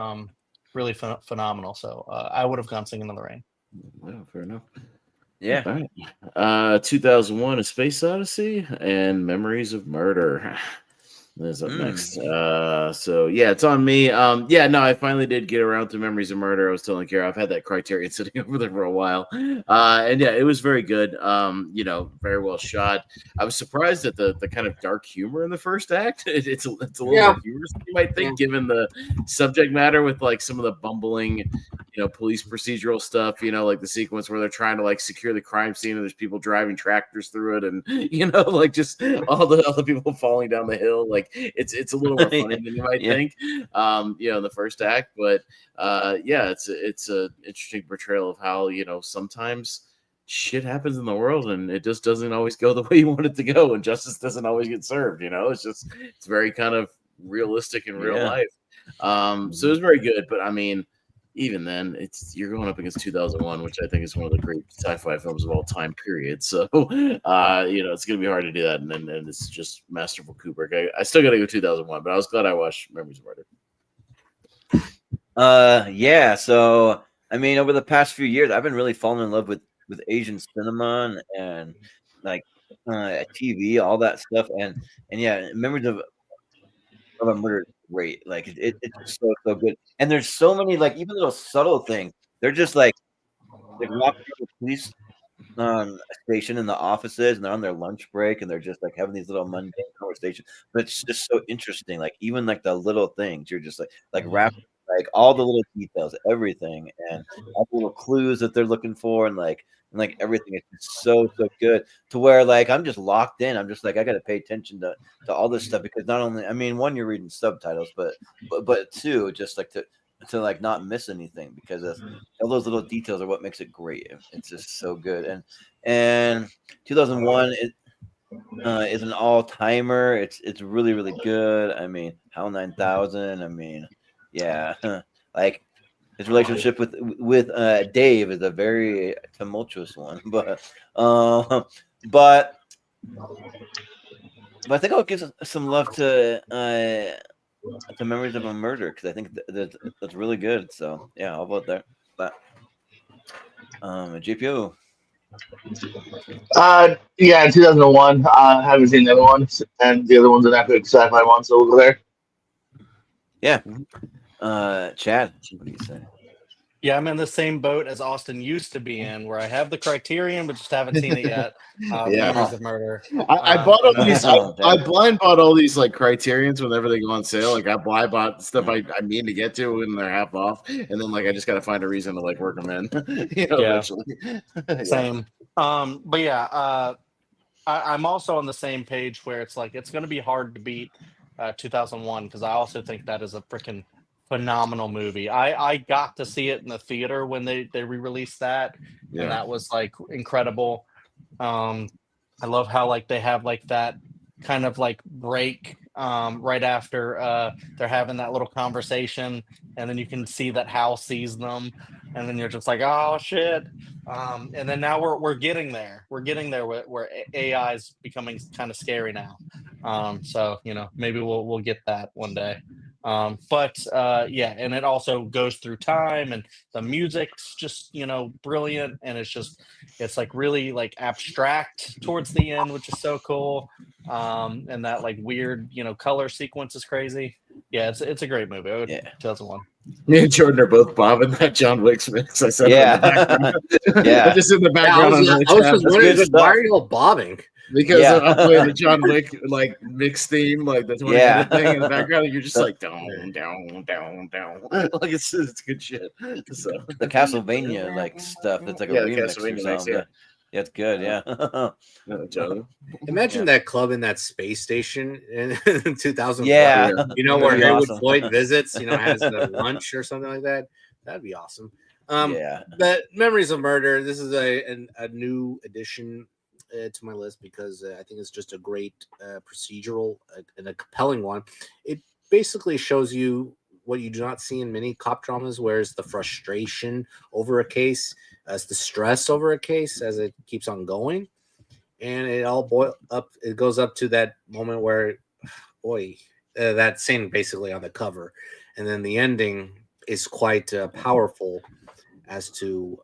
really phenomenal. So I would have gone Singing in the Rain. Well, fair enough. Yeah. All right. 2001: A Space Odyssey and Memories of Murder. That's up next. So yeah, it's on me. I finally did get around to Memories of Murder. I was telling Caro, I've had that Criterion sitting over there for a while. And yeah, it was very good. Very well shot. I was surprised at the kind of dark humor in the first act. It's a little more humorous than you might think, given the subject matter, with like some of the bumbling, police procedural stuff, like the sequence where they're trying to like secure the crime scene and there's people driving tractors through it, and like just all the people falling down the hill. Like it's a little more funny than you might think, in the first act. But it's a interesting portrayal of how sometimes shit happens in the world and it just doesn't always go the way you want it to go, and justice doesn't always get served. It's very kind of realistic in real life. So it was very good. But I mean, even then, you're going up against 2001, which I think is one of the great sci-fi films of all time. Period. So, it's gonna be hard to do that, and it's just masterful Kubrick. I still gotta go 2001, but I was glad I watched Memories of Murder. Yeah. So, I mean, over the past few years, I've been really falling in love with Asian cinema and like TV, all that stuff, and yeah, Memories of a Murder is great. Like it's just so good, and there's so many like even little subtle things. They're just like walking through the police station in the offices, and they're on their lunch break, and they're just like having these little mundane conversations. But it's just so interesting. Like even like the little things, you're just like wrapping like all the little details, everything, and all the little clues that they're looking for, and like everything is just so good to where like I'm just locked in. I'm just like I got to pay attention to all this stuff because not only I mean one you're reading subtitles, but two just like to like not miss anything because all those little details are what makes it great. It's just so good. And 2001 is an all timer. It's really really good. I mean Howell 9000. I mean yeah, like his relationship with Dave is a very tumultuous one, but I think I'll give some love to Memories of a Murder because I think that's really good. So yeah, I'll vote there. But GPO. Yeah, 2001. Haven't seen the other ones, and the other ones are not good sci-fi ones, so we'll go there. Yeah. Chad, what do you say? Yeah, I'm in the same boat as Austin used to be in, where I have the Criterion, but just haven't seen it yet. Memories of Murder. I bought all these. I blind bought all these like Criterions whenever they go on sale. Like I bought stuff I mean to get to when they're half off, and then like I just got to find a reason to like work them in. Eventually. Same. But yeah, I'm also on the same page where it's like it's going to be hard to beat 2001 because I also think that is a freaking phenomenal movie. I got to see it in the theater when they re-released that, and that was like incredible. I love how like they have like that kind of like break right after they're having that little conversation, and then you can see that Hal sees them, and then you're just like, oh shit. And then now we're getting there. We're getting there where AI is becoming kind of scary now. So maybe we'll get that one day. But yeah, and it also goes through time, and the music's just brilliant, and it's like really like abstract towards the end, which is so cool. And that like weird color sequence is crazy. Yeah, it's a great movie. 2001. Me and Jordan are both bobbing that John Wick mix. I said, yeah, just in the background. I was just wondering, why are you all bobbing? Because I'm playing the John Wick like mix theme, like the 20-minute thing in the background, and you're just like down. Like it's good shit. So the Castlevania like stuff that's like a remix or something. Yeah, it's good. Yeah. Imagine that club in that space station in 2001. Yeah. Where Haywood Floyd visits, has a lunch or something like that. That'd be awesome. But Memories of Murder, this is a new addition to my list because I think it's just a great procedural and a compelling one. It basically shows you what you do not see in many cop dramas, where it's the frustration over a case, as the stress over a case as it keeps on going, and it all it goes up to that moment where, that scene basically on the cover, and then the ending is quite powerful as to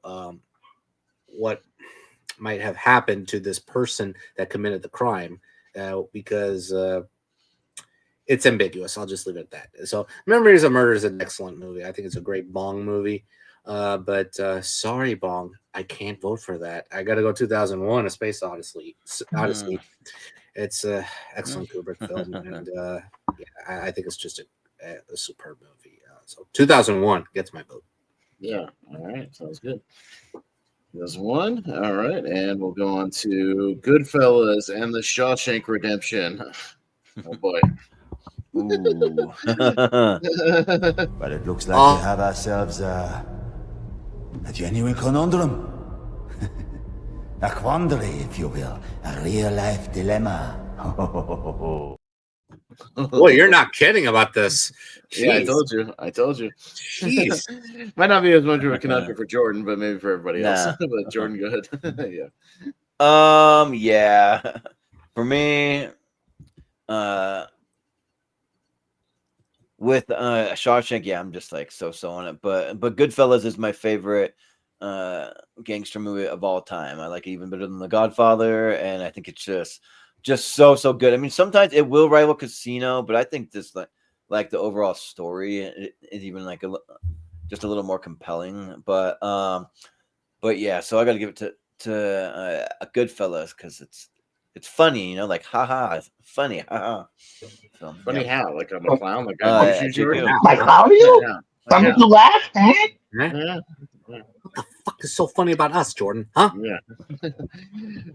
what might have happened to this person that committed the crime, because it's ambiguous. I'll just leave it at that. So Memories of Murder is an excellent movie. I think it's a great Bong movie. But sorry, Bong, I can't vote for that. I got to go 2001, A Space Odyssey. It's an excellent Kubrick film. And I think it's just a superb movie. So 2001 gets my vote. Yeah. All right. Sounds good. 2001. All right. And we'll go on to Goodfellas and The Shawshank Redemption. Oh, boy. But it looks like we have ourselves a genuine conundrum. A quandary, if you will. A real-life dilemma. Boy, you're not kidding about this. Jeez. Yeah, I told you. Jeez. Might not be as much of a conundrum for Jordan, but maybe for everybody else. Nah. But Jordan, go ahead. Yeah. Yeah. For me, with Shawshank, yeah, I'm just like so on it. But Goodfellas is my favorite gangster movie of all time. I like it even better than The Godfather, and I think it's just so good. I mean, sometimes it will rival Casino, but I think this like the overall story is even like just a little more compelling. But yeah, so I got to give it to a Goodfellas because it's funny, like haha, it's funny, haha. So, funny yeah. how? Like I'm a clown? Like I do Jordan? My clown you? Something to laugh at? Yeah. What the fuck is so funny about us, Jordan? Huh? Yeah.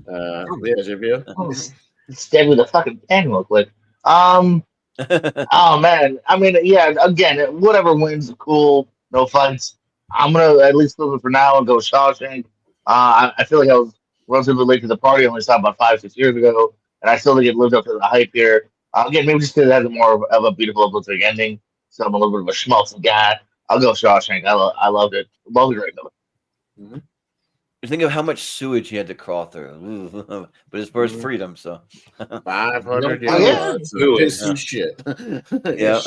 JPO? Oh, stab with a fucking pen real quick. Oh man, I mean, yeah. Again, whatever wins, cool. No fights. I'm gonna at least live it for now and go Shawshank. I feel like I was relatively late to the party. I only saw about 5-6 years ago, and I still think it lived up to the hype here. Again, maybe just because it has more of a beautiful, uplifting ending. So I'm a little bit of a schmaltzy guy. I'll go Shawshank. I loved it. Loved it right now. Mm-hmm. Think of how much sewage he had to crawl through, but it's for his freedom. So 500 yards. Piss shit. Yeah.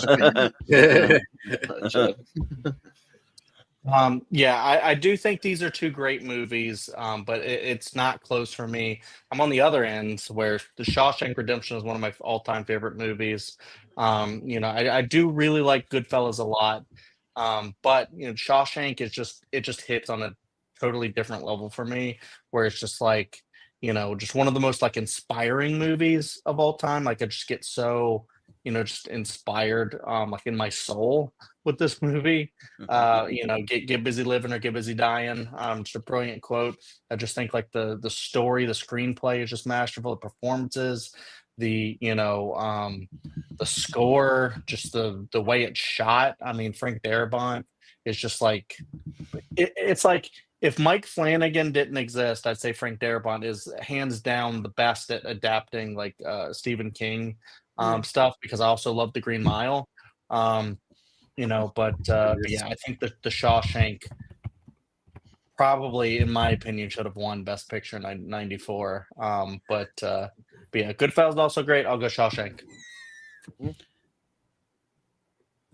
Yeah, I do think these are two great movies, but it's not close for me. I'm on the other end where The Shawshank Redemption is one of my all-time favorite movies. I do really like Goodfellas a lot, but Shawshank is it just hits on a totally different level for me, where it's just like just one of the most like inspiring movies of all time. Like I just get so just inspired, like in my soul with this movie. Get busy living or get busy dying. Just a brilliant quote. I just think like the story, the screenplay is just masterful. The performances, the score, just the way it's shot. I mean, Frank Darabont is just like it's like if Mike Flanagan didn't exist, I'd say Frank Darabont is hands down the best at adapting like Stephen King stuff, because I also love The Green Mile. But yeah, I think that The Shawshank probably, in my opinion, should have won Best Picture in '94. But yeah, Goodfellas is also great. I'll go Shawshank.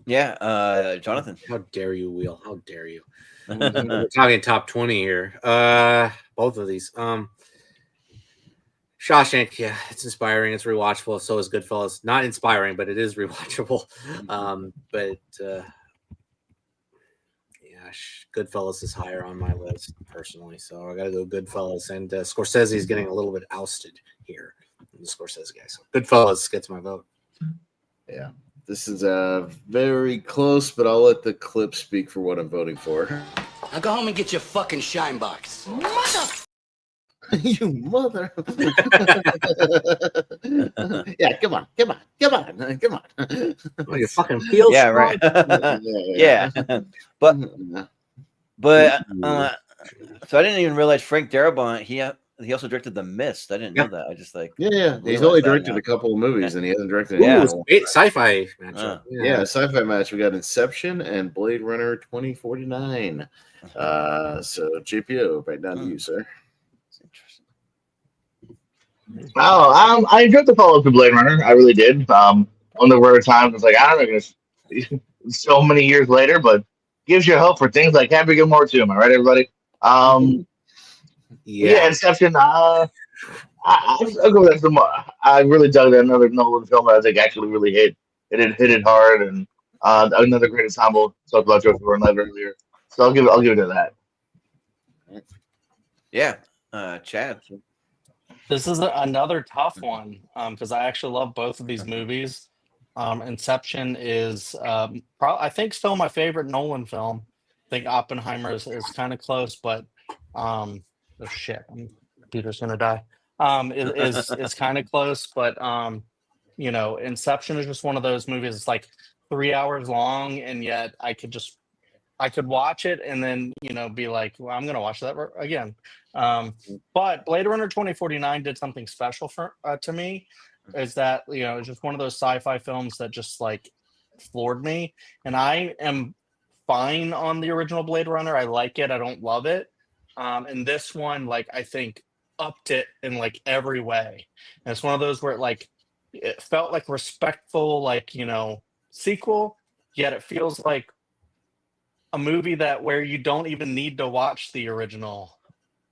Yeah, Jonathan. How dare you, Wheel? How dare you? We're talking top 20 here. Both of these. Shawshank, yeah, it's inspiring. It's rewatchable. So is Goodfellas. Not inspiring, but it is rewatchable. But Goodfellas is higher on my list personally. So I got to go Goodfellas. And Scorsese is getting a little bit ousted here. The Scorsese guy. So Goodfellas gets my vote. Yeah. This is very close, but I'll let the clip speak for what I'm voting for. Now go home and get your fucking shine box. Mother. You mother. Yeah, come on. Oh, you fucking feel yeah, right. Yeah. But so I didn't even realize Frank Darabont, he also directed The Mist. I didn't know that. I just like he's only directed a couple of movies and he hasn't directed any. Sci-fi matchup. Sci-fi match. We got Inception and Blade Runner 2049. So JPO, right down to you, sir. Oh, I enjoyed the follow-up to Blade Runner. I really did. On the word of time, it's like I don't know, so many years later, but gives you hope for things like Happy Gilmore too. Am I right, everybody? Yeah, Inception. I'll go with that. I really dug that another Nolan film that I think actually really hit it hard, and another great ensemble. Talked about Joseph Gordon-Levitt earlier, so I'll give it to that. Yeah, Chad. This is another tough one because I actually love both of these movies. Inception is, I think, still my favorite Nolan film. I think Oppenheimer is kind of close, but oh shit, computer's gonna die. Is kind of close, but Inception is just one of those movies. It's like 3 hours long, and yet I could watch it and then be like, well, I'm gonna watch that again. But Blade Runner 2049 did something special to me. is that it's just one of those sci-fi films that just like floored me, and I am fine on the original Blade Runner. I like it. I don't love it. And this one, like, I think upped it in like every way. And it's one of those where it felt like respectful, like, sequel, yet it feels like a movie that where you don't even need to watch the original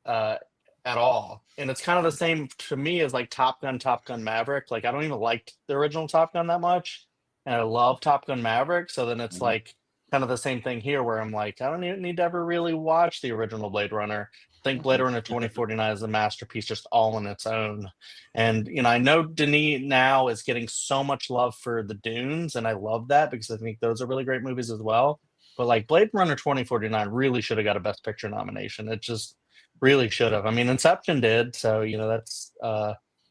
at all. And it's kind of the same to me as like Top Gun Maverick. Like, I don't even like the original Top Gun that much, and I love Top Gun Maverick. So then it's like kind of the same thing here, where I'm like, I don't even need to ever really watch the original Blade Runner. I think Blade Runner 2049 is a masterpiece just all on its own. And I know Denis now is getting so much love for the Dunes, and I love that because I think those are really great movies as well. But like Blade Runner 2049 really should have got a Best Picture nomination. It just really should have. I mean, Inception did, so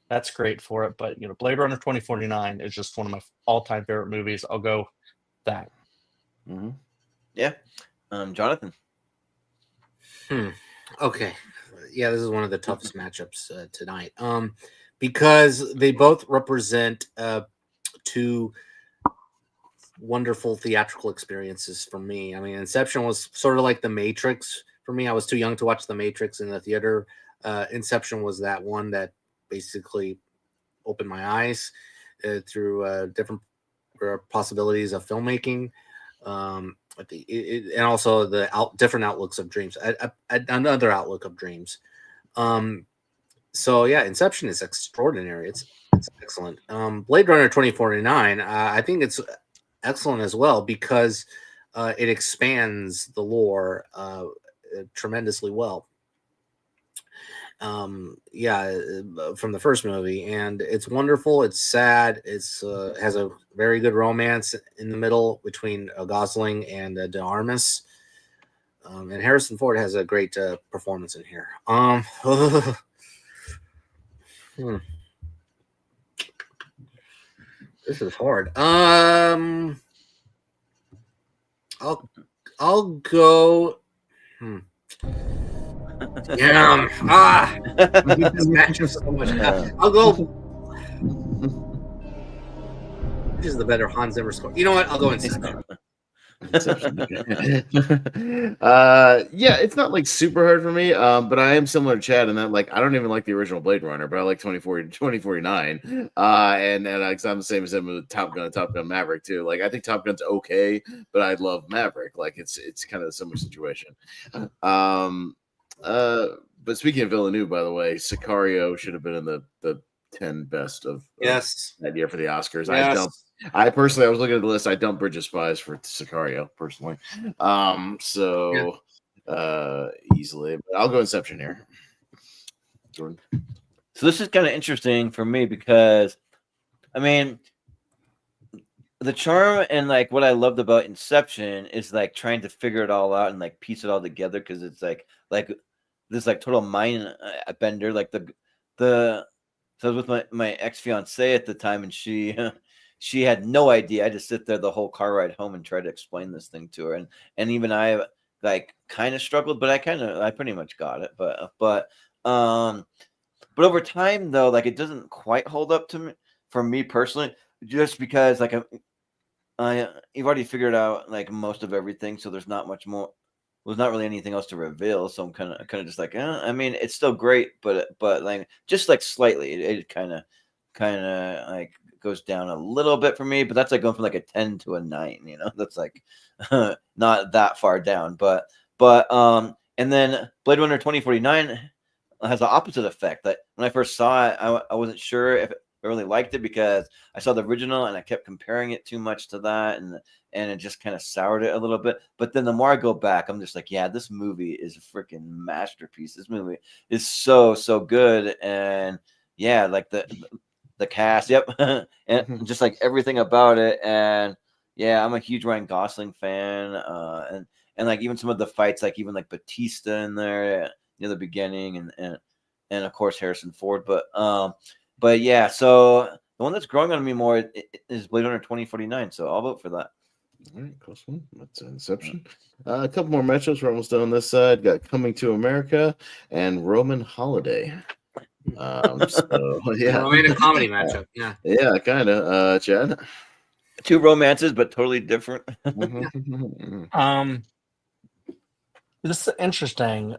that's great for it. But Blade Runner 2049 is just one of my all-time favorite movies. I'll go that. Mm-hmm. Yeah, Jonathan. Okay, yeah, this is one of the toughest matchups tonight. Because they both represent two wonderful theatrical experiences for me. I mean, Inception was sort of like The Matrix for me. I was too young to watch The Matrix in the theater. Inception was that one that basically opened my eyes through different possibilities of filmmaking, and also the different outlooks of dreams. Another outlook of dreams. So yeah, Inception is extraordinary. It's excellent. Blade Runner 2049. I think it's excellent as well because it expands the lore tremendously well. From the first movie, and it's wonderful. It's sad. It's has a very good romance in the middle between Gosling and De Armas, and Harrison Ford has a great performance in here. This is hard. I'll go. Yeah. This matchup so much. I'll go. Which is the better Hans Zimmer score? You know what? I'll go Inception. Yeah, it's not like super hard for me, but I am similar to Chad in that like I don't even like the original Blade Runner, but I like 2049. And I'm the same as him with Top Gun Maverick too. Like I think Top Gun's okay, but I love Maverick. Like it's kind of a similar situation. But speaking of Villeneuve, by the way, Sicario should have been in the 10 best of that year for the Oscars. Yes. I personally, I was looking at the list. I dumped Bridge of Spies for Sicario personally. Easily, but I'll go Inception here. Jordan. So this is kind of interesting for me because, I mean, the charm and like what I loved about Inception is like trying to figure it all out and like piece it all together because it's like this like total mind bender. Like so I was with my ex-fiance at the time, and she had no idea. I just sit there the whole car ride home and try to explain this thing to her, and even I like kind of struggled, but I pretty much got it. But over time though, like it doesn't quite hold up to me for me personally, just because like you've already figured out like most of everything, so there's not much more. There's not really anything else to reveal, so I'm kind of just like, I mean, it's still great, but like just like slightly, it kind of like goes down a little bit for me. But that's like going from like a 10 to a 9. That's like not that far down. But and then Blade Runner 2049 has the opposite effect. That when I first saw it, I wasn't sure if I really liked it because I saw the original and I kept comparing it too much to that, and it just kind of soured it a little bit. But then the more I go back, I'm just like, yeah, this movie is a freaking masterpiece. This movie is so good, and yeah, like the cast, yep, and just like everything about it. And yeah, I'm a huge Ryan Gosling fan, and like even some of the fights, like even like Batista in there near the beginning, and of course Harrison Ford, but yeah, so the one that's growing on me more is Blade Runner 2049. So I'll vote for that. All right, close one. That's Inception. A couple more matchups. We're almost done on this side. Got Coming to America and Roman Holiday. So yeah, romantic comedy matchup. Yeah, yeah, kind of. Chad. Two romances, but totally different. This is interesting.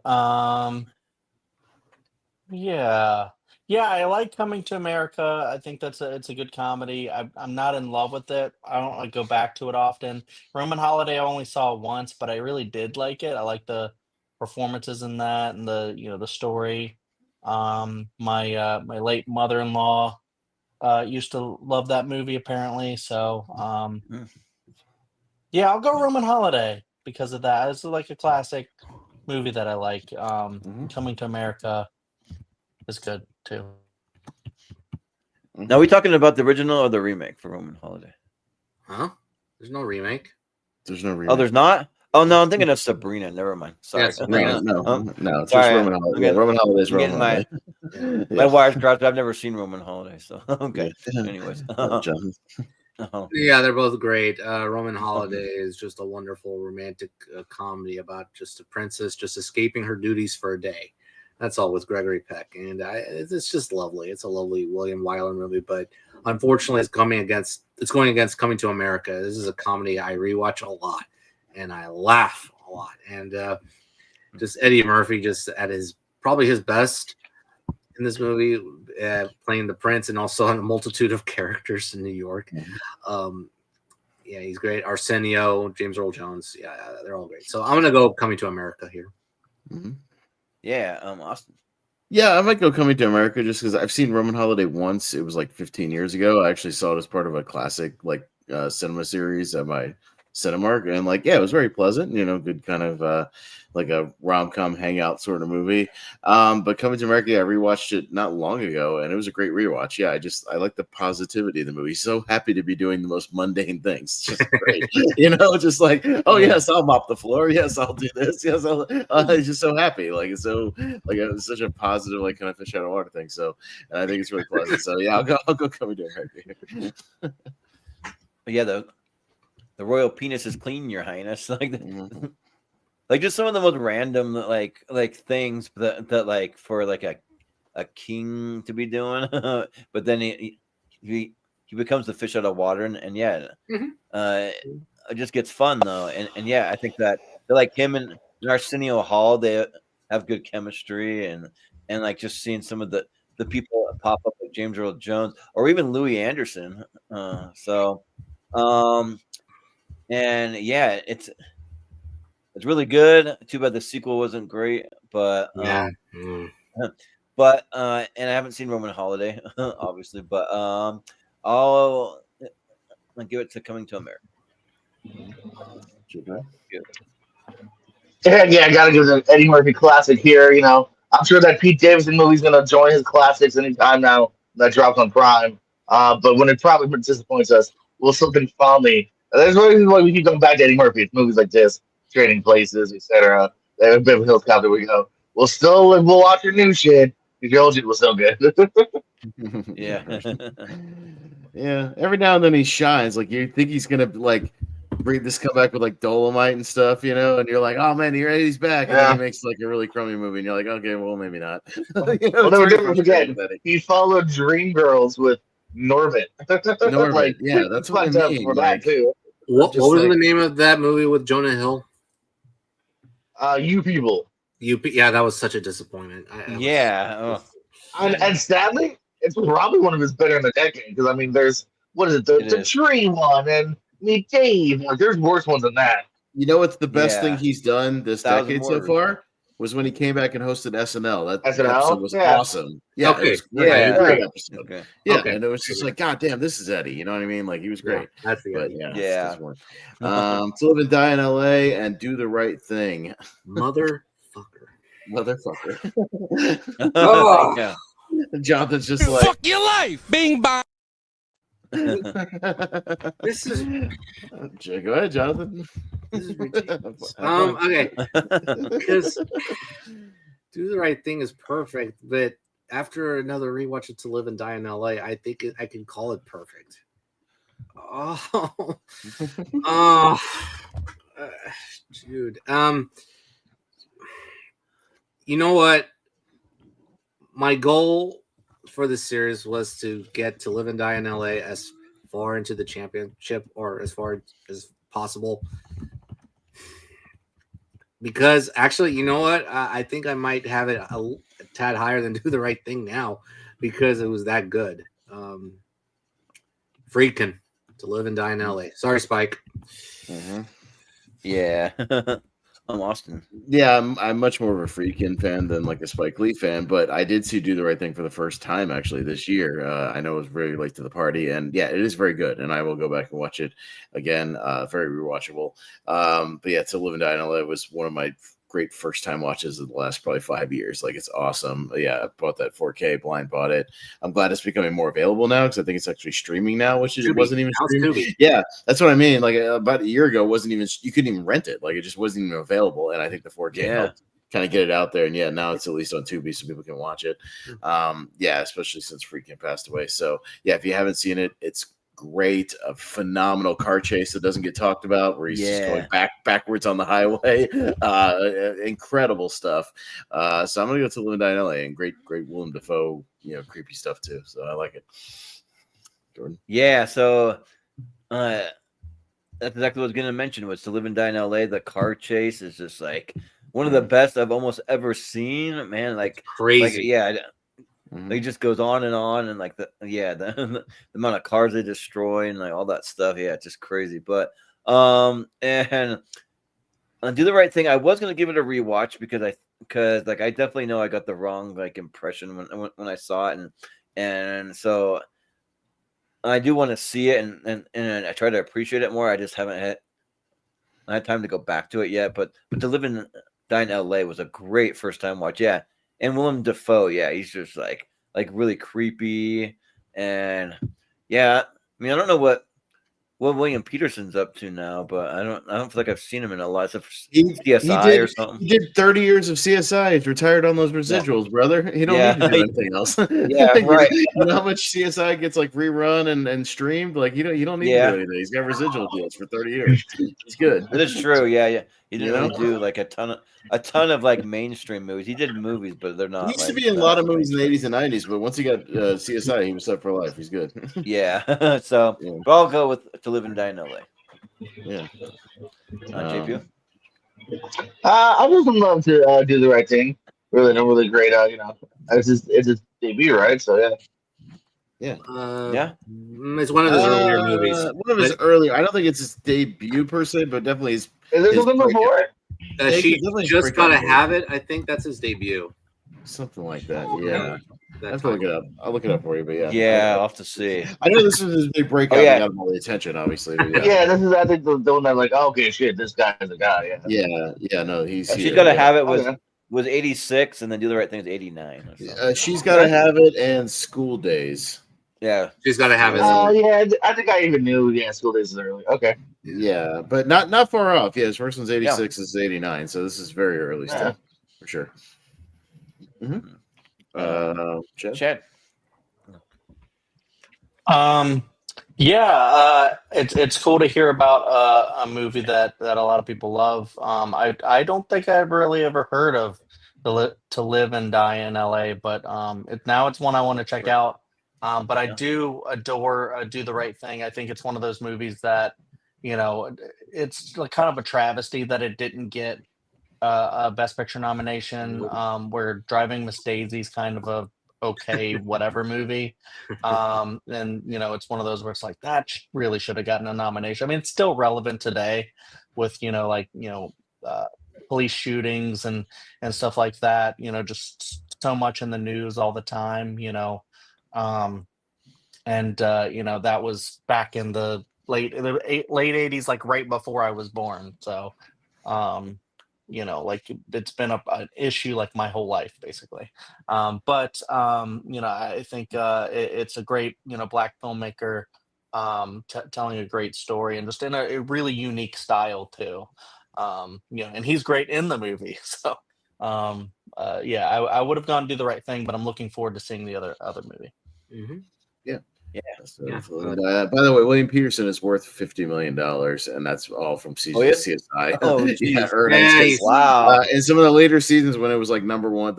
Yeah. Yeah, I like Coming to America. I think it's a good comedy. I'm not in love with it. I don't like go back to it often. Roman Holiday I only saw once, but I really did like it. I like the performances in that and the story. My late mother-in-law used to love that movie apparently. So yeah, I'll go Roman Holiday because of that. It's like a classic movie that I like. Coming to America is good too. Now, are we talking about the original or the remake for Roman Holiday? huh? There's no remake. There's no remake. Oh, there's not? Oh, no, I'm thinking of Sabrina. Never mind. Sorry. Yeah, Sabrina. No, it's Sorry, just Roman Holiday. getting- Roman Holiday is I'm getting Roman my Holiday. my wires crossed. I've never seen Roman Holiday, so okay. Yeah. Anyways, John. Yeah, they're both great. Roman Holiday is just a wonderful romantic comedy about just a princess just escaping her duties for a day. That's all with Gregory Peck, and it's just lovely. It's a lovely William Wyler movie, but unfortunately, it's going against Coming to America. This is a comedy I rewatch a lot, and I laugh a lot. And just Eddie Murphy, just at probably his best in this movie, playing the prince, and also a multitude of characters in New York. Yeah, he's great. Arsenio, James Earl Jones, yeah, they're all great. So I'm gonna go Coming to America here. yeah, Austin. Yeah, I might go Coming to America just because I've seen Roman Holiday once. It was like 15 years ago. I actually saw it as part of a classic cinema series at my Cinemark, and it was very pleasant. Good kind of like a rom-com hangout sort of movie. But Coming to America, I rewatched it not long ago, and it was a great rewatch. Yeah, I like the positivity of the movie. So happy to be doing the most mundane things. It's just great, just like, oh yes, I'll mop the floor. Yes, I'll do this. Yes, I'll. He's just so happy. It's it's such a positive, kind of fish out of water thing. So, and I think it's really pleasant. So yeah, I'll go Coming to America. But yeah, the royal penis is clean, Your Highness. Just some of the most random things that for a king to be doing, but then he becomes the fish out of water, and yeah, it just gets fun though, and yeah, I think that him and Arsenio Hall, they have good chemistry, and just seeing some of the people that pop up like James Earl Jones or even Louis Anderson, and yeah, it's really good. Too bad the sequel wasn't great, but but and I haven't seen Roman Holiday, obviously, but I'll give it to Coming to America. Yeah, I gotta give it an Eddie Murphy classic here. I'm sure that Pete Davidson movie's gonna join his classics anytime now that drops on Prime. But when it probably disappoints us, we'll still think fondly. There's reasons why we keep going back to Eddie Murphy. It's movies like this, Trading Places, etc. Beverly Hills Cop. There we go. We'll watch your new shit because your old shit was so good. Yeah. Yeah. Every now and then he shines. You think he's gonna bring this comeback with Dolomite and stuff, and you're like, oh man, he's back, and then he makes a really crummy movie, and you're like, okay, well maybe not. Never forget, he followed Dreamgirls with Norbit. Norbit, yeah, that's what I mean. For that too. What was the name of that movie with Jonah Hill? You People. Yeah, that was such a disappointment. And sadly, it's probably one of his better in the decade because there's the tree one and Meet Dave. There's worse ones than that. You know what's the best thing he's done this decade so far? Was when he came back and hosted SNL. That episode was awesome. Yeah, okay. It was great. Great episode. Okay. Yeah, and it was just God damn, this is Eddie. You know what I mean? He was great. That's the but Eddie. Yeah. To Live and Die in LA and Do the Right Thing. Motherfucker. Oh. Yeah. Jonathan's just fuck your life. Bing bong. This is go ahead, Jonathan. This is ridiculous. Okay, because Do the Right Thing is perfect, but after another rewatch of To Live and Die in LA, I think I can call it perfect. Dude. You know what? my goal for this series was to get to live and die in LA as far into the championship or as far as possible. Because actually, you know what? I think I might have it a tad higher than Do the Right Thing now because it was that good. Friedkin, To Live and Die in LA. Sorry, Spike. Mm-hmm. Yeah. I'm Austin. Yeah, I'm much more of a Friedkin fan than like a Spike Lee fan, but I did see Do the Right Thing for the first time actually this year. I know it was very late to the party, and yeah, it is very good, and I will go back and watch it again. Very rewatchable. But yeah, To Live and Die in LA was one of my great first time watches of the last probably 5 years. Like, it's awesome. Yeah, I bought that 4K, blind bought it. I'm glad it's becoming more available now because I think it's actually streaming now, which it wasn't even streaming. Yeah, that's what I mean. Like about a year ago, wasn't even, you couldn't even rent it. Like, it just wasn't even available. And I think the 4K helped kind of get it out there. And yeah, now it's at least on Tubi so people can watch it. Yeah, especially since Freakin' passed away. So yeah, if you haven't seen it, it's great. A phenomenal car chase that doesn't get talked about, where he's just going backwards on the highway. Incredible stuff. So I'm gonna go to Live and Die in LA, and great Willem Dafoe, creepy stuff too. So I like it. Jordan. Yeah, so that's exactly what I was gonna mention. Was To Live and Die in LA. The car chase is just like one of the best I've almost ever seen. Man, like crazy. It just goes on, and like the amount of cars they destroy and like all that stuff. Yeah, it's just crazy. But and Do the Right Thing, I was gonna give it a rewatch because I definitely know I got the wrong like impression when I saw it, and so I do want to see it and I try to appreciate it more. I just haven't had time to go back to it yet. But To Live and Die in LA was a great first time watch. Yeah. And Willem Dafoe, he's just like really creepy, and I mean, I don't know what William Peterson's up to now, but I don't feel like I've seen him in a lot of CSI or something. He did 30 years of CSI. He's retired on those residuals, brother. He don't need to do anything else. Yeah, right. You know how much CSI gets like rerun and streamed? Like you don't need to do anything. He's got residual deals for 30 years. It's good. That is true. Yeah. He didn't really do like a ton of like mainstream movies. He did movies, but they're not. He used to be in a lot of movies in the 80s and 90s, but once he got CSI, he was set for life. He's good. Yeah. So but I'll go with To Live and Die in LA. Yeah. JP? I just would love to Do the Right Thing. Really great. It's his debut, right? So yeah. It's one of his earlier movies. One of his earlier. I don't think it's his debut per se, but definitely his. Is there something before? She just gotta have it. I think that's his debut. Something like that. Yeah. I have to look it up. I'll look it up for you, but yeah. Yeah, I'll have to see. I know this is his big breakout. He got all the attention, obviously. Yeah, this is, I think, the one that's like, okay, shit, this guy is a guy. Yeah, no, he's. She's Gotta Have It was 86, and then Do the Right Thing is 89. She's Gotta Have It and School Days. Yeah, She's Gotta Have It. Yeah, I think I even knew. Yeah, School Days is early. Okay. Yeah, but not far off. Yeah, his first one's 86, this is 89, so this is very early still, for sure. Chad. It's cool to hear about a movie that a lot of people love. I don't think I've really ever heard of To Live and Die in LA, but now it's one I want to check out. But I do adore Do the Right Thing. I think it's one of those movies that, it's kind of a travesty that it didn't get a Best Picture nomination. Where Driving Miss Daisy's kind of a okay whatever movie, and it's one of those where it's like that really should have gotten a nomination. I mean, it's still relevant today with police shootings and stuff like that. Just so much in the news all the time. That was back in the late 80s, like right before I was born. So it's been an issue like my whole life basically. But I think it's a great Black filmmaker telling a great story and just in a really unique style too. And he's great in the movie. So I would have gone Do the Right Thing, but I'm looking forward to seeing the other movie. Yeah. Yeah. By the way, William Peterson is worth $50 million, and that's all from CSI. Oh, yeah, geez. earnings. Nice. Wow. In some of the later seasons, when it was like the number one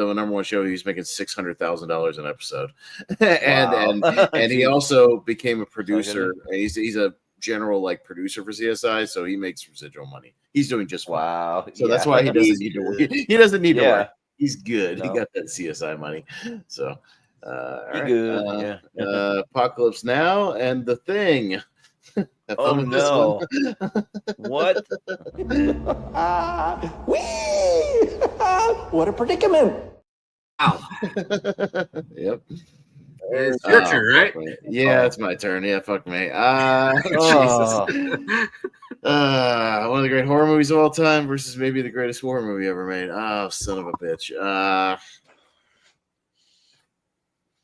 show, he was making $600,000 an episode, and he Jeez. also became a Sounds producer. He's a general like producer for CSI, so he makes residual money. He's doing just fine. Wow. So that's why he doesn't need to work. He doesn't need to work. He's good. No. He got that CSI money. So all right. Good. Apocalypse Now and The Thing. Oh no. What? Whee! What a predicament. Wow. Yep. It's your turn, right? Yeah, it's my turn. Yeah, fuck me. Jesus. One of the great horror movies of all time versus maybe the greatest horror movie ever made. Oh, son of a bitch.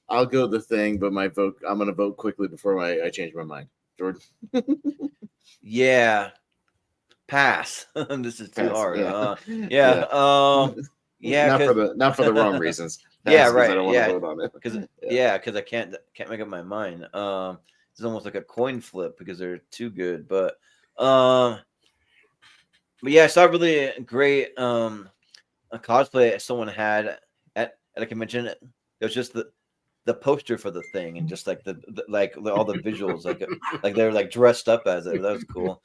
I'll go The Thing, but my vote, I'm going to vote quickly before I change my mind. Jordan? Yeah. Pass. This is too hard. Yeah. Yeah. Not for the wrong reasons. Yeah, right. I don't want to vote on it. Because I can't make up my mind. It's almost like a coin flip because they're too good. But yeah, I saw a really great a cosplay someone had at a convention. It was just the poster for The Thing and just like the all the visuals like they were like dressed up as it. That was cool.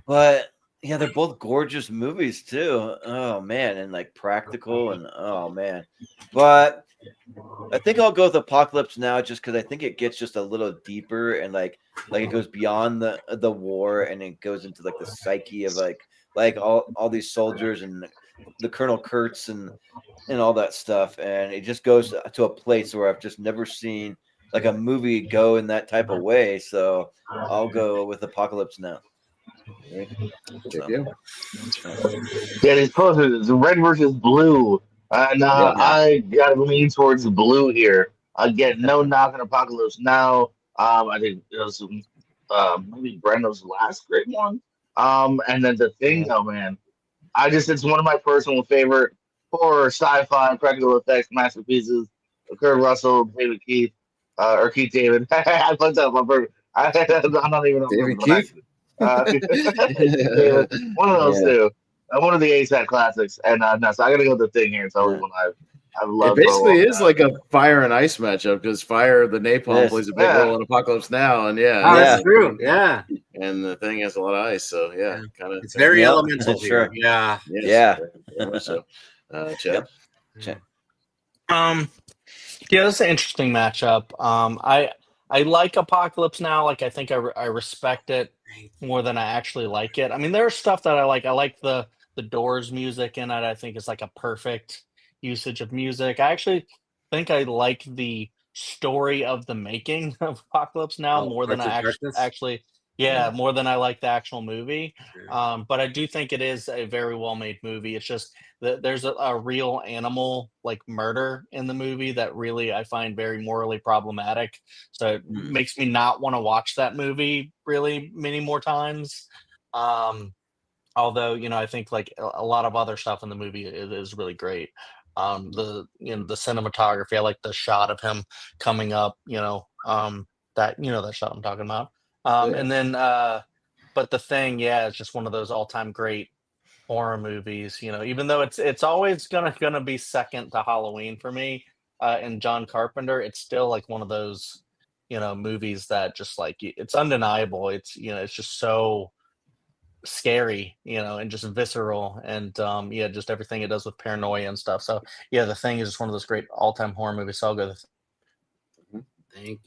But yeah, they're both gorgeous movies too. Oh man, and like practical and oh man. But I think I'll go with Apocalypse Now just because I think it gets just a little deeper and like it goes beyond the war and it goes into like the psyche of like all these soldiers and the Colonel Kurtz and all that stuff, and it just goes to a place where I've just never seen like a movie go in that type of way. So I'll go with Apocalypse Now. Yeah, these posters, red versus blue. I gotta lean towards the blue here. Again, no knock on Apocalypse Now. I think it was maybe Brenda's last great one. And then The Thing, though, man. It's one of my personal favorite horror, sci-fi, practical effects masterpieces. Kurt Russell, David Keith, or Keith David. I fucked up. I'm not even David Keith. David, one of those two. One of the ASAP classics, and no, so I gotta go with The Thing here. It's always one I've loved. It basically is like a fire and ice matchup because fire, the napalm plays a big role in Apocalypse Now, and that's true. Yeah, and The Thing has a lot of ice, so kind of it's very elemental. Sure. Yeah. Yeah. So, Chad. Yeah, that's an interesting matchup. I like Apocalypse Now. Like, I think I respect it more than I actually like it. I mean, there's stuff that I like. I like the Doors music in it. I think it's like a perfect usage of music. I actually think I like the story of the making of Apocalypse Now more than I actually more than I like the actual movie. But I do think it is a very well made movie. It's just that there's a real animal like murder in the movie that really I find very morally problematic. So it makes me not want to watch that movie really many more times. Although, I think like a lot of other stuff in the movie is really great. The cinematography, I like the shot of him coming up, that shot I'm talking about. And then but The Thing, it's just one of those all-time great horror movies, even though it's always gonna be second to Halloween for me, and John Carpenter, it's still like one of those, movies that just like it's undeniable. It's it's just so scary, and just visceral and just everything it does with paranoia and stuff. So The Thing is just one of those great all-time horror movies. So I'll go with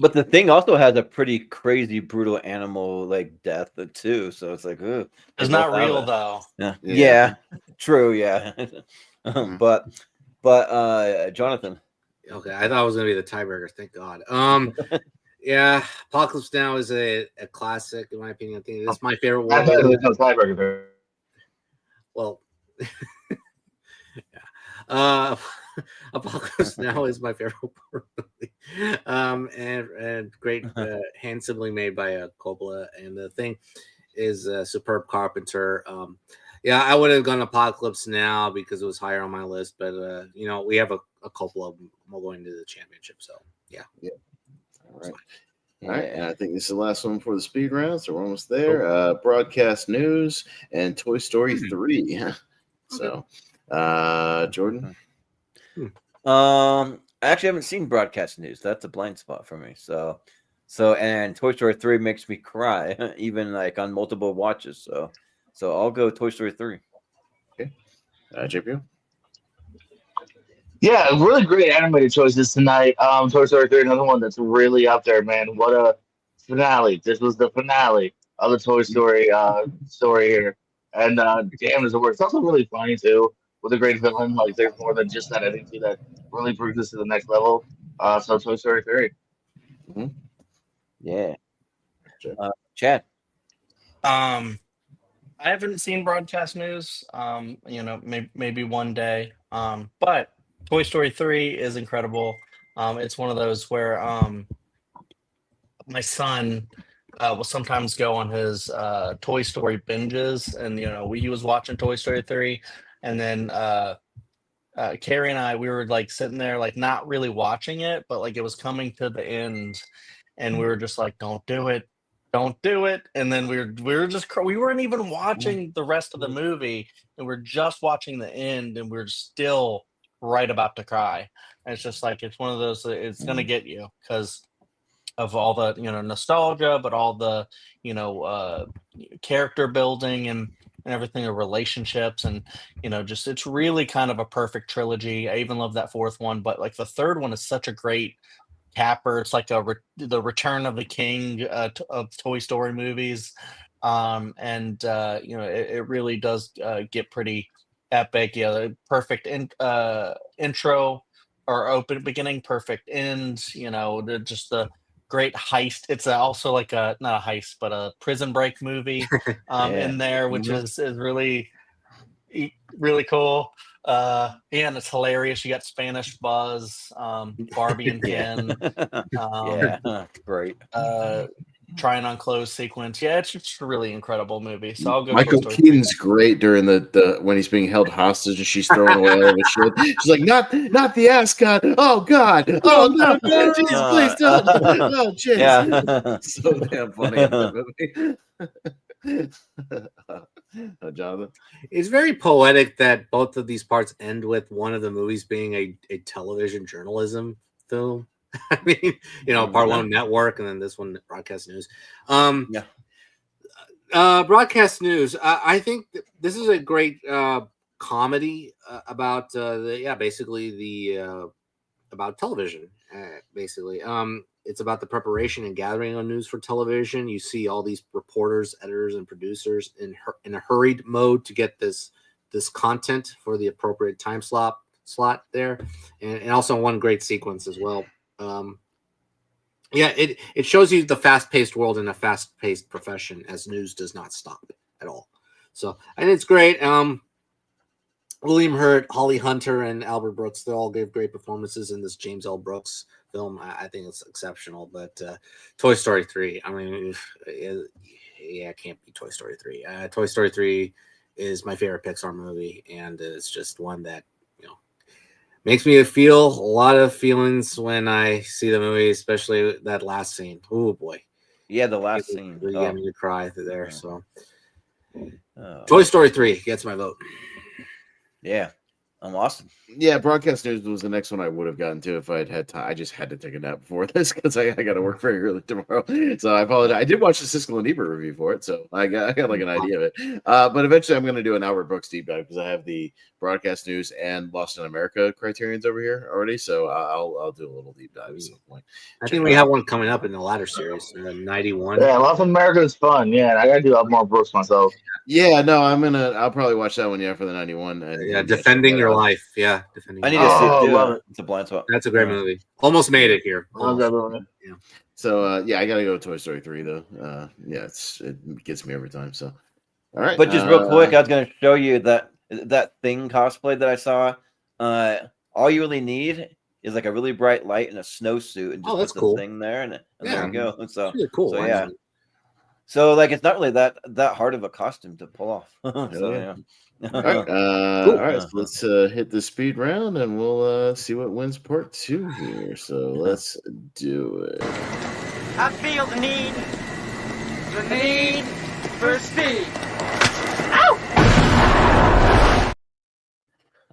But The Thing also has a pretty crazy, brutal animal like death too. So it's like, it's not real though. Yeah. True. Yeah. But Jonathan. Okay, I thought it was gonna be the tiebreaker. Thank God. Yeah, Apocalypse Now is a classic in my opinion. I think it's my favorite one. Tiebreaker. Well, Apocalypse Now is my favorite movie, and great, handsomely made by Coppola. And The Thing is a superb Carpenter. Yeah, I would have gone Apocalypse Now because it was higher on my list, but we have a couple of them going to the championship. So yeah. All right. All right, and I think this is the last one for the speed round, so we're almost there. Broadcast news and Toy Story 3. So, Jordan? I actually haven't seen broadcast news. That's a blind spot for me. So and Toy Story 3 makes me cry, even like on multiple watches. So I'll go Toy Story 3. Okay. JP? Yeah, really great animated choices tonight. Toy Story 3, another one that's really up there, man. What a finale. This was the finale of the Toy Story story here. And damn, does it work. It's also really funny, too, with a great villain. Like, there's more than just that, I think, too, that really brings this to the next level. So Toy Story 3. Mm-hmm. Yeah. Chad? I haven't seen broadcast news. Maybe one day. But Toy Story 3 is incredible. It's one of those where my son will sometimes go on his Toy Story binges, and he was watching Toy Story 3, and then Carrie and I, we were like sitting there like not really watching it, but like it was coming to the end, and we were just like, don't do it, and then we weren't even watching the rest of the movie, and we're just watching the end, and we're still right about to cry. And it's just like, it's one of those, it's gonna get you because of all the nostalgia, but all the character building and everything, of relationships, and just, it's really kind of a perfect trilogy. I even love that fourth one, but like the third one is such a great capper. It's like the Return of the King of Toy Story movies, and it really does get pretty epic. Perfect intro or open beginning, perfect end. Just the great heist. It's also like not a heist, but a prison break movie in there, which is really really cool. And it's hilarious. You got Spanish Buzz, Barbie and Ken. Great. Trying on clothes sequence. Yeah, it's just a really incredible movie. So I'll go. Michael Keaton's great during the when he's being held hostage and she's throwing away all of his shit. She's like, not the ascot. Oh God. Oh no. Jesus, please don't. Oh jeez. Yeah. So damn funny in that movie. Jonathan? It's very poetic that both of these parts end with one of the movies being a television journalism film. I mean, part one network, and then this one broadcast news. Broadcast news. I think this is a great comedy about basically the about television. Basically, it's about the preparation and gathering of news for television. You see all these reporters, editors, and producers in a hurried mode to get this content for the appropriate time slot there, and also one great sequence as well. It shows you the fast-paced world in a fast-paced profession, as news does not stop at all. So, and it's great. William Hurt, Holly Hunter, and Albert Brooks, they all gave great performances in this James L. Brooks film. I think it's exceptional. But Toy Story 3, I mean, it can't be Toy Story 3. Toy Story 3 is my favorite Pixar movie, and it's just one that makes me feel a lot of feelings when I see the movie, especially that last scene. Oh boy, yeah, the last scene really got me to cry there. So, Toy Story 3 gets my vote. Yeah, I'm awesome. Yeah, broadcast news was the next one I would have gotten to if I'd had time. I just had to take a nap before this because I got to work very early tomorrow. So I apologize. I did watch the Siskel and Ebert review for it, so I got like an idea of it. But eventually, I'm going to do an Albert Brooks deep dive because I have the broadcast news and Lost in America criterions over here already. So I'll do a little deep dive at some point. I think we have one coming up in the latter series, 91. Yeah, Lost in America is fun. Yeah, I got to do more Brooks myself. Yeah, no, I'll probably watch that one. Yeah, for the 91. And Defending Your Life. Yeah, Defending. I need to see it too. It's a blind spot. That's a great movie. Almost made it here. Yeah. So I gotta go Toy Story 3 though. It gets me every time. So all right. But just real quick, I was gonna show you that thing cosplay that I saw. All you really need is like a really bright light and a snowsuit, and just that's put the cool. thing there, and there you go. So really cool. So yeah. So like it's not really that hard of a costume to pull off. So yeah. yeah. All right, all right. So let's hit the speed round, and we'll see what wins part 2 here. So let's do it. I feel the need for speed.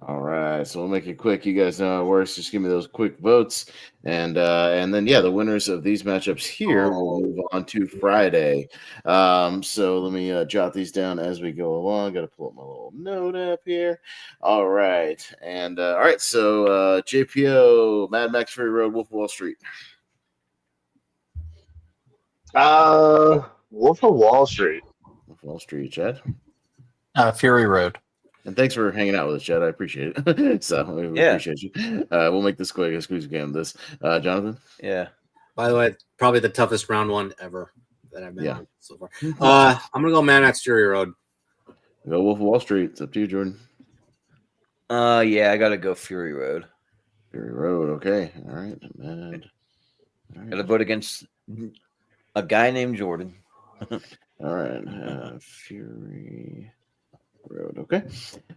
All right, so we'll make it quick. You guys know how it works. Just give me those quick votes, and then the winners of these matchups here will move on to Friday. So let me jot these down as we go along. Got to pull up my little note app here. All right, and all right. So JPO, Mad Max Fury Road, Wolf of Wall Street. Wolf of Wall Street. Wolf of Wall Street, Chad. Fury Road. And thanks for hanging out with us, Chad. I appreciate it. So we appreciate you. We'll make this quick as quick as we can. This, Jonathan. Yeah. By the way, probably the toughest round one ever that I've been on so far. I'm gonna go Mad Max Fury Road. Go Wolf of Wall Street. It's up to you, Jordan. Yeah, I gotta go Fury Road. Fury Road. Okay. All right. Mad. All right. Gotta vote against a guy named Jordan. All right. Fury Road. Okay.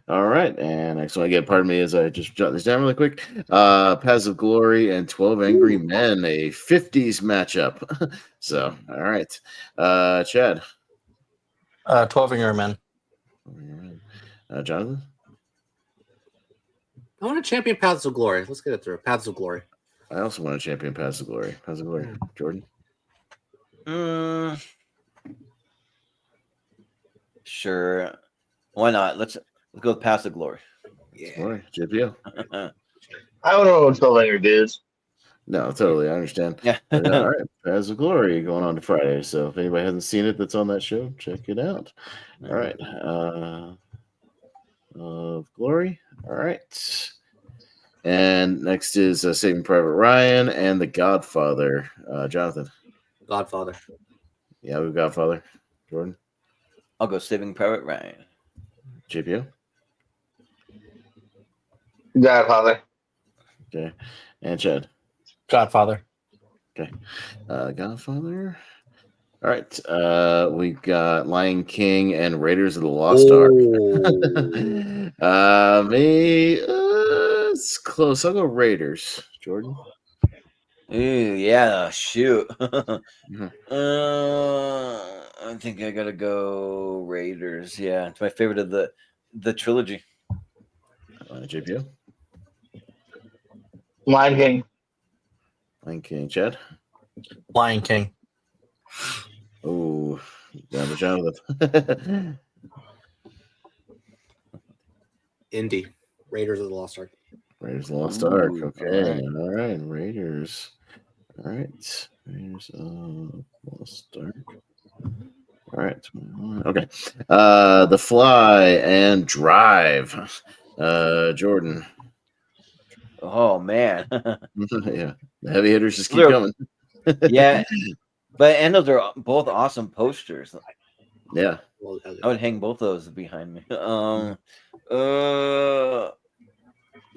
All right. And next one, again, pardon me as I just jot this down really quick. Paths of Glory and 12 Angry Men, a 50s matchup. So, all right. Chad. 12 Angry Men. Jonathan. I want to champion Paths of Glory. Let's get it through. Paths of Glory. I also want to champion Paths of Glory. Paths of Glory. Jordan. Sure. Why not? Let's go with Paths of Glory. Yeah. Glory. JPO. I don't know what 12 Angry Dudes. No, totally. I understand. Yeah. All right. Paths of Glory going on to Friday. So if anybody hasn't seen it that's on that show, check it out. All right. Of Glory. All right. And next is Saving Private Ryan and The Godfather. Jonathan. Godfather. Yeah, we've Godfather. Jordan. I'll go Saving Private Ryan. JPO. Godfather. Okay. And Chad. Godfather. Okay. Godfather. All right. We got Lion King and Raiders of the Lost Ark. It's close. I'll go Raiders. Jordan. Ooh, yeah, shoot. I think I gotta go Raiders. Yeah, it's my favorite of the trilogy. JPO. Lion King. Lion King. Chad. Lion King. Oh, down to Jonathan. Indy. Raiders of the Lost Ark. Raiders of the Lost Ark. Okay. All right. Raiders. All right. Raiders of Lost Ark. All right. Okay. The Fly and Drive. Jordan. Oh man. Yeah. The heavy hitters just keep coming. Yeah. But and those are both awesome posters. Yeah. I would hang both those behind me.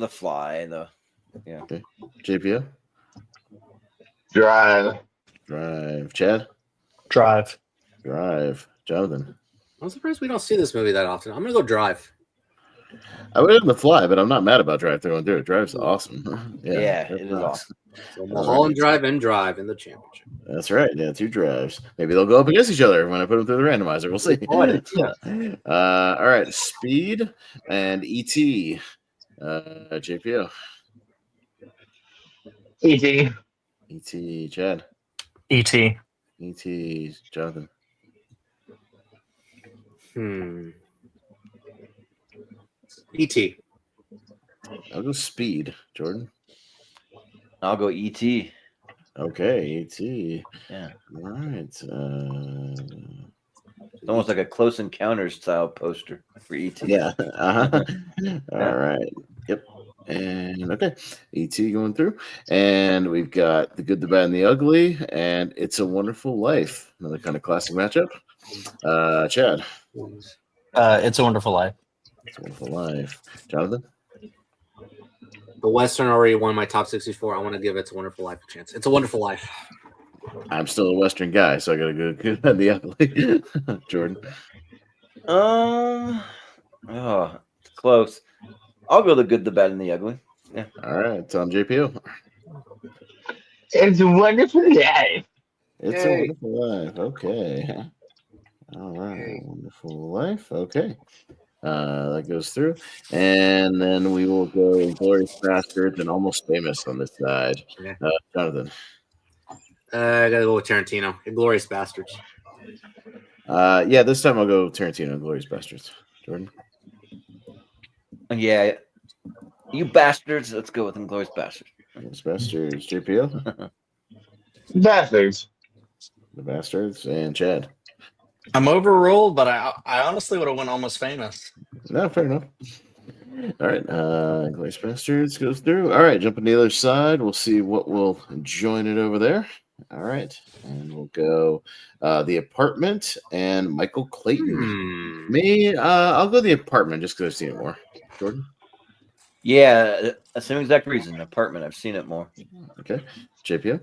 The Fly, yeah. Okay. JPO. Drive. Chad. Drive. Jonathan. I'm surprised we don't see this movie that often. I'm gonna go Drive. I would have The Fly, but I'm not mad about Drive through and through. Drive's awesome. Yeah, it is awesome. So Mulholland Drive and Drive in the championship. That's right. Yeah, 2 drives. Maybe they'll go up against each other when I put them through the randomizer. We'll see. All right. Speed and ET. JPO. E.T. ET. Chad. E.T. ET. Jonathan. E.T. I'll go Speed. Jordan. I'll go E.T. Okay, E.T. Yeah. All right. It's almost like a Close Encounters style poster for E.T. Yeah. All right. Yep. And okay, E.T. going through. And we've got The Good, the Bad, and the Ugly, and It's a Wonderful Life. Another kind of classic matchup. Chad. It's a Wonderful Life. It's a Wonderful Life. Jonathan. The Western already won my top 64. I want to give It's a Wonderful Life a chance. It's a Wonderful Life. I'm still a Western guy, so I gotta go good and the ugly. Jordan. Oh, it's close. I'll go the good, the bad, and the ugly. Yeah. All right, Tom JPO. It's a wonderful life. It's a wonderful life. Okay. All right, wonderful life. Okay. That goes through. And then we will go Glorious Bastards and Almost Famous on this side. Yeah. Jonathan. I gotta go with Tarantino. Glorious Bastards. Yeah, this time I'll go Tarantino and Glorious Bastards. Jordan. Yeah. You bastards. Let's go with Glorious Bastards. Glorious Bastards. JPO. Bastards. The Bastards and Chad. I'm overruled, but I honestly would have went Almost Famous. No, fair enough. All right, Glorious Bastards goes through. All right, jumping to the other side. We'll see what will join it over there. All right, and we'll go The Apartment and Michael Clayton. Me, I'll go The Apartment just because I've seen it more. Jordan? Yeah, same exact reason. Apartment. I've seen it more. Okay. JPO?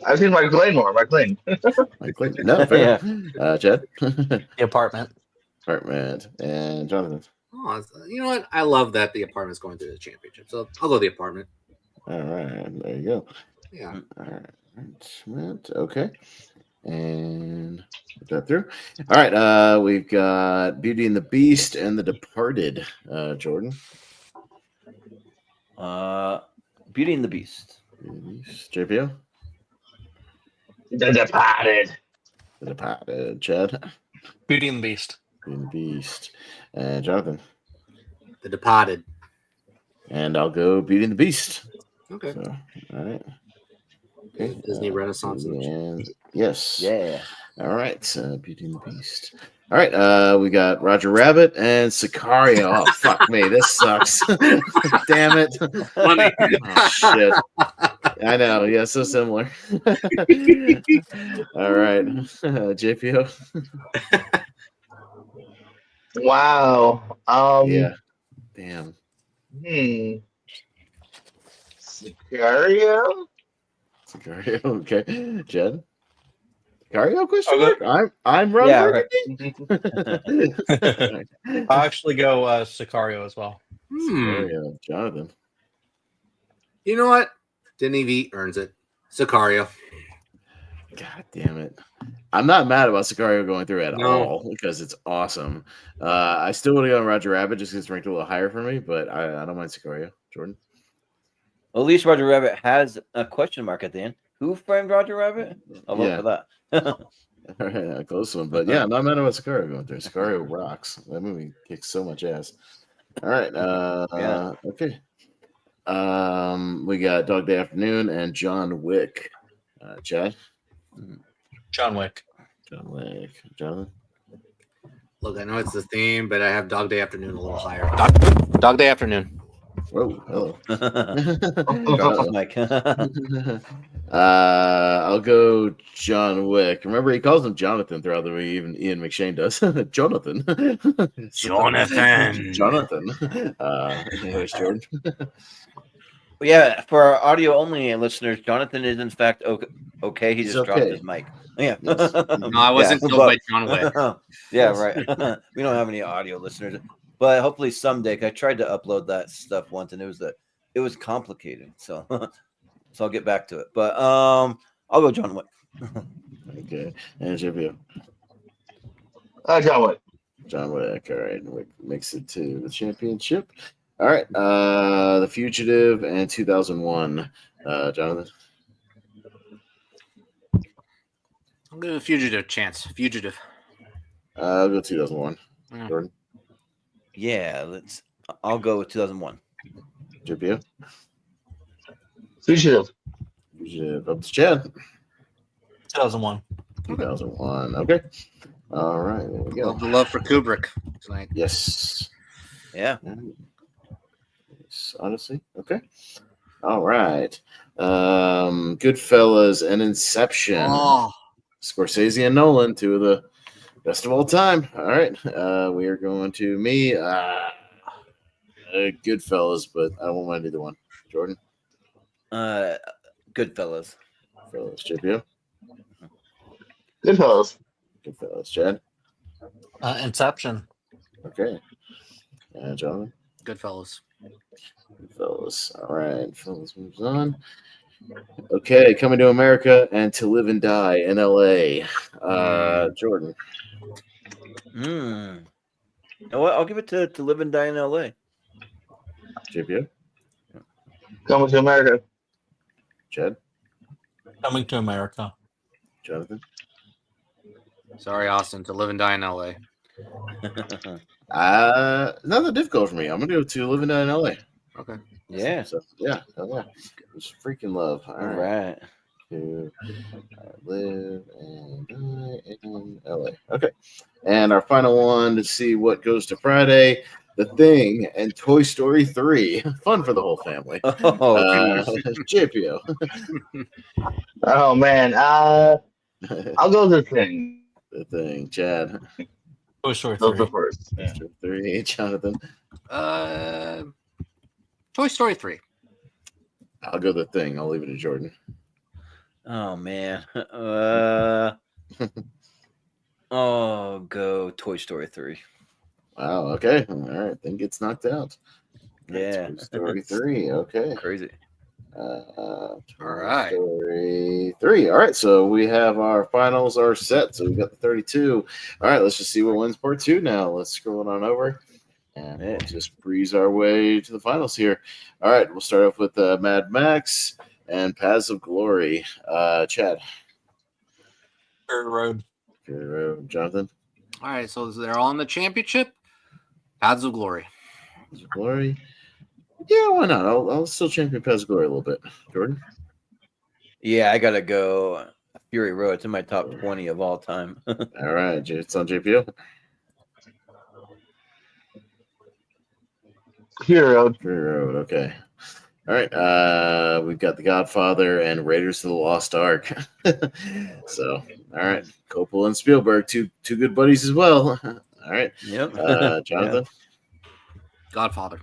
I've seen Michael Clayton more. Michael Clayton. Michael Clayton. No, fair. Chad? The Apartment. Apartment. And Jonathan? Oh, you know what? I love that The Apartment's going through the championship, so I'll go The Apartment. All right, there you go. Yeah. All right. Okay. And put that through. All right. We've got Beauty and the Beast and The Departed. Jordan. Beauty and the Beast. JPO. The Departed. The Departed. Chad. Beauty and the Beast. Beauty and the Beast. And Jonathan. The Departed. And I'll go Beauty and the Beast. Okay. So, all right. Okay. Disney Renaissance. And yes. Yeah. All right. Beauty and the Beast. All right. We got Roger Rabbit and Sicario. Oh, fuck me. This sucks. Damn it. Funny. Oh, shit. I know. Yeah, so similar. All right. JPO. Wow. Yeah. Damn. Sicario? Sicario. Okay. Jed. Sicario? Question mark? I'm wrong. Yeah, right. I'll actually go Sicario as well. Sicario. Jonathan. You know what? Denis V earns it. Sicario. God damn it. I'm not mad about Sicario going through at all because it's awesome. I still would have gone Roger Rabbit just because it's ranked a little higher for me, but I don't mind Sicario. Jordan? Well, at least Roger Rabbit has a question mark at the end. Who framed Roger Rabbit? I'll vote for that. All right, close one. But yeah, I'm not mad about Sicario going through. Sicario rocks. That movie kicks so much ass. All right. Okay. We got Dog Day Afternoon and John Wick. Chad? John Wick. John Wick. Jonathan? Look, I know it's the theme, but I have Dog Day Afternoon a little higher. Dog Day Afternoon. Whoa, hello. Mike. I'll go John Wick. Remember, he calls him Jonathan throughout the way, even Ian McShane does. Jonathan. Jonathan. Anyways, Jordan. Yeah, for our audio only listeners, Jonathan is in fact okay. He just dropped his mic. Yeah. No, I wasn't killed by John Wick. Yeah, right. We don't have any audio listeners, but hopefully someday. I tried to upload that stuff once, and it was complicated. So, I'll get back to it. But I'll go John Wick. Okay, and JPO. John Wick. John Wick. All right, Wick makes it to the championship. All right, The Fugitive and 2001. Jonathan. I'll give a Fugitive chance. Fugitive. I'll go 2001. Jordan. Yeah, I'll go with 2001. JPO. Fugitive. Fugitive. Up to Chad. 2001. 2001. Okay. All right. There we go. Love for Kubrick tonight. Yes. Yeah. Honestly. Okay. All right. Goodfellas and Inception. Oh. Scorsese and Nolan, two of the best of all time. All right. We are going to me. Goodfellas, but I don't want either one. Jordan. Goodfellas. Goodfellas. JPO. Goodfellas. Goodfellas. Chad. Inception. Okay. Jonathan. Goodfellas. Goodfellas. All right. Fellas moves on. Okay, Coming to America and To Live and Die in LA. Jordan. You know what? I'll give it to Live and Die in LA. JPO. Coming to America. Chad. Coming to America. Jonathan. Sorry, Austin. To Live and Die in LA. Not that difficult for me. I'm gonna go To Live and Die in LA. Okay. Yeah. So yeah. It's freaking love. All right. To Live and Die in LA. Okay. And our final one to see what goes to Friday. The Thing and Toy Story 3. Fun for the whole family. JPO. Oh man. I'll go with The Thing. The Thing. Chad. Toy Story 3. Those the first. Yeah. 3. Jonathan. Toy Story 3. I'll go The Thing. I'll leave it to Jordan. Oh man. I'll go Toy Story 3. Wow. Okay. All right. Then gets knocked out. Yeah. Toy Story 3. Okay. Crazy. All right. Story 3. All right. So we have our finals are set. So we got the 32. All right. Let's just see what wins part 2 now. Let's scroll on over and we'll just breeze our way to the finals here. All right. We'll start off with Mad Max and Paths of Glory. Chad. Fury Road. Fury Road. Jonathan. All right. So they're all in the championship. Paths of Glory. Paths of Glory. Yeah, why not? I'll still champion Paths of Glory a little bit. Jordan? Yeah, I gotta go Fury Road. It's in my top 20 of all time. All right, it's on JPO. Fury Road. Fury Road, okay. All right, we've got The Godfather and Raiders of the Lost Ark. So, all right, Coppola and Spielberg, two good buddies as well. All right. Yep. Jonathan? Godfather.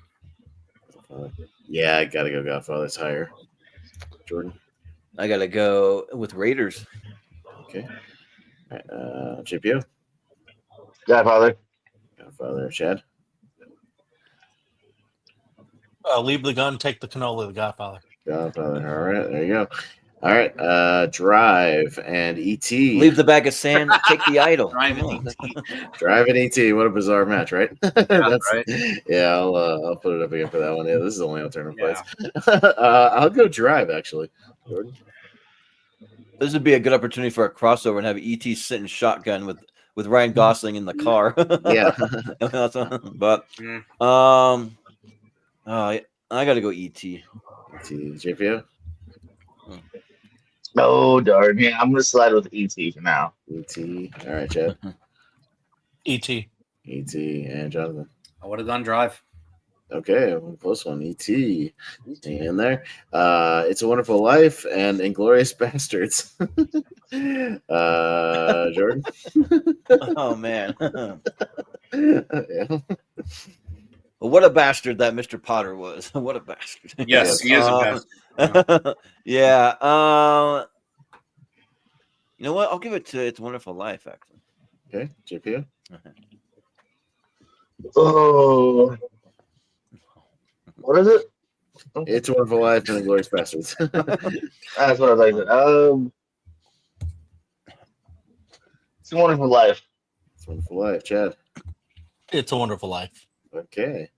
Yeah, I gotta go Godfather's higher. Jordan? I gotta go with Raiders. Okay. All right, JPO? Godfather. Godfather. Chad? Leave the gun, take the cannoli, The Godfather. Godfather. All right, there you go. All right, Drive and E.T. Leave the bag of sand, take the idol. Drive and E.T. Drive and E.T. What a bizarre match, right? That's right. Yeah, I'll put it up again for that one. Yeah, this is only alternate place. I'll go Drive, actually. Jordan? This would be a good opportunity for a crossover and have E.T. sitting shotgun with Ryan Gosling in the car. Yeah. But I gotta go E.T. E.T. JPO? Oh darn. Yeah, I'm gonna slide with ET for now. E.T. All right, Chad. E.T. E.T. and Jonathan. I would have gone Drive. Okay, close one. E.T. in there. It's a Wonderful Life and Inglorious Bastards. Jordan. Oh man. Yeah. What a bastard that Mr. Potter was. What a bastard. Yes, he is a bastard. Yeah. You know what? I'll give it to It's a Wonderful Life, actually. Okay, JPO. Oh, what is it? It's a Wonderful Life and Inglorious Bastards. That's what I like. It's a Wonderful Life. It's a Wonderful Life, Chad. It's a Wonderful Life. Okay,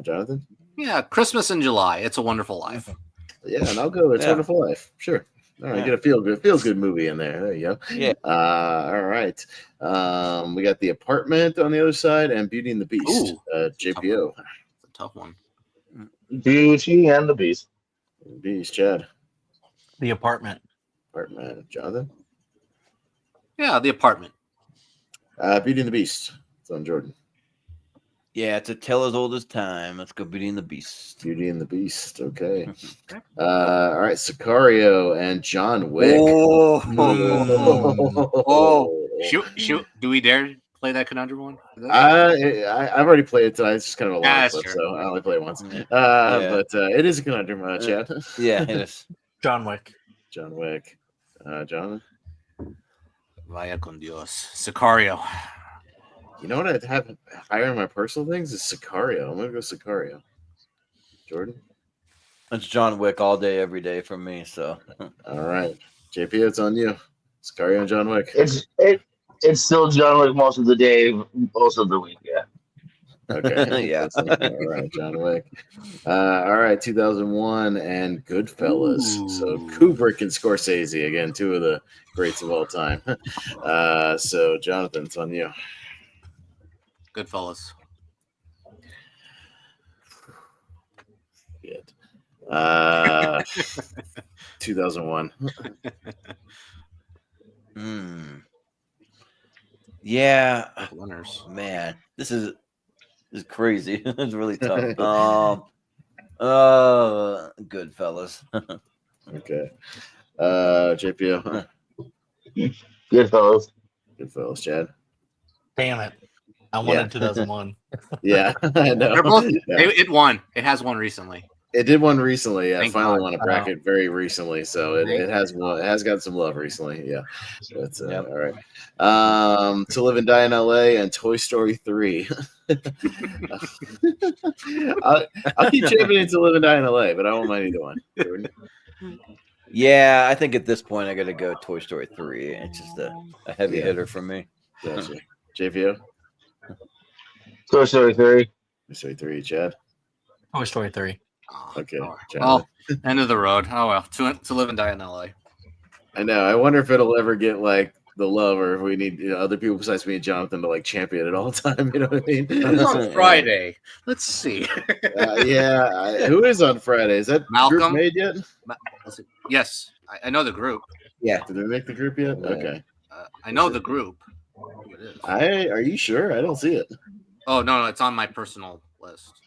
Jonathan. Yeah, Christmas in July. It's a Wonderful Life. Yeah, and I'll go. It's a Wonderful Life. Sure. All right, get a feel good movie in there. There you go. Yeah. All right. We got The Apartment on the other side and Beauty and the Beast. JPO. It's a tough one. Beauty and the Beast. Beast, Chad. The Apartment. Apartment, Jonathan. Yeah, The Apartment. Beauty and the Beast. It's on Jordan. Yeah, it's a tale as old as time. Let's go Beauty and the Beast. Beauty and the Beast. Okay. All right. Sicario and John Wick. Shoot. Do we dare play that conundrum one? I've already played it tonight. It's just kind of a long Yeah, clip, sure. so I only play it once. But it is a conundrum, Chad. Yeah, it is. John Wick. John Wick. Jonathan? Vaya con Dios. Sicario. You know what I'd have higher on my personal things is Sicario. I'm gonna go Sicario. Jordan? It's John Wick all day, every day from me. So, all right, JP, it's on you. Sicario and John Wick. It's still John Wick most of the day, most of the week. Yeah. Okay. Yeah. All right, John Wick. All right, 2001 and Goodfellas. So Kubrick and Scorsese again, two of the greats of all time. So Jonathan, it's on you. Goodfellas. Good. 2001. Yeah, Winners. man, this is crazy. It's really tough. Goodfellas. Okay. JPO. Goodfellas. Goodfellas, Chad. Damn it. I wanted 2001. Yeah, I know. It won. It has won recently. It did one recently. Yeah, Thank finally God. won a bracket very recently. So it has won. It has got some love recently. Yeah, that's all right. To Live and Die in LA and Toy Story 3. I'll keep championing To Live and Die in LA, but I won't mind either one. Yeah, I think at this point I got to go Toy Story 3. It's just a heavy hitter for me. Gotcha. JVO? Toy Story 3. Toy Story 3, Chad? Toy Story 3. Okay. Well, end of the road. Oh, well. To Live and Die in LA. I know. I wonder if it'll ever get like the love, or if we need other people besides me and Jonathan to like champion it all the time. You know what I mean? It's on Friday. Let's see. Who is on Friday? Is that Malcolm group made yet? Yes, I know the group. Yeah. Did they make the group yet? Okay. I know the group. Are you sure? I don't see it. Oh no, it's on my personal list.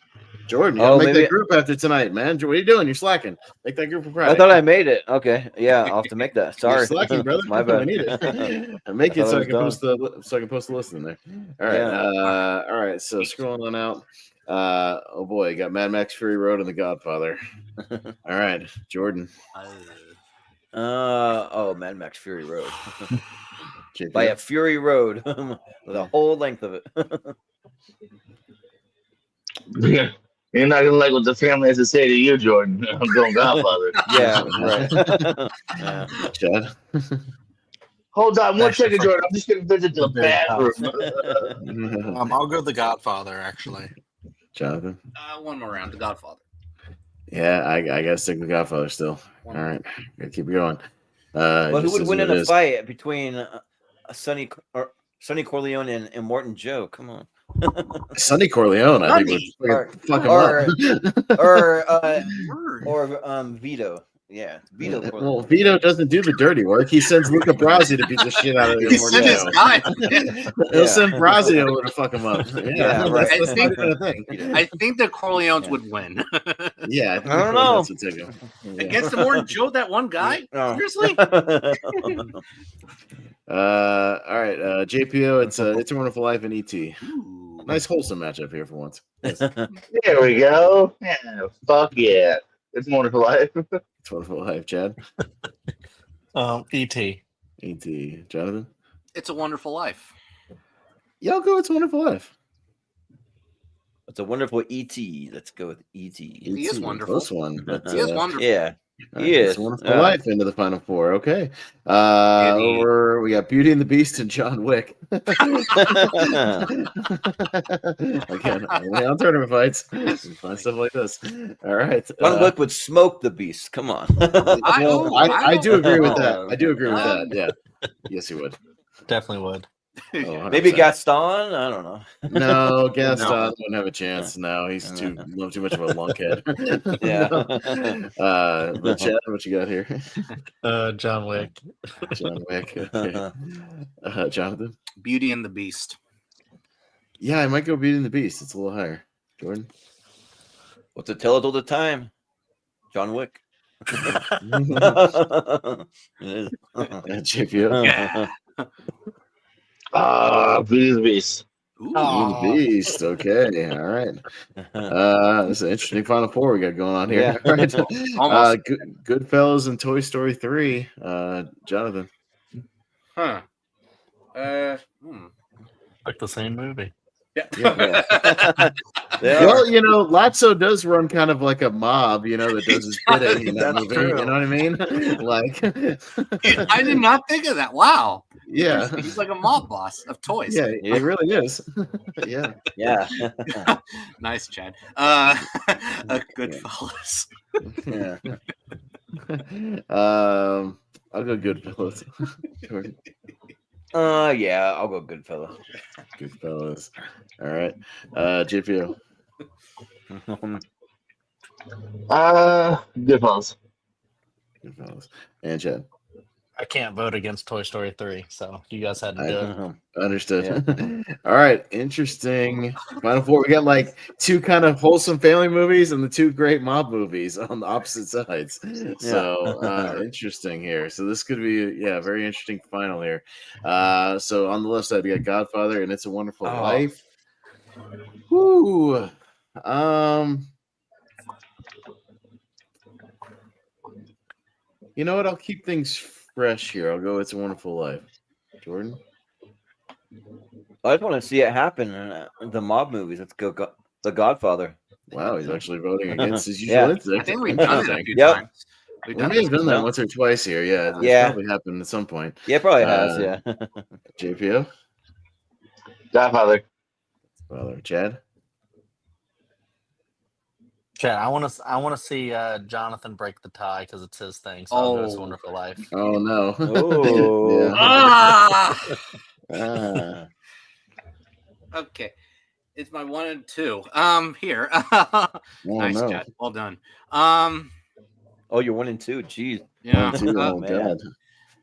Jordan, you gotta make that group after tonight, man. What are you doing? You're slacking. Make that group for Friday. I thought I made it. Okay, yeah, I'll have to make that. Sorry, You're slacking, brother. My bad. I need it. I make it so I can post the list in there. All right, all right. So scrolling on out. Oh boy, you got Mad Max Fury Road and The Godfather. All right, Jordan. Mad Max Fury Road. By a Fury Road, the whole length of it. Yeah. You're not gonna like what the family has to say to you, Jordan. I'm going Godfather. Yeah, right. Chad. Hold on one second, Jordan. I'm just gonna visit the bathroom. I'll go The Godfather, actually. Jonathan. One more round. The Godfather. Yeah, I gotta stick with Godfather still. All right, gotta keep it going. Well, who would win in a fight between Sonny Corleone and Morton Joe? Come on. Sonny Corleone, I think would fuck him up. or Vito. Yeah, Vito. Well, Vito doesn't do the dirty work. He sends Luca Brasi to beat the shit out of him. He sent his guy. He'll send Brasi over to fuck him up. Yeah, right. that's not even a thing. I think the Corleones would win. Yeah, I don't know. Against the Morton Joe, that one guy? No. Seriously? All right, JPO. It's a Wonderful Life in ET. Nice wholesome matchup here for once. Yes. There we go. Yeah, fuck yeah. It's a Wonderful Life. It's a Wonderful Life, Chad. E.T. E.T. Jonathan. It's a Wonderful Life. Y'all go. It's a Wonderful Life. It's a wonderful E.T. Let's go with E.T. He is wonderful. Close one, but He is wonderful. Yeah. He It's is. a Wonderful Life into the final four. Okay. Over we got Beauty and the Beast and John Wick. Again, only on tournament fights. Find stuff like this. All right. John Wick would smoke the beast. Come on. I do agree with that. I do agree with that. Yeah. Yes, he would. Definitely would. Oh, Maybe Gaston. I don't know. No, Gaston wouldn't have a chance. No, he's too much of a lunkhead. Yeah. But Chad, what you got here? John Wick. John Wick. Okay. Jonathan. Beauty and the Beast. Yeah, I might go Beauty and the Beast. It's a little higher. Jordan. What's it tell it all the time? John Wick. It is. JPO. Yeah. Beauty and the Beast. Beauty and the Beast. Okay, all right. This is an interesting Final Four we got going on here. Yeah. All right. Almost. Goodfellas and Toy Story 3. Jonathan. Huh. Like the same movie. Yeah. Well, Lotso does run kind of like a mob, that does his bidding in that That's movie. true. You know what I mean? Like, I did not think of that. Wow. yeah, He's like a mob boss of toys. yeah, he really is. Yeah, Yeah. Nice, Chad. Goodfellas. Yeah. I'll go Goodfellas. Yeah, I'll go Goodfellas. Goodfellas. All right. JPO. Goodfellas. Goodfellas. And Chad. I can't vote against Toy Story 3, so you guys had to do it. Understood. All right. Interesting. Final Four. We got like two kind of wholesome family movies and the two great mob movies on the opposite sides. So interesting here. So this could be a very interesting final here. So on the left side we got Godfather and It's a Wonderful Life. Whoo. You know what? I'll keep things fresh here. I'll go It's a Wonderful Life. Jordan? I just want to see it happen in the mob movies. Let's go The Godfather. Wow, he's actually voting against his usual instinct. I think we've done it a few Yep. times. We may have done that once or twice here. Yeah, it's probably happened at some point. Yeah, it probably has. Yeah. JPO? Godfather. Father. Chad? Chad, I want to see Jonathan break the tie because it's his thing. So I'll go It's a Wonderful Life. Oh no! Oh. Okay, it's my 1 and 2. Here. Nice, no. Chad. Well done. Oh, you're 1 and 2. Jeez. Yeah. 1, 2, oh man. God.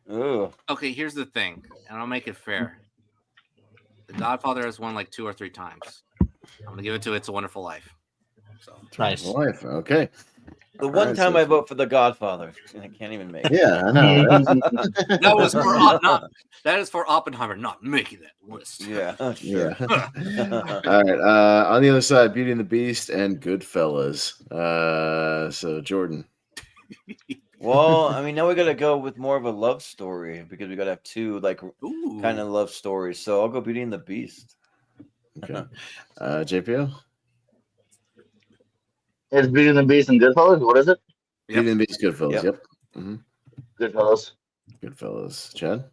Oh. Okay, here's the thing, and I'll make it fair. The Godfather has won like 2 or 3 times. I'm gonna give it to It's a Wonderful Life. So Nice. Life. Okay. The one time I vote for The Godfather, I can't even make it. Yeah, I know. that was for that is for Oppenheimer not making that list. Yeah. Yeah. All right. On the other side, Beauty and the Beast and Goodfellas. So Jordan. Well, I mean, now we got to go with more of a love story because we got to have two kind of love stories. So I'll go Beauty and the Beast. Okay. JPO. It's Beauty and the Beast and Goodfellas. What is it? Beauty and the Beast, Goodfellas. Yep. Mm-hmm. Goodfellas. Goodfellas. Chad.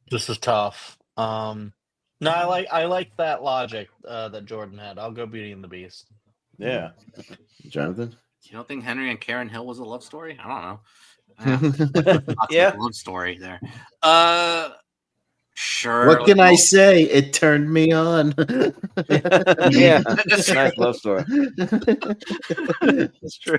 This is tough. No, I like that logic that Jordan had. I'll go Beauty and the Beast. Yeah. Jonathan. You don't think Henry and Karen Hill was a love story? I don't know. Yeah. Love story there. Sure. What can I say? It turned me on. Yeah. Nice love story. It's true.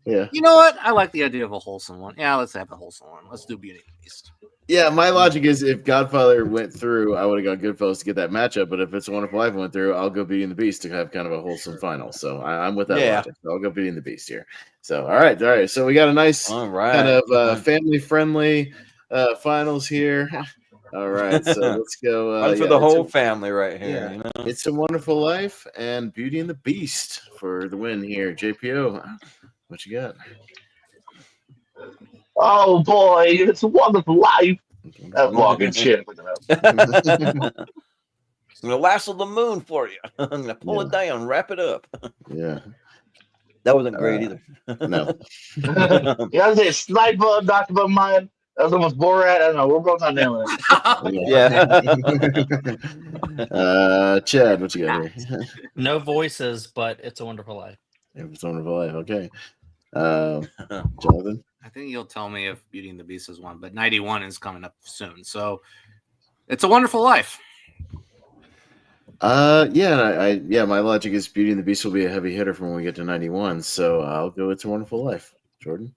Yeah. You know what? I like the idea of a wholesome one. Yeah, let's have the wholesome one. Let's do Beauty and the Beast. Yeah, my logic is if Godfather went through, I would have gone Goodfellas to get that matchup. But if It's a Wonderful Life went through, I'll go Beauty and the Beast to have kind of a wholesome final. So I'm with that logic. So I'll go Beauty and the Beast here. So all right. So we got a nice kind of family-friendly finals here. All right, so let's go. One for the whole family right here. Yeah. You know? It's a Wonderful Life and Beauty and the Beast for the win here. JPO, what you got? Oh boy, It's a Wonderful Life. That's walking shit. I'm gonna lasso the moon for you. I'm gonna pull it down, wrap it up. Yeah, that wasn't great either. No. You have to say sniper, Dr. Mine. That's almost Borat. I don't know. We're both on nailing it. Yeah. Chad, what you got here? No voices, but It's a Wonderful Life. It's a Wonderful Life. Okay. Jonathan. I think you'll tell me if Beauty and the Beast is one, but 91 is coming up soon. So It's a Wonderful Life. Yeah, my logic is Beauty and the Beast will be a heavy hitter from when we get to 91. So I'll go It's a Wonderful Life. Jordan.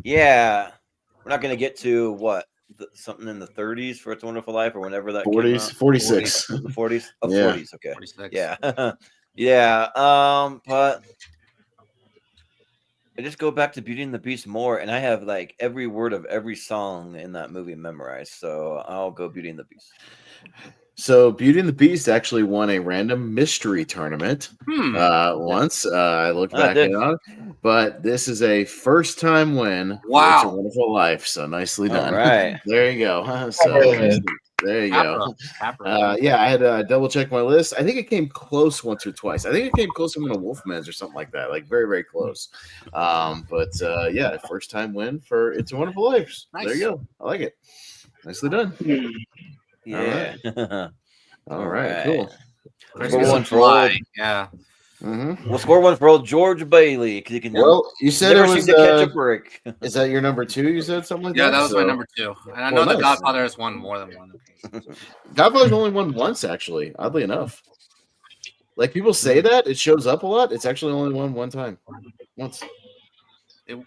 Yeah, we're not going to get to something in the 30s for It's a Wonderful Life or whenever that 40s, 46. 40s? Oh, yeah. 40s, okay. 46. Yeah. Yeah, but I just go back to Beauty and the Beast more, and I have like every word of every song in that movie memorized. So I'll go Beauty and the Beast. So Beauty and the Beast actually won a random mystery tournament once. I looked back at it, but this is a first-time win. Wow. It's a Wonderful Life. So nicely done. All right. There you go. So there you go. Yeah, I had to double check my list. I think it came close once or twice. I think it came close to one of Wolfman's or something like that, like very, very close. But yeah, first time win for It's a Wonderful Life. Nice. There you go. I like it. Nicely done. Yeah. All right. Cool. Score one for old. Yeah. We'll score one for old George Bailey because you can. Well, you said never it was seem to catch a break. Is that your number 2? You said something like that. Yeah, that was my number 2, and I know The Godfather has won more than one. Godfather's only won once, actually. Oddly enough, like people say that it shows up a lot. It's actually only won one time, once.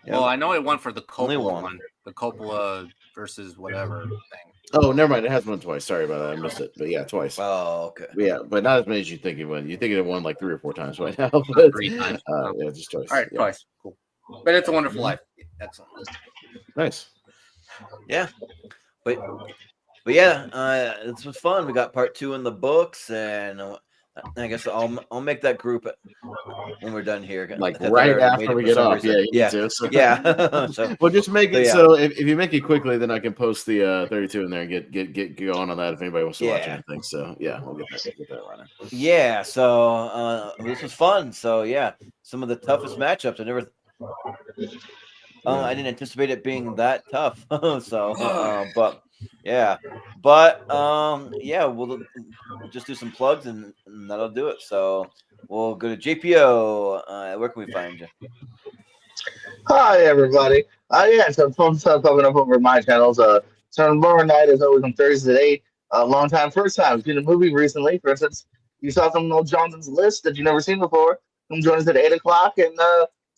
Well, I know it won for the Coppola one, the Coppola versus whatever thing. Oh, never mind. It has won twice. Sorry about that. I missed it. But yeah, twice. Oh, okay. Yeah, but not as many as you think it won. You think it won like 3 or 4 times right now. But, 3 times. Yeah, just twice. All right, twice. Cool. But It's a Wonderful Life. Excellent. Nice. Yeah. But yeah, this was fun. We got part 2 in the books, and I guess I'll make that group when we're done here. Like right after we get off. Yeah. So. Yeah. So, well, just make it so if you make it quickly, then I can post the 32 in there and get going on that if anybody wants to watch anything. So yeah, we'll get that running. Yeah. So this was fun. So yeah, some of the toughest matchups. I didn't anticipate it being that tough. So, yeah, we'll just do some plugs and that'll do it. So we'll go to JPO. Where can we find you? Hi, everybody. So fun stuff coming up over my channels. Tomorrow night is always on Thursdays at 8. Long time, first time. Seen a movie recently. For instance, you saw some of Jonathan's list that you never seen before. Come join us at 8 o'clock and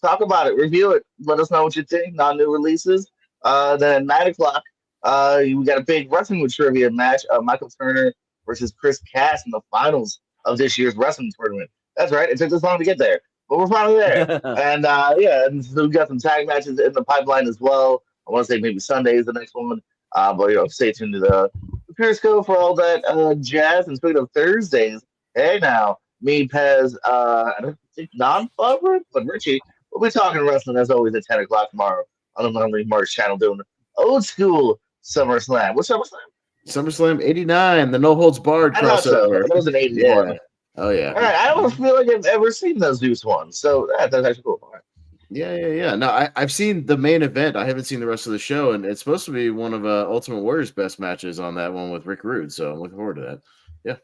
talk about it, review it, let us know what you think. Non-new releases. Then at 9 o'clock, we got a big wrestling with trivia match. Michael Turner versus Chris Cass in the finals of this year's wrestling tournament. That's right. It took this long to get there, but we're finally there. And and so we got some tag matches in the pipeline as well. I want to say maybe Sunday is the next one. But stay tuned to the Periscope for all that jazz. And speaking of Thursdays, hey now, me, Pez, I don't think non-Barber, but Richie, we'll be talking wrestling as always at 10 o'clock tomorrow on the Lonely March channel doing old school SummerSlam. What's SummerSlam? SummerSlam 89, the No Holds Barred crossover. That was an 81. Yeah. Oh yeah. All right. I don't feel like I've ever seen those Zeus ones, so that's actually cool. All right. Yeah. No, I've seen the main event. I haven't seen the rest of the show, and it's supposed to be one of Ultimate Warrior's best matches on that one with Rick Rude. So I'm looking forward to that. Yeah.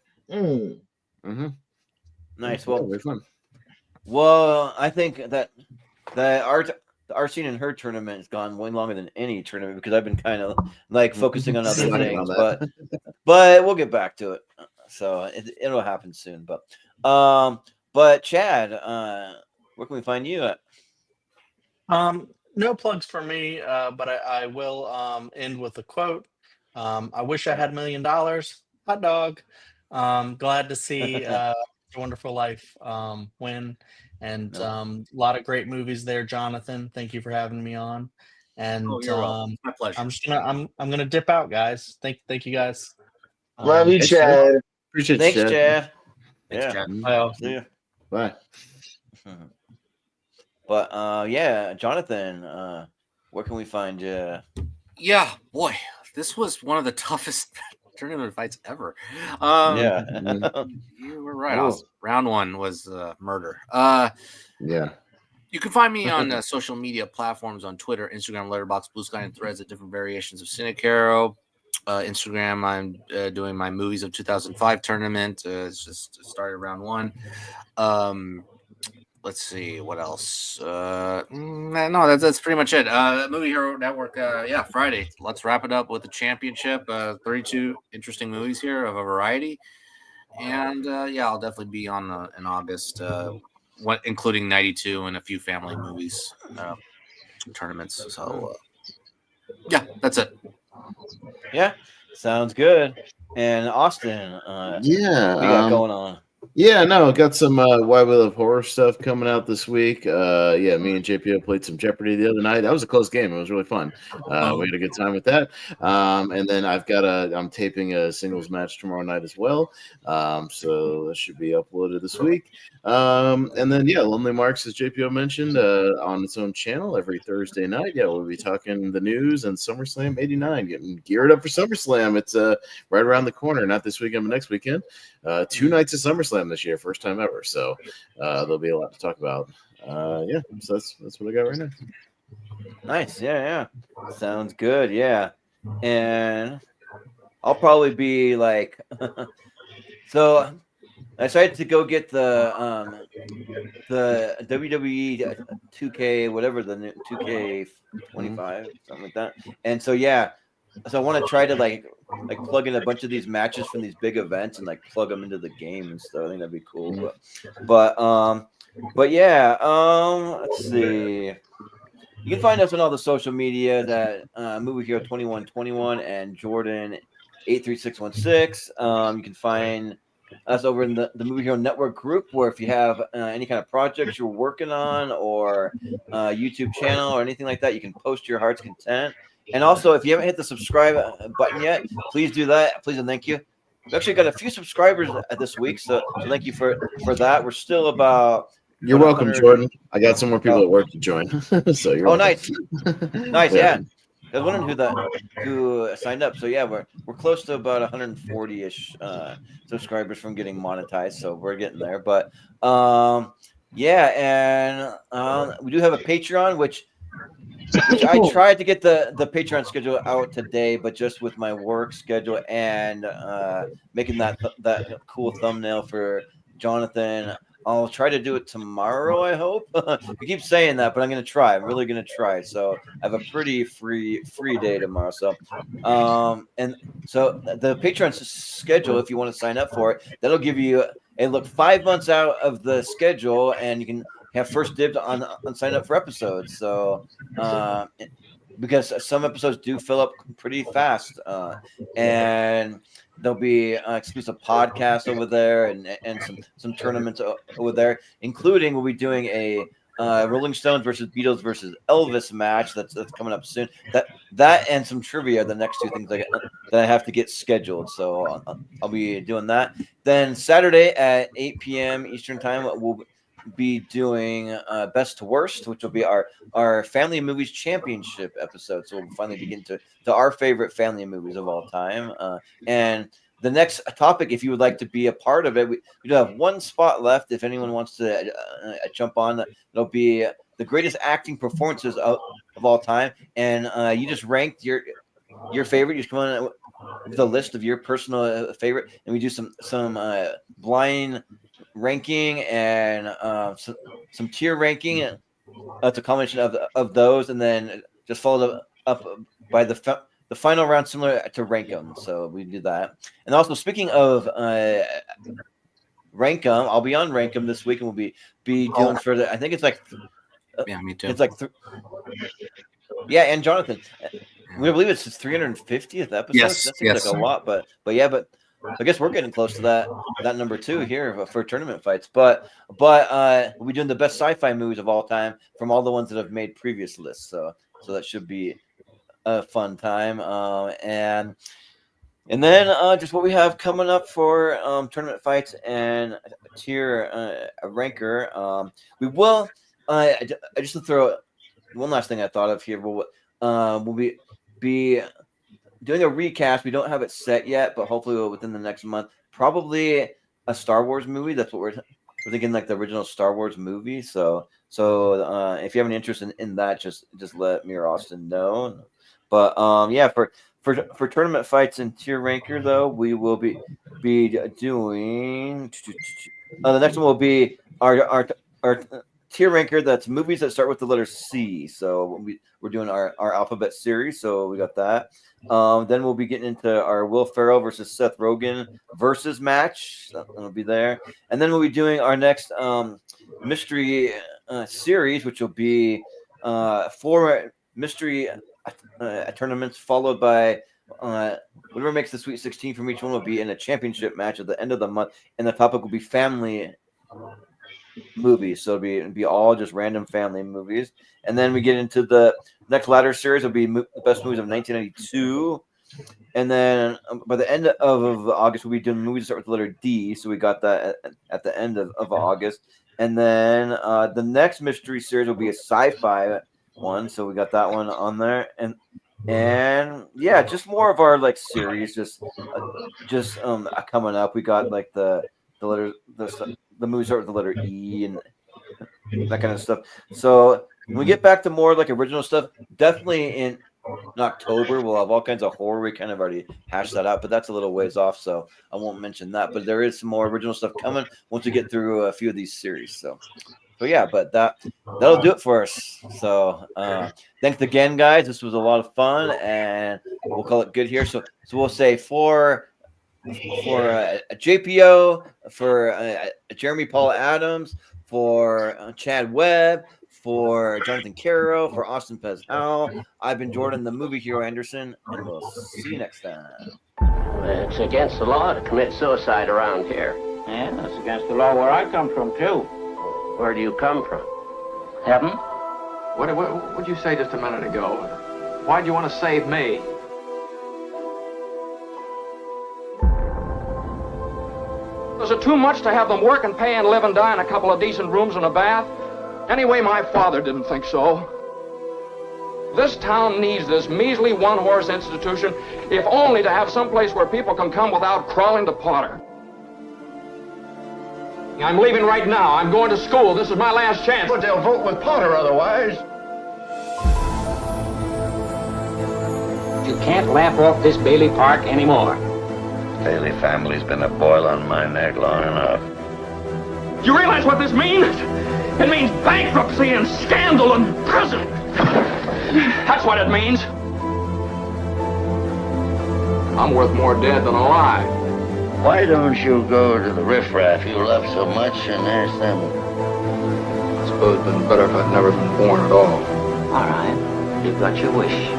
Nice. Well, very fun. Well, I think that our scene in her tournament has gone way longer than any tournament because I've been kind of like focusing on other things, but we'll get back to it. So it'll happen soon. But Chad, where can we find you at? No plugs for me, but I will end with a quote. I wish I had $1 million. Hot dog. Glad to see Wonderful Life win. And a lot of great movies there, Jonathan. Thank you for having me on. And my pleasure. I'm gonna dip out, guys. Thank you guys. Love you, Chad. Appreciate Thanks, you, Chad. Thanks, Chad. Yeah. Bye. But Jonathan, where can we find you? Yeah, boy, this was one of the toughest tournament fights ever. You were right. Round 1 was murder. Yeah. You can find me on social media platforms on Twitter, Instagram, Letterboxd, Blue Sky, and Threads at different variations of Caro. Instagram, I'm doing my Movies of 2005 tournament. It's just started round 1. Let's see what else. No, that's pretty much it. Movie Hero Network. Friday. Let's wrap it up with the championship. 32 interesting movies here of a variety, and I'll definitely be on in August. Including 92 and a few family movies tournaments. So that's it. Yeah, sounds good. And Austin, what you got going on? Yeah, no, got some Why We Love Horror stuff coming out this week. Yeah, me and JPO played some Jeopardy the other night. That was a close game. It was really fun. We had a good time with that. And then I'm taping a singles match tomorrow night as well. So that should be uploaded this week. And then Lonely Marks, as JPO mentioned, on its own channel every Thursday night. Yeah, we'll be talking the news and SummerSlam '89, getting geared up for SummerSlam. It's right around the corner, not this weekend, but next weekend. 2 nights of SummerSlam this year, first time ever. So there'll be a lot to talk about. So that's what I got right now. Nice. Yeah. Sounds good. Yeah. And I'll probably be like, so I decided to go get the WWE 2K, whatever the new 2K25, something like that. And so so I want to try to like plug in a bunch of these matches from these big events and like plug them into the game and stuff. I think that'd be cool. But yeah, let's see. You can find us on all the social media that Movie Hero 2121 and Jordan 83616. You can find us over in the Movie Hero Network group, where if you have any kind of projects you're working on or YouTube channel or anything like that, you can post your heart's content. And also, if you haven't hit the subscribe button yet, please do that. Please and thank you. We actually got a few subscribers this week, so thank you for that. We're still about. You're welcome, Jordan. I got some more people at work to join. So you're welcome. Nice. Yeah. I was wondering who signed up. So yeah, we're close to about 140-ish subscribers from getting monetized. So we're getting there. But and we do have a Patreon, which I tried to get the Patreon schedule out today, but just with my work schedule and making that cool thumbnail for Jonathan, I'll try to do it tomorrow, I hope. We keep saying that, but I'm going to try. I'm really going to try. So I have a pretty free day tomorrow. So, and so the Patreon schedule, if you want to sign up for it, that'll give you a look 5 months out of the schedule, and you can have first dibs on sign up for episodes. So, because some episodes do fill up pretty fast, and there'll be exclusive podcasts over there and some tournaments over there, including we'll be doing a Rolling Stones versus Beatles versus Elvis match that's coming up soon. That and some trivia are the next two things that I have to get scheduled. So I'll be doing that. Then Saturday at 8 p.m. Eastern time, we'll be doing best to worst, which will be our family movies championship episode. So we'll finally begin to our favorite family movies of all time. And the next topic, if you would like to be a part of it, we do have one spot left. If anyone wants to jump on, it'll be the greatest acting performances of all time. And you just ranked your favorite. You just come on with a list of your personal favorite, and we do some blind ranking and some tier ranking. It's a combination of those, and then just followed up by the final round, similar to rank them. So we do that. And also, speaking of rank them, I'll be on rank them this week, and we'll be doing further. I think it's like me too. It's like and Jonathan, we believe it's his 350th episode. Yes, that seems like a lot, but I guess we're getting close to that number 2 here for tournament fights. But we'll be doing the best sci-fi movies of all time from all the ones that have made previous lists. So that should be a fun time. And then just what we have coming up for tournament fights and tier ranker. We will. I just to throw one last thing I thought of here. We'll be doing a recast. We don't have it set yet, but hopefully within the next month, probably a Star Wars movie. That's what we're thinking, like the original Star Wars movie. So if you have any interest in that, just let me or Austin know. But for tournament fights and tier ranker though, we will be doing the next one will be our tier ranker. That's movies that start with the letter C. So we're doing our alphabet series. So we got that. Then we'll be getting into our Will Ferrell versus Seth Rogen versus match. That'll be there. And then we'll be doing our next mystery series, which will be 4 mystery tournaments, followed by whatever makes the Sweet 16 from each one will be in a championship match at the end of the month, and the topic will be family movies. So it'll be all just random family movies, and then we get into the next ladder series. Will be the best movies of 1992. And then by the end of August, we'll be doing movies that start with the letter D. So we got that at the end of August. And then the next mystery series will be a sci-fi one. So we got that one on there. And yeah, just more of our like series, just coming up. We got like the letter the movies start with the letter E and that kind of stuff. So when we get back to more like original stuff, definitely in October we'll have all kinds of horror. We kind of already hashed that out, but that's a little ways off, so I won't mention that. But there is some more original stuff coming once we get through a few of these series. So yeah, but that'll do it for us. So thanks again, guys. This was a lot of fun, and we'll call it good here. So we'll say for a JPO, for Jeremy Paul Adams, for Chad Webb, for Jonathan Caro, for Austin Pez Howell, I've been Jordan, the movie hero Anderson, and we'll see you next time. It's against the law to commit suicide around here. Yeah, that's against the law where I come from, too. Where do you come from? Heaven? What did you say just a minute ago? Why'd you want to save me? Was it too much to have them work and pay and live and die in a couple of decent rooms and a bath? Anyway, my father didn't think so. This town needs this measly one-horse institution, if only to have some place where people can come without crawling to Potter. I'm leaving right now. I'm going to school. This is my last chance. But they'll vote with Potter otherwise. You can't laugh off this Bailey Park anymore. Bailey family's been a boil on my neck long enough. You realize what this means? It means bankruptcy and scandal and prison. That's what it means. I'm worth more dead than alive. Why don't you go to the riffraff you love so much and ask them? I suppose it'd been better if I'd never been born at all. All right, you've got your wish.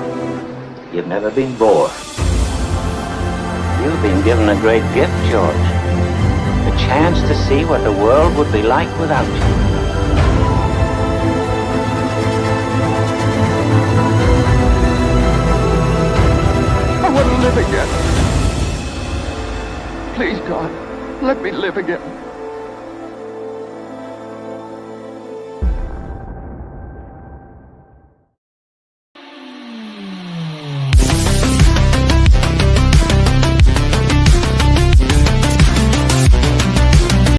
You've never been bored. You've been given a great gift, George. The chance to see what the world would be like without you. I want to live again. Please, God, let me live again.